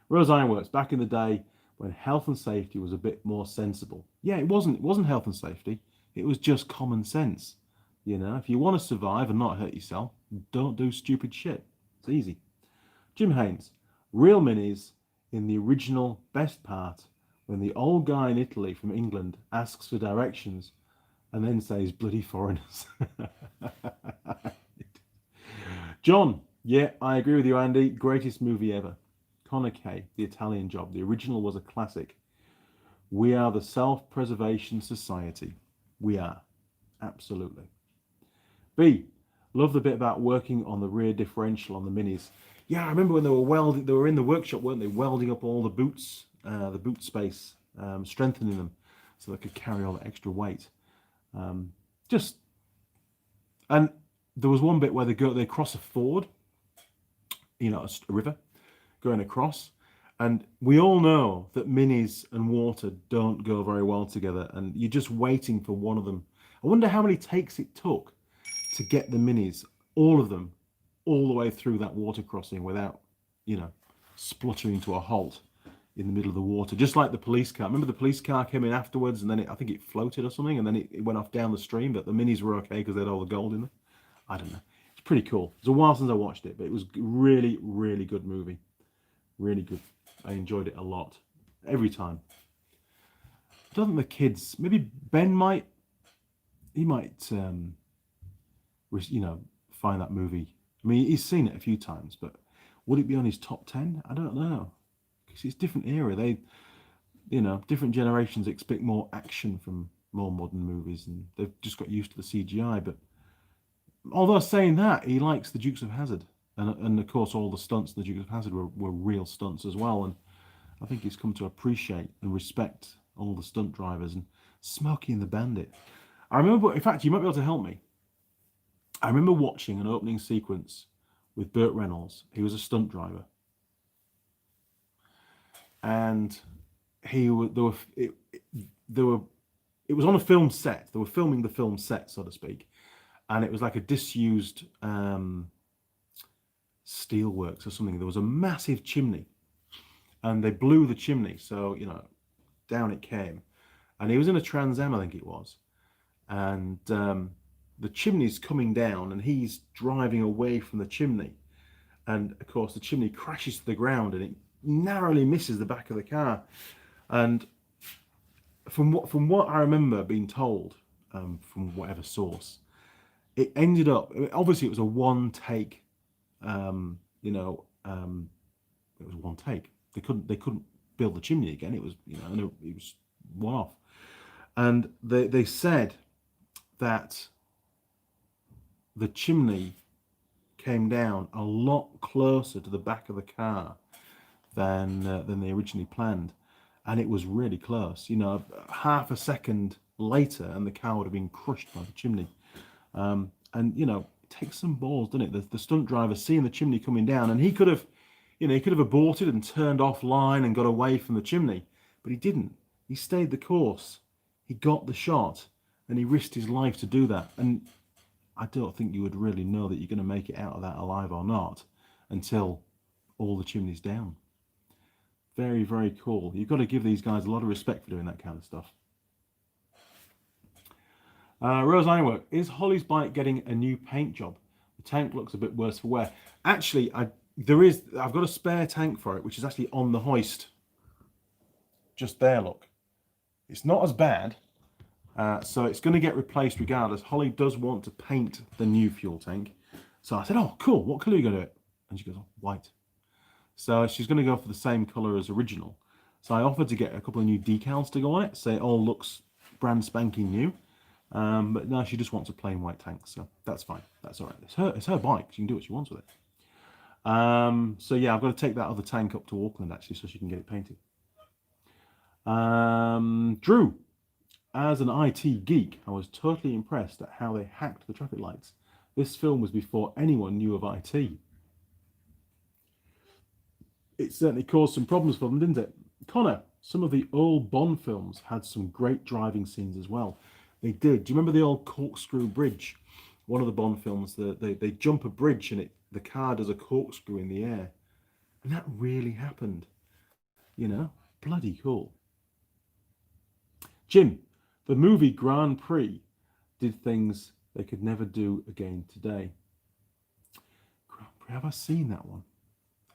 Rose Ironworks, back in the day when health and safety was a bit more sensible. Yeah, it wasn't. It wasn't health and safety. It was just common sense. You know, if you want to survive and not hurt yourself, don't do stupid shit. It's easy. Jim Haynes, real minis in the original best part when the old guy in Italy from England asks for directions and then says bloody foreigners. John, yeah, I agree with you, Andy. Greatest movie ever. Connor K, The Italian Job. The original was a classic. We are the self-preservation society. We are. Absolutely. B, love the bit about working on the rear differential on the minis. Yeah, I remember when they were welding, they were in the workshop, weren't they? Welding up all the boots, the boot space, strengthening them so they could carry all the extra weight. Just, and there was one bit where they cross a ford, you know, a river going across. And we all know that minis and water don't go very well together. And you're just waiting for one of them. I wonder how many takes it took to get the minis, all of them, all the way through that water crossing without, you know, spluttering to a halt in the middle of the water. Just like the police car. Remember the police car came in afterwards and then I think it floated or something and then it went off down the stream, but the minis were okay because they had all the gold in them. I don't know. It's pretty cool. It's a while since I watched it, but it was really, really good movie. Really good. I enjoyed it a lot. Every time. I don't think the kids, maybe Ben might, he might, you know, find that movie. I mean, he's seen it a few times, but would it be on his top 10? I don't know. Because it's a different era. They, you know, different generations expect more action from more modern movies and they've just got used to the CGI. But although saying that, he likes the Dukes of Hazzard. And of course, all the stunts in the Dukes of Hazzard were real stunts as well. And I think he's come to appreciate and respect all the stunt drivers and Smokey and the Bandit. I remember, in fact, you might be able to help me. I remember watching an opening sequence with Burt Reynolds. He was a stunt driver. And it was on a film set. They were filming the film set, so to speak. And it was like a disused steelworks or something. There was a massive chimney and they blew the chimney. So, you know, down it came. And he was in a Trans Am, I think it was. And the chimney's coming down and he's driving away from the chimney. And of course, the chimney crashes to the ground and it narrowly misses the back of the car. And from what I remember being told, from whatever source, it ended up, obviously it was a one take, you know, it was one take. They couldn't build the chimney again. It was, you know, it was one off. And they said that the chimney came down a lot closer to the back of the car than they originally planned, and it was really close. You know, half a second later, and the car would have been crushed by the chimney. And you know, it takes some balls, doesn't it? The stunt driver seeing the chimney coming down, and he could have, you know, he could have aborted and turned offline and got away from the chimney, but he didn't. He stayed the course. He got the shot, and he risked his life to do that. And I don't think you would really know that you're going to make it out of that alive or not until all the chimney's down. Very, very cool. You've got to give these guys a lot of respect for doing that kind of stuff. Rose Ironwork, is Holly's bike getting a new paint job? The tank looks a bit worse for wear. Actually, I've got a spare tank for it, which is actually on the hoist. Just there, look. It's not as bad. So it's going to get replaced regardless. Holly does want to paint the new fuel tank. So I said, oh, cool. What colour are you going to do it? And she goes, oh, white. So she's going to go for the same colour as original. So I offered to get a couple of new decals to go on it. So it all looks brand spanking new. But no, she just wants a plain white tank. So that's fine. That's all right. It's her bike. She can do what she wants with it. So yeah, I've got to take that other tank up to Auckland actually so she can get it painted. Drew. As an IT geek, I was totally impressed at how they hacked the traffic lights. This film was before anyone knew of IT. It certainly caused some problems for them, didn't it? Connor, some of the old Bond films had some great driving scenes as well. They did. Do you remember the old Corkscrew Bridge? one of the Bond films, they jump a bridge and the car does a corkscrew in the air. And that really happened. You know, bloody cool. Jim, the movie Grand Prix did things they could never do again today. Grand Prix, have I seen that one?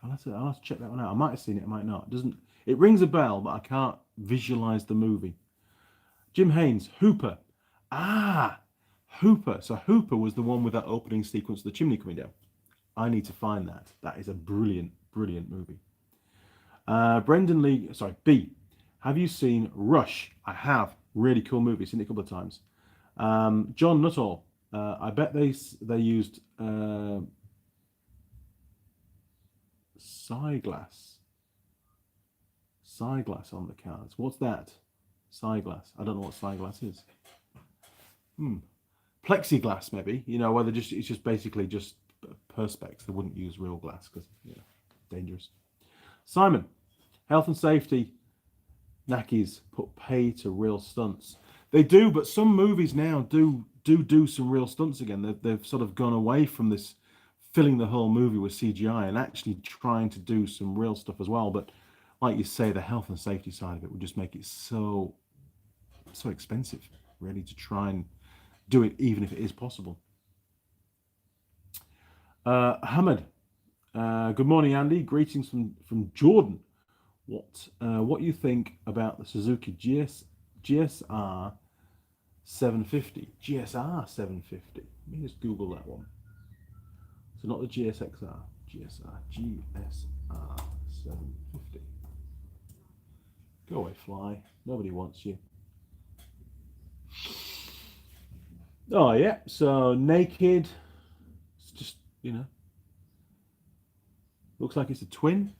I'll have to check that one out. I might have seen it, I might not. It rings a bell, but I can't visualize the movie. Jim Haynes, Hooper. Ah, Hooper. So Hooper was the one with that opening sequence of the chimney coming down. I need to find that. That is a brilliant, brilliant movie. B. Have you seen Rush? I have. Really cool movie. Seen it a couple of times. John Nuttall. I bet they used Siglass on the cards. What's that? Siglass. I don't know what Siglass is. Plexiglass, maybe. You know, whether it's just basically just perspex. They wouldn't use real glass because dangerous. Simon, health and safety. Nackies put pay to real stunts. They do, but some movies now do some real stunts again. They've sort of gone away from this filling the whole movie with CGI and actually trying to do some real stuff as well. But like you say, the health and safety side of it would just make it so expensive, really, to try and do it, even if it is possible. Hamid, good morning, Andy. Greetings from Jordan. What you think about the Suzuki GSR 750? GSR 750. Let me just Google that one. So not the GSXR, GSR 750. Go away, fly. Nobody wants you. Oh yeah, so naked. It's just, looks like it's a twin,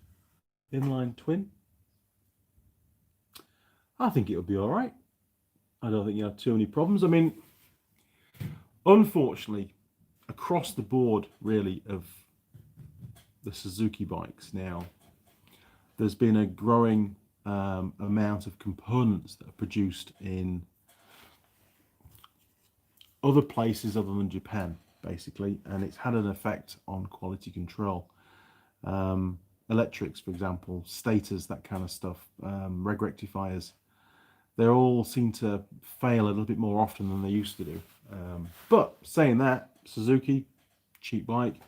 inline twin. I think it'll be all right. I don't think you have too many problems. I mean, unfortunately, across the board, really, of the Suzuki bikes now, there's been a growing amount of components that are produced in other places other than Japan, basically, and it's had an effect on quality control. Electrics, for example, stators, that kind of stuff, reg rectifiers, they all seem to fail a little bit more often than they used to do. But saying that, Suzuki, cheap bike,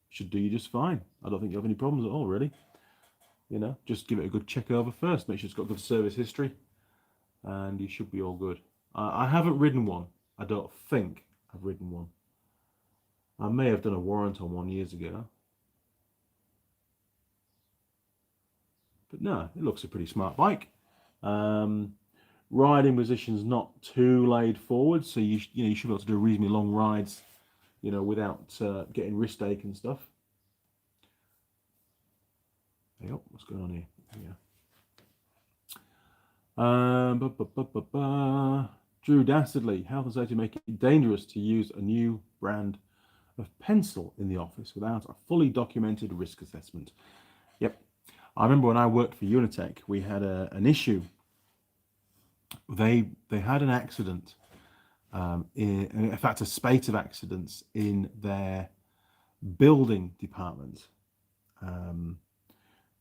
should do you just fine. I don't think you have any problems at all, really. Just give it a good check over first, make sure it's got good service history, and you should be all good. I haven't ridden one. I don't think I've ridden one. I may have done a warrant on one years ago. But no, it looks a pretty smart bike. Riding position's not too laid forward, so you should be able to do reasonably long rides, without getting wrist ache and stuff. Hey, oh, what's going on here? Yeah. Drew Dastardly, health and safety make it dangerous to use a new brand of pencil in the office without a fully documented risk assessment. Yep. I remember when I worked for Unitech, we had an issue. They had an accident, in fact, a spate of accidents in their building department.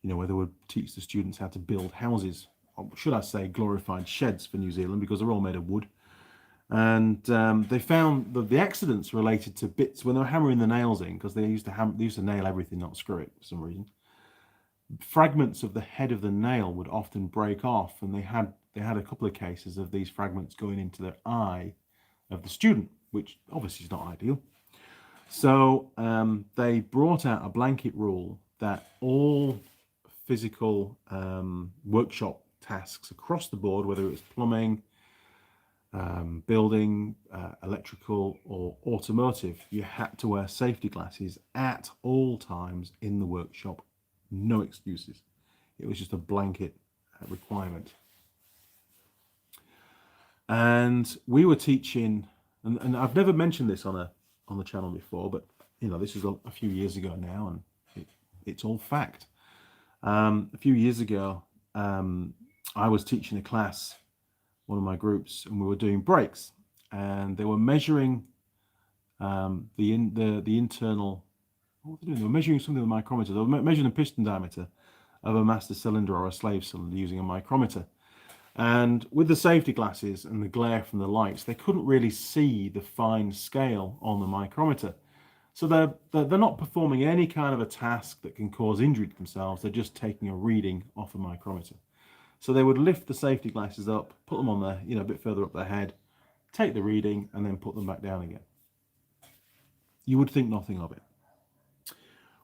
Where they would teach the students how to build houses, or should I say glorified sheds for New Zealand, because they're all made of wood. And they found that the accidents related to bits when they were hammering the nails in, because they used to nail everything, not screw it for some reason. Fragments of the head of the nail would often break off, and they had a couple of cases of these fragments going into the eye of the student, which obviously is not ideal. So they brought out a blanket rule that all physical workshop tasks across the board, whether it's plumbing, building, electrical, or automotive, you had to wear safety glasses at all times in the workshop. No excuses. It was just a blanket requirement. And we were teaching, and I've never mentioned this on the channel before, but this is a few years ago now, and it's all fact. A few years ago, I was teaching a class, one of my groups, and we were doing brakes, and they were measuring the internal, what were they doing? They were measuring something with a micrometer. They were measuring the piston diameter of a master cylinder or a slave cylinder using a micrometer. And with the safety glasses and the glare from the lights, they couldn't really see the fine scale on the micrometer. So they're not performing any kind of a task that can cause injury to themselves. They're just taking a reading off a micrometer. So they would lift the safety glasses up, put them on there, a bit further up their head, take the reading, and then put them back down again. You would think nothing of it.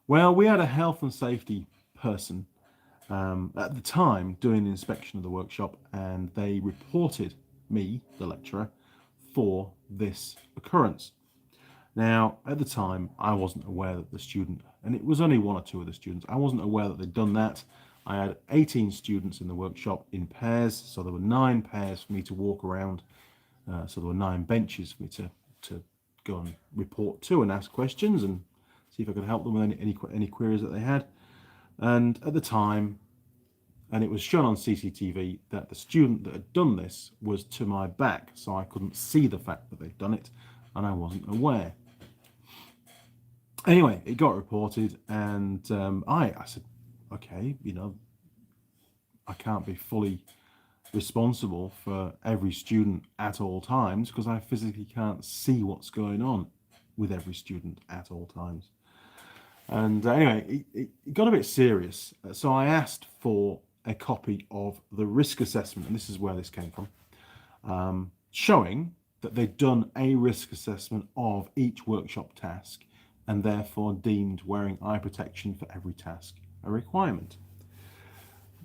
Well, we had a health and safety person at the time doing the inspection of the workshop, and they reported me, the lecturer, for this occurrence. Now, at the time, I wasn't aware that the student, and it was only one or two of the students, I wasn't aware that they'd done that. I had 18 students in the workshop in pairs, so there were 9 pairs for me to walk around. So there were 9 benches for me to go and report to and ask questions and see if I could help them with any queries that they had. And at the time, and it was shown on CCTV, that the student that had done this was to my back, so I couldn't see the fact that they'd done it, and I wasn't aware. Anyway, it got reported, and I said, okay, I can't be fully responsible for every student at all times because I physically can't see what's going on with every student at all times. And anyway, it got a bit serious. So I asked for a copy of the risk assessment, and this is where this came from, showing that they'd done a risk assessment of each workshop task and therefore deemed wearing eye protection for every task a requirement.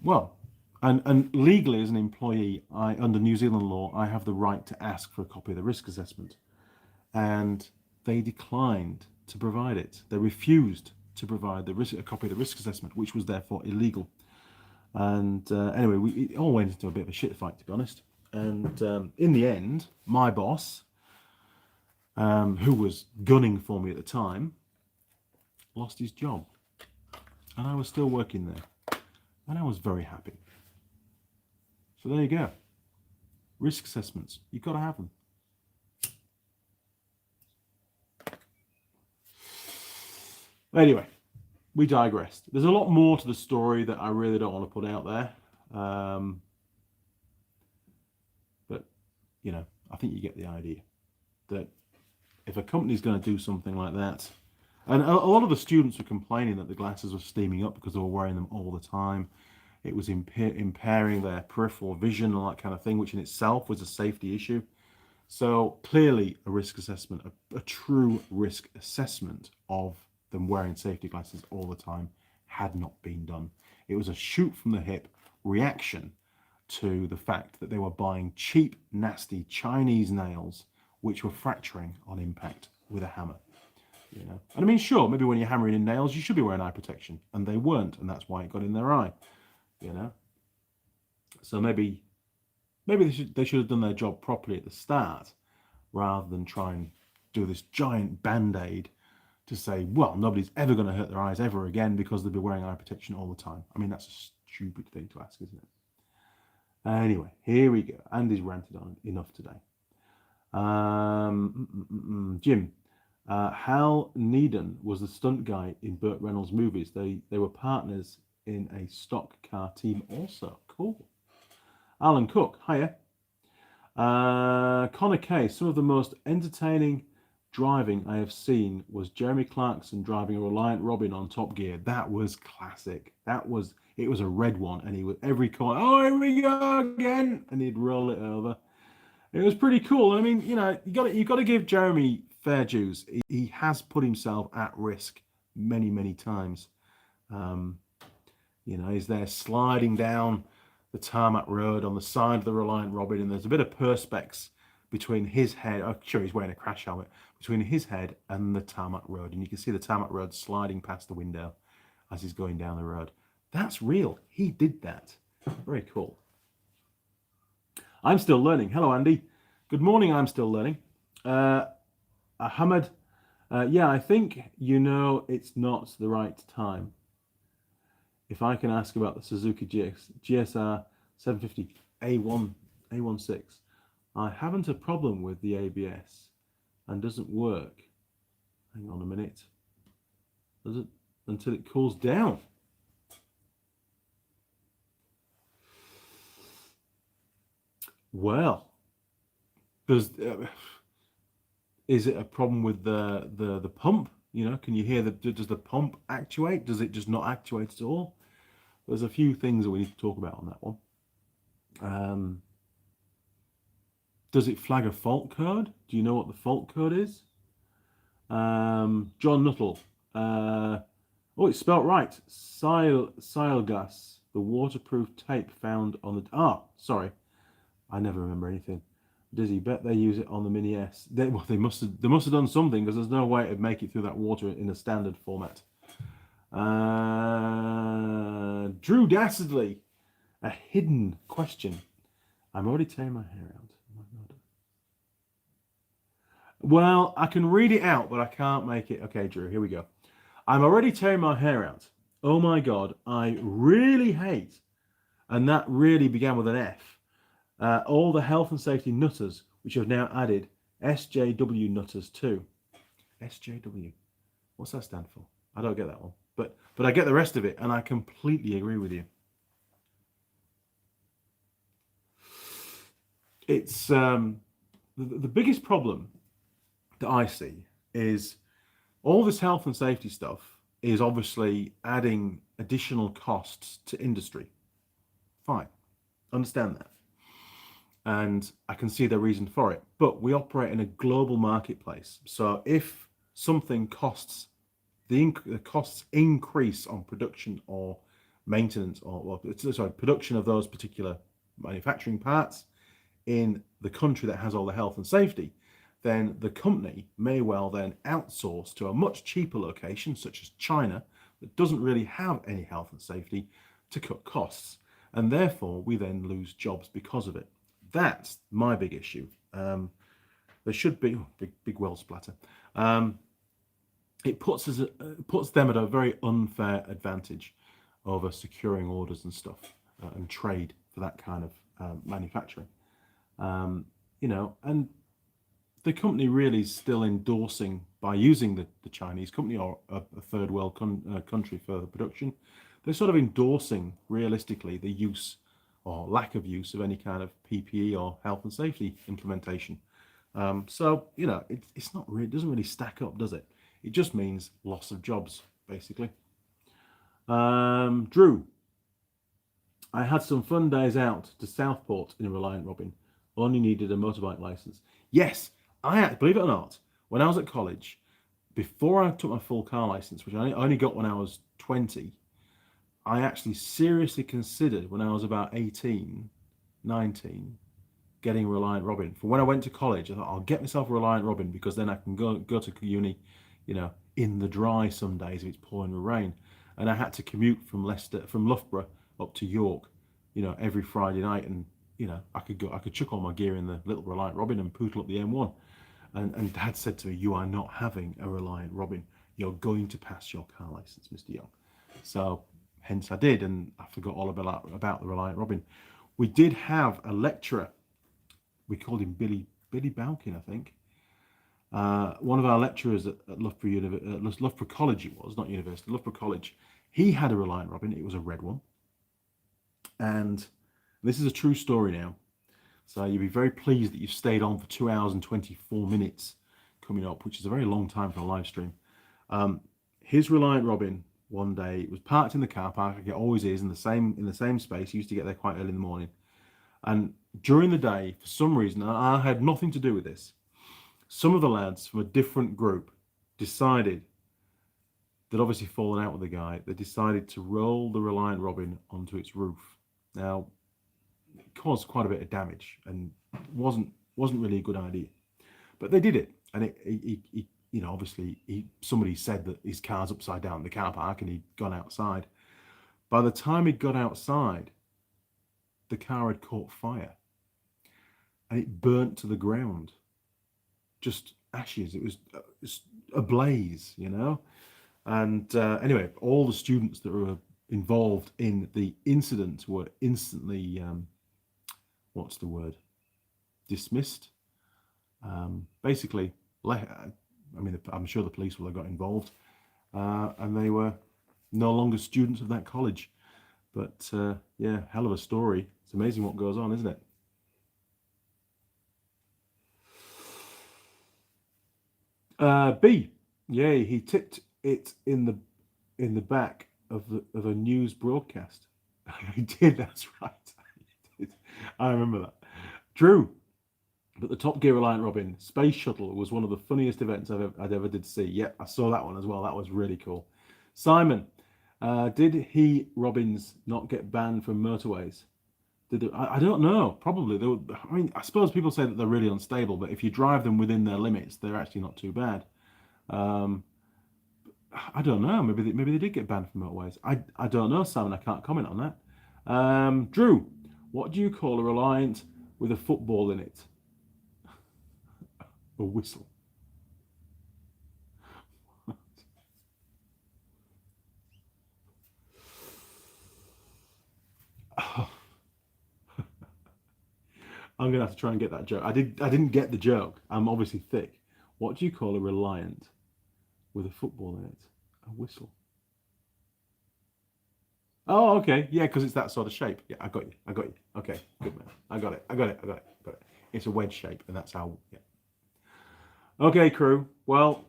Well, and legally as an employee, under New Zealand law, I have the right to ask for a copy of the risk assessment. And they declined to provide it. They refused to provide a copy of the risk assessment, which was therefore illegal. And anyway, it all went into a bit of a shit fight, to be honest. And in the end, my boss, who was gunning for me at the time, lost his job. And I was still working there. And I was very happy. So there you go. Risk assessments. You've got to have them. Anyway, we digressed. There's a lot more to the story that I really don't want to put out there. But, I think you get the idea. That if a company's going to do something like that, and a lot of the students were complaining that the glasses were steaming up because they were wearing them all the time. It was impairing their peripheral vision and that kind of thing, which in itself was a safety issue. So clearly a risk assessment, a true risk assessment of them wearing safety glasses all the time had not been done. It was a shoot from the hip reaction to the fact that they were buying cheap, nasty Chinese nails, which were fracturing on impact with a hammer. And I mean, sure, maybe when you're hammering in nails, you should be wearing eye protection, and they weren't, and that's why it got in their eye. So maybe they should have done their job properly at the start, rather than try and do this giant band-aid to say, well, nobody's ever going to hurt their eyes ever again because they'll be wearing eye protection all the time. I mean, that's a stupid thing to ask, isn't it? Anyway, here we go. Andy's ranted on enough today. Jim, Hal Needham was the stunt guy in Burt Reynolds' movies. They were partners in a stock car team also. Cool. Alan Cook, hiya. Connor Kay, some of the most entertaining driving I have seen was Jeremy Clarkson driving a Reliant Robin on Top Gear. That was classic. It was a red one, and he would every corner, oh, here we go again, and he'd roll it over. It was pretty cool. I mean, you got to give Jeremy fair dues. He has put himself at risk many times. He's there sliding down the tarmac road on the side of the Reliant Robin, and there's a bit of perspex between his head. I'm sure he's wearing a crash helmet, between his head and the tarmac road, and you can see the tarmac road sliding past the window as he's going down the road. That's real. He did that. Very cool. I'm still learning. Hello, Andy. Good morning. I'm still learning. Ahmed, yeah, I think it's not the right time. If I can ask about the Suzuki GSR 750 A16, I haven't a problem with the ABS and doesn't work Hang on a minute. Does it until it cools down? Well, there's. Is it a problem with the pump? You know, can you hear does the pump actuate? Does it just not actuate at all? There's a few things that we need to talk about on that one. Does it flag a fault code? Do you know what the fault code is? John Nuttall. Oh, it's spelt right. Silgas, the waterproof tape found on the. Sorry, I never remember anything. Dizzy, bet they use it on the Mini S. They must have done something, because there's no way it'd make it through that water in a standard format. Drew Dastardly, a hidden question. I'm already tearing my hair out. Oh my God. Well, I can read it out, but I can't make it. Okay, Drew, here we go. I'm already tearing my hair out. Oh my God, I really hate, and that really began with an F, all the health and safety nutters, which have now added SJW nutters too. SJW, what's that stand for? I don't get that one, but I get the rest of it, and I completely agree with you. It's the biggest problem that I see is all this health and safety stuff is obviously adding additional costs to industry. Fine, understand that. And I can see the reason for it. But we operate in a global marketplace. So if something costs, the costs increase on production or maintenance, or production of those particular manufacturing parts in the country that has all the health and safety, then the company may well then outsource to a much cheaper location, such as China, that doesn't really have any health and safety, to cut costs. And therefore, we then lose jobs because of it. That's my big issue. There should be big well splatter. It puts them at a very unfair advantage over securing orders and stuff, and trade for that kind of manufacturing. You know, and the company really is still endorsing, by using the Chinese company or a third world country for the production, they're sort of endorsing realistically the use or lack of use of any kind of PPE or health and safety implementation. So, you know, it's not really, it doesn't really stack up, does it? It just means loss of jobs, basically. Drew, I had some fun days out to Southport in a Reliant Robin. Only needed a motorbike license. Yes, believe it or not, when I was at college, before I took my full car license, which I only got when I was 20, I actually seriously considered, when I was about 18, 19, getting a Reliant Robin. For when I went to college, I thought, I'll get myself a Reliant Robin, because then I can go to uni, you know, in the dry some days if it's pouring with rain. And I had to commute from Loughborough up to York, you know, every Friday night, and you know, I could chuck all my gear in the little Reliant Robin and poodle up the M1. And Dad said to me, "You are not having a Reliant Robin. You're going to pass your car license, Mr. Young." So hence I did, and I forgot all about the Reliant Robin. We did have a lecturer. We called him Billy Balkin, I think. One of our lecturers at Loughborough College, it was, not university, Loughborough College. He had a Reliant Robin. It was a red one. And this is a true story now. So you'll be very pleased that you've stayed on for 2 hours and 24 minutes coming up, which is a very long time for a live stream. His Reliant Robin, one day, it was parked in the car park, like it always is, in the same space. He used to get there quite early in the morning. And during the day, for some reason, I had nothing to do with this, some of the lads from a different group decided, they'd obviously fallen out with the guy, they decided to roll the Reliant Robin onto its roof. Now, it caused quite a bit of damage and wasn't really a good idea, but they did it. And he you know, obviously somebody said that his car's upside down in the car park, and he'd gone outside. By the time he'd got outside, the car had caught fire and it burnt to the ground, just ashes. It was ablaze, you know. And anyway, all the students that were involved in the incident were instantly dismissed. Basically, I mean, I'm sure the police will have got involved, and they were no longer students of that college. But yeah, hell of a story. It's amazing what goes on, isn't it? B, yay, he tipped it in the back of a news broadcast. He did, that's right. I remember that. Drew, but the Top Gear Reliant Robin Space Shuttle was one of the funniest events I'd ever did see. Yep, I saw that one as well. That was really cool. Simon, did he, Robbins, not get banned from motorways? I don't know. Probably. I mean, I suppose people say that they're really unstable, but if you drive them within their limits, they're actually not too bad. I don't know. Maybe they did get banned from motorways. I don't know, Simon. I can't comment on that. Drew, what do you call a Reliant with a football in it? A whistle. I'm gonna have to try and get that joke. I didn't get the joke. I'm obviously thick. What do you call a Reliant with a football in it? A whistle. Oh, okay. Yeah, because it's that sort of shape. Yeah, I got you. Okay, good man. I got it. It's a wedge shape, and that's how. Yeah. Okay, crew. Well,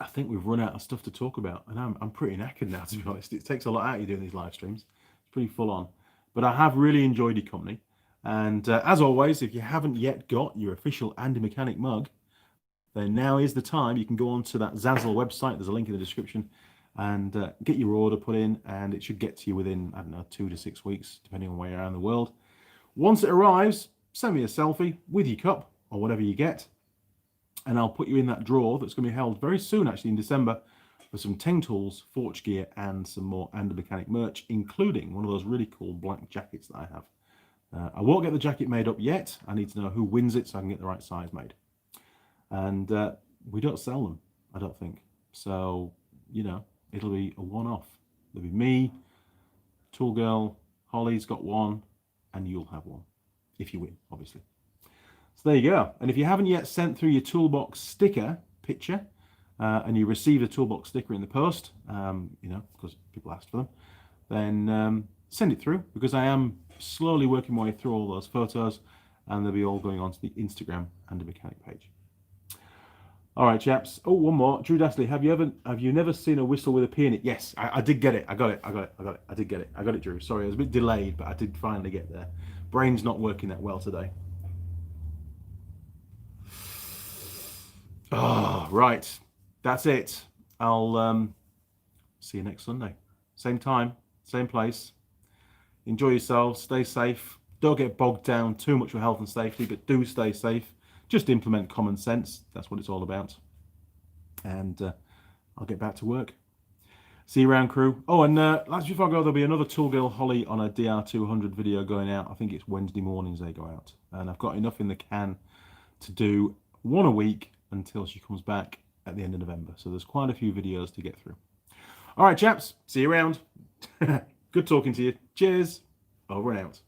I think we've run out of stuff to talk about, and I'm pretty knackered now, to be honest. It takes a lot out of you doing these live streams. It's pretty full on, but I have really enjoyed your company. And as always, if you haven't yet got your official Andy Mechanic mug, then now is the time. You can go on to that Zazzle website. There's a link in the description, and get your order put in, and it should get to you within, I don't know, 2 to 6 weeks, depending on where you're around the world. Once it arrives, send me a selfie with your cup or whatever you get, and I'll put you in that draw that's going to be held very soon, actually in December, for some Teng Tools, Forge Gear, and some more Andy Mechanic merch, including one of those really cool black jackets that I have. I won't get the jacket made up yet. I need to know who wins it so I can get the right size made. And we don't sell them, I don't think. So, you know, it'll be a one-off. There'll be me, Tool Girl, Holly's got one, and you'll have one, if you win, obviously. So there you go. And if you haven't yet sent through your Toolbox sticker picture, and you received a Toolbox sticker in the post, you know, because people asked for them, then send it through, because I am slowly working my way through all those photos, and they'll be all going onto the Instagram and the mechanic page. All right, chaps. Oh, one more. Drew Dastley, have you never seen a whistle with a P in it? Yes, I did get it. I got it. I did get it. I got it, Drew. Sorry, I was a bit delayed, but I did finally get there. Brain's not working that well today. Oh, right. That's it. I'll see you next Sunday. Same time, same place. Enjoy yourselves. Stay safe. Don't get bogged down too much with health and safety, but do stay safe. Just implement common sense. That's what it's all about. And I'll get back to work. See you around, crew. Oh, and last before I go, there'll be another Tool Girl Holly on a DR200 video going out. I think it's Wednesday mornings they go out. And I've got enough in the can to do one a week until she comes back at the end of November. So there's quite a few videos to get through. All right, chaps. See you around. Good talking to you. Cheers. Over and out.